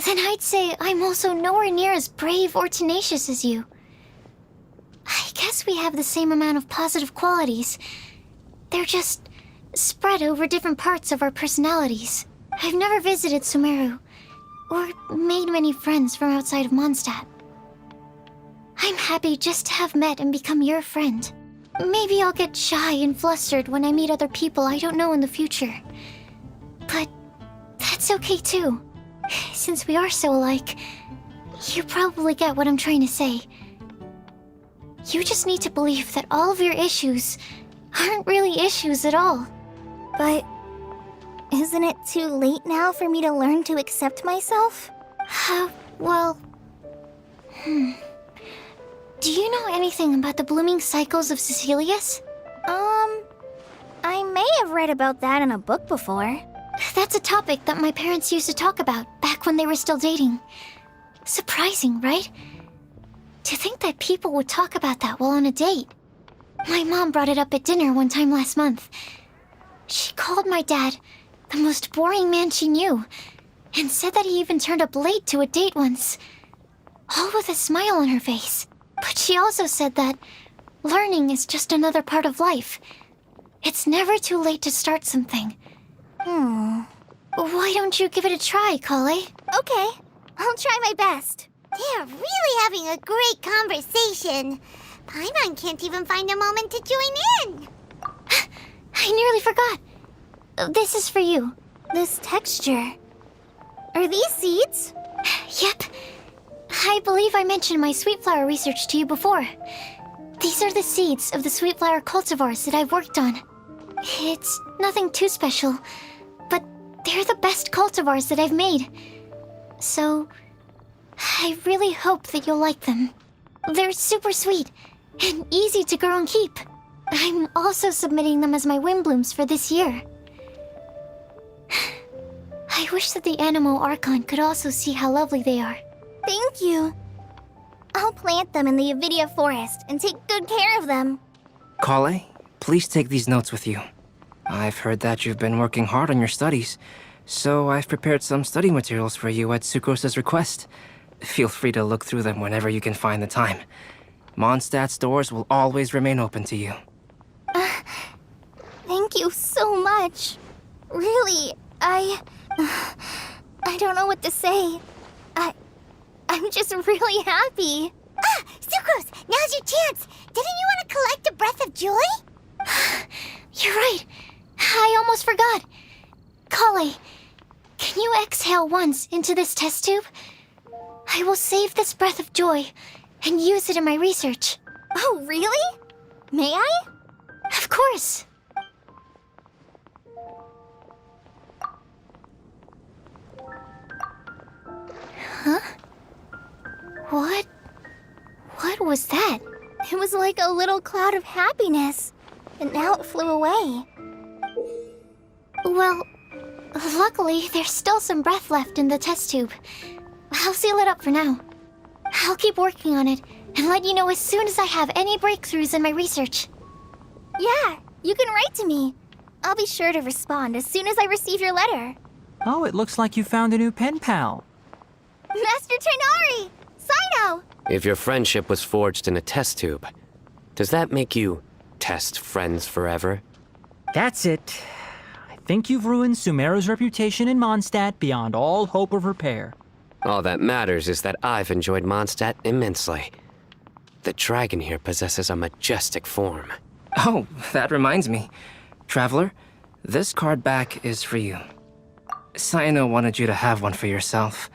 then I'd say I'm also nowhere near as brave or tenacious as you. I guess we have the same amount of positive qualities. They're just spread over different parts of our personalities. I've never visited Sumeru, or made many friends from outside of Mondstadt. I'm happy just to have met and become your friend. Maybe I'll get shy and flustered when I meet other people I don't know in the future. But that's okay too. Since we are so alike, you probably get what I'm trying to say. You just need to believe that all of your issues aren't really issues at all. But isn't it too late now for me to learn to accept myself? Well... Do you know anything about the blooming cycles of Cecilius? I may have read about that in a book before. That's a topic that my parents used to talk about back when they were still dating. Surprising, right? To think that people would talk about that while on a date. My mom brought it up at dinner one time last month. She called my dad the most boring man she knew, and said that he even turned up late to a date once. All with a smile on her face. But she also said that learning is just another part of life. It's never too late to start something. Why don't you give it a try, Kale? Okay, I'll try my best. They're really having a great conversation. Paimon can't even find a moment to join in. I nearly forgot. This is for you. This texture. Are these seeds? Yep. I believe I mentioned my sweet flower research to you before. These are the seeds of the sweet flower cultivars that I've worked on. It's nothing too special, but they're the best cultivars that I've made. So, I really hope that you'll like them. They're super sweet and easy to grow and keep. I'm also submitting them as my wind blooms for this year. I wish that the Animo Archon could also see how lovely they are. Thank you. I'll plant them in the Avidia forest and take good care of them. Kale, please take these notes with you. I've heard that you've been working hard on your studies, so I've prepared some study materials for you at Sucrose's request. Feel free to look through them whenever you can find the time. Mondstadt's doors will always remain open to you. Thank you so much. Really, I don't know what to say. I'm just really happy. Ah, Sucrose, now's your chance. Didn't you want to collect a breath of joy? You're right. I almost forgot. Kale, can you exhale once into this test tube? I will save this breath of joy and use it in my research. Oh, really? May I? Of course. Huh? What was that? It was like a little cloud of happiness, and now it flew away. Well, luckily, there's still some breath left in the test tube. I'll seal it up for now. I'll keep working on it and let you know as soon as I have any breakthroughs in my research. Yeah, you can write to me. I'll be sure to respond as soon as I receive your letter. Oh, it looks like you found a new pen pal. Master Tainari! Sino! If your friendship was forged in a test tube, does that make you test friends forever? That's it. I think you've ruined Sumeru's reputation in Mondstadt beyond all hope of repair. All that matters is that I've enjoyed Mondstadt immensely. The dragon here possesses a majestic form. Oh, that reminds me. Traveler, this card back is for you. Sino wanted you to have one for yourself.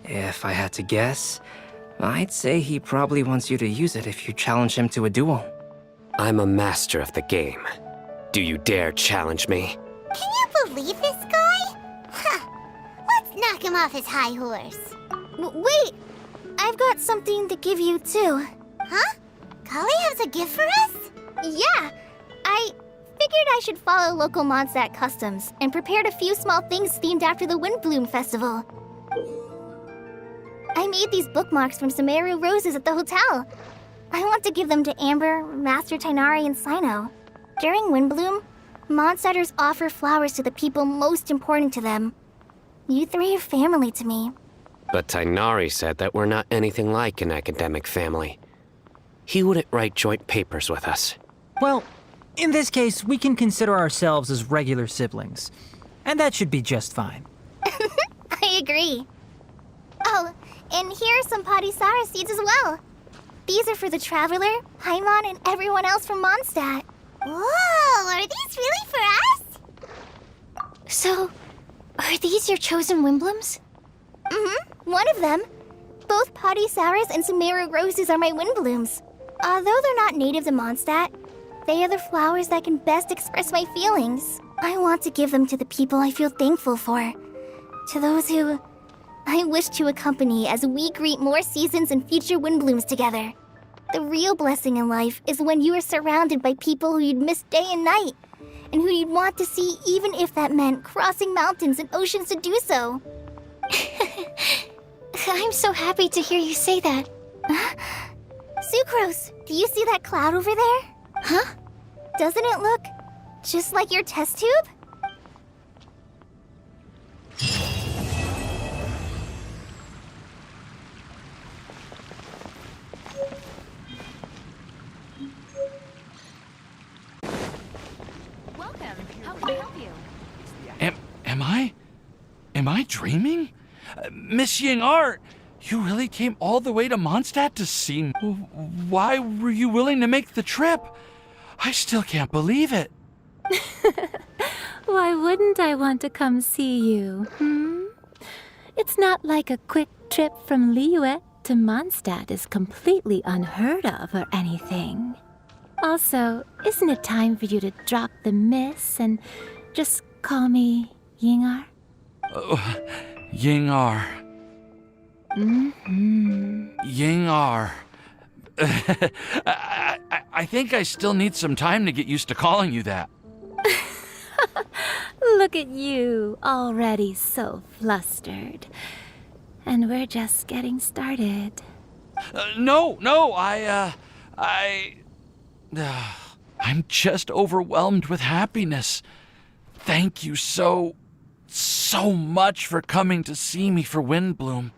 If I had to guess, I'd say he probably wants you to use it if you challenge him to a duel. I'm a master of the game. Do you dare challenge me? Can you believe this guy? Huh. Let's knock him off his high horse. Wait! I've got something to give you, too. Huh? Kale has a gift for us? Yeah! I figured I should follow local Mondstadt customs and prepared a few small things themed after the Windbloom Festival. I made these bookmarks from Sumeru roses at the hotel. I want to give them to Amber, Master Tainari, and Sino. During Windbloom, Mondstadters offer flowers to the people most important to them. You three are family to me. But Tainari said that we're not anything like an academic family. He wouldn't write joint papers with us. Well, in this case, we can consider ourselves as regular siblings. And that should be just fine. I agree. Oh, and here are some Padisara seeds as well. These are for the Traveler, Paimon, and everyone else from Mondstadt. Whoa, are these really for us? So, are these your chosen Windblooms? Mm-hmm, one of them. Both Padisaras and Sumeru roses are my Windblooms. Although they're not native to Mondstadt, they are the flowers that can best express my feelings. I want to give them to the people I feel thankful for. To those who I wish to accompany as we greet more seasons and future Windblooms together. The real blessing in life is when you are surrounded by people who you'd miss day and night, and who you'd want to see even if that meant crossing mountains and oceans to do so. I'm so happy to hear you say that. Sucrose, do you see that cloud over there? Huh? Doesn't it look just like your test tube? Welcome. How can I help you? Am I dreaming? Miss Ying-Ar, you really came all the way to Mondstadt to see me? Why were you willing to make the trip? I still can't believe it. Why wouldn't I want to come see you, It's not like a quick trip from Liyue to Mondstadt is completely unheard of or anything. Also, isn't it time for you to drop the miss and just call me Yingar? Oh, Yingar. Yingar. I think I still need some time to get used to calling you that. Look at you, already so flustered. And we're just getting started. No, I'm just overwhelmed with happiness. Thank you so much for coming to see me for Windbloom.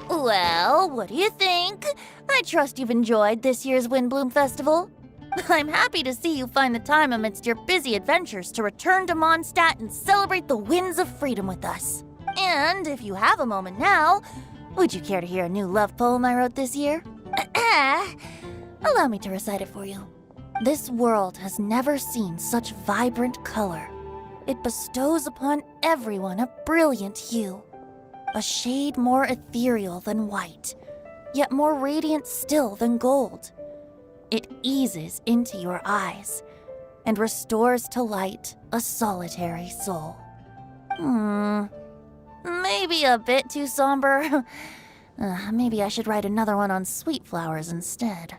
Well, what do you think? I trust you've enjoyed this year's Windbloom Festival. I'm happy to see you find the time amidst your busy adventures to return to Mondstadt and celebrate the winds of freedom with us. And if you have a moment now, would you care to hear a new love poem I wrote this year? Allow me to recite it for you. This world has never seen such vibrant color. It bestows upon everyone a brilliant hue. A shade more ethereal than white, yet more radiant still than gold. It eases into your eyes and restores to light a solitary soul. Maybe a bit too somber. Maybe I should write another one on sweet flowers instead.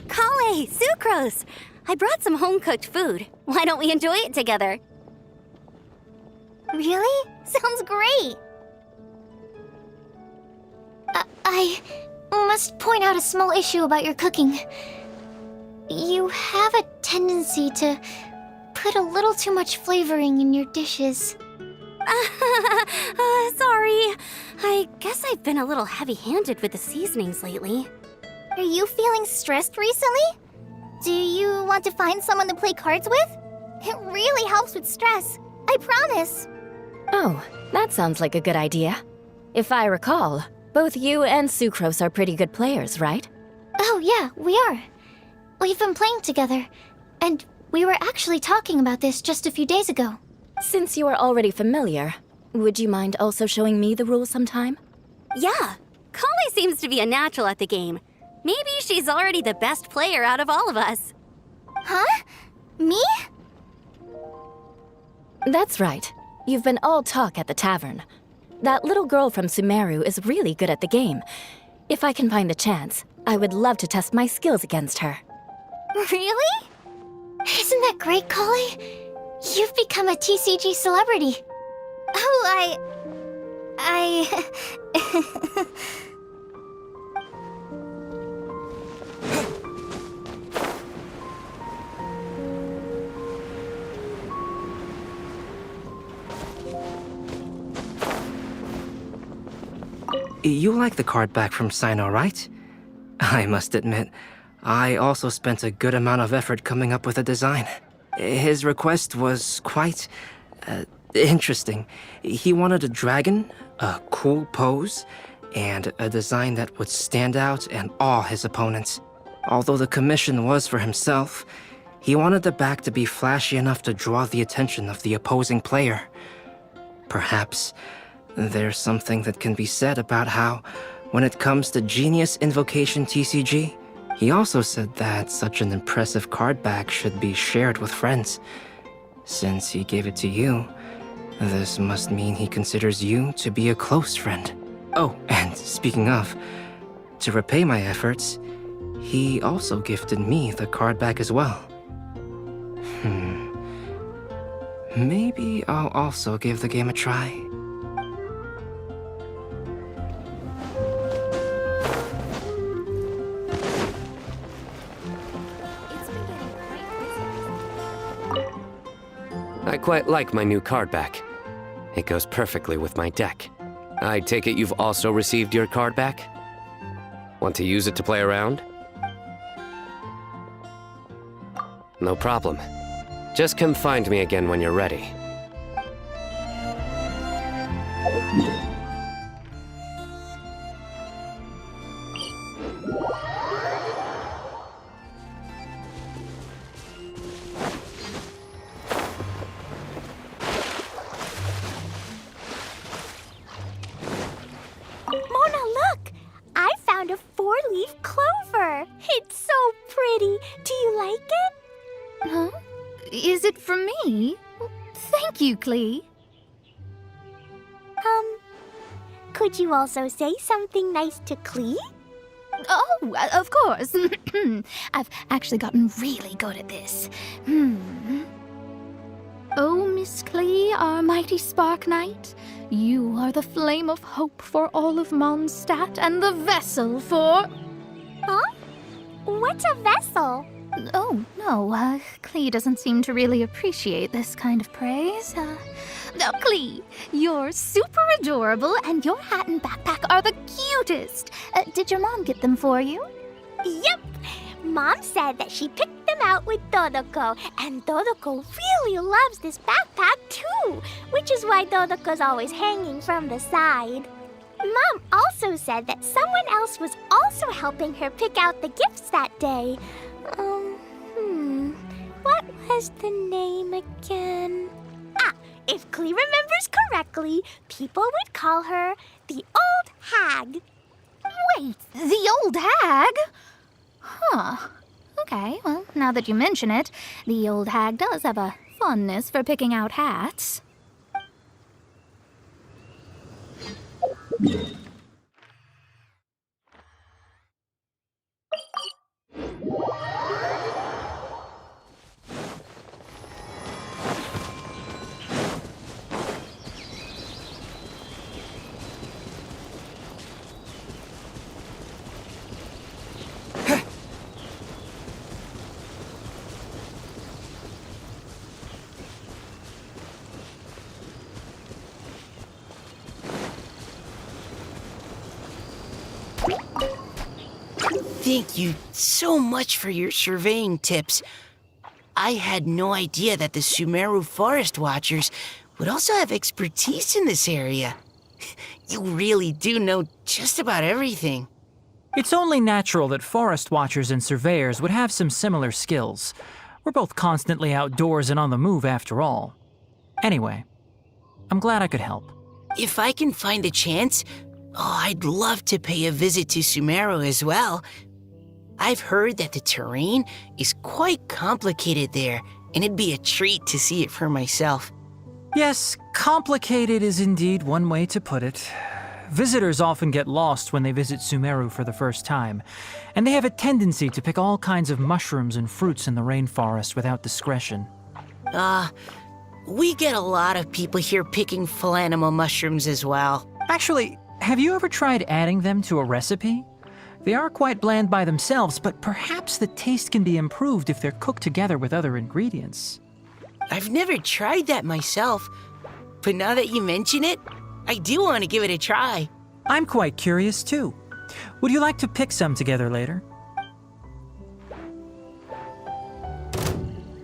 Kale, Sucrose! I brought some home-cooked food. Why don't we enjoy it together? Really? Sounds great! I must point out a small issue about your cooking. You have a tendency to put a little too much flavoring in your dishes. Sorry. I guess I've been a little heavy-handed with the seasonings lately. Are you feeling stressed recently? Do you want to find someone to play cards with? It really helps with stress. I promise. Oh, that sounds like a good idea. If I recall, both you and Sucrose are pretty good players, right? Oh yeah, we are. We've been playing together, and we were actually talking about this just a few days ago. Since you are already familiar, would you mind also showing me the rules sometime? Yeah, Kale seems to be a natural at the game. Maybe she's already the best player out of all of us. Huh? Me? That's right. You've been all talk at the tavern. That little girl from Sumeru is really good at the game. If I can find the chance, I would love to test my skills against her. Really? Isn't that great, Kale? You've become a TCG celebrity. Oh, You like the card back from Sino, right? I must admit, I also spent a good amount of effort coming up with a design. His request was quite interesting. He wanted a dragon, a cool pose, and a design that would stand out and awe his opponents. Although the commission was for himself, he wanted the back to be flashy enough to draw the attention of the opposing player. Perhaps there's something that can be said about how, when it comes to Genius Invocation TCG, he also said that such an impressive card back should be shared with friends. Since he gave it to you, this must mean he considers you to be a close friend. Oh, and speaking of, to repay my efforts, he also gifted me the card back as well. Maybe I'll also give the game a try. I quite like my new card back. It goes perfectly with my deck. I take it you've also received your card back? Want to use it to play around? No problem. Just come find me again when you're ready. Mona, look! I found a 4-leaf clover. It's so pretty. Do you like it? Huh? Is it for me? Thank you, Clee. Could you also say something nice to Clee? Oh, of course. I've actually gotten really good at this. Oh, Miss Clee, our mighty Spark Knight, you are the flame of hope for all of Mondstadt and the vessel for... Huh? What's a vessel? Oh, no, Clee doesn't seem to really appreciate this kind of praise. Clee, you're super adorable, and your hat and backpack are the cutest. Did your mom get them for you? Yep! Mom said that she picked them out with Dodoko, and Dodoko really loves this backpack too, which is why Dodoko's always hanging from the side. Mom also said that someone else was also helping her pick out the gifts that day. What was the name again? If Clee remembers correctly, people would call her the Old Hag. Wait, the old hag? Huh. Okay, well, now that you mention it, the old hag does have a fondness for picking out hats. Thank you so much for your surveying tips. I had no idea that the Sumeru Forest Watchers would also have expertise in this area. You really do know just about everything. It's only natural that forest watchers and surveyors would have some similar skills. We're both constantly outdoors and on the move after all. Anyway, I'm glad I could help. If I can find a chance, I'd love to pay a visit to Sumeru as well. I've heard that the terrain is quite complicated there, and it'd be a treat to see it for myself. Yes, complicated is indeed one way to put it. Visitors often get lost when they visit Sumeru for the first time, and they have a tendency to pick all kinds of mushrooms and fruits in the rainforest without discretion. We get a lot of people here picking Phalanima mushrooms as well. Actually, have you ever tried adding them to a recipe? They are quite bland by themselves, but perhaps the taste can be improved if they're cooked together with other ingredients. I've never tried that myself, but now that you mention it, I do want to give it a try. I'm quite curious too. Would you like to pick some together later?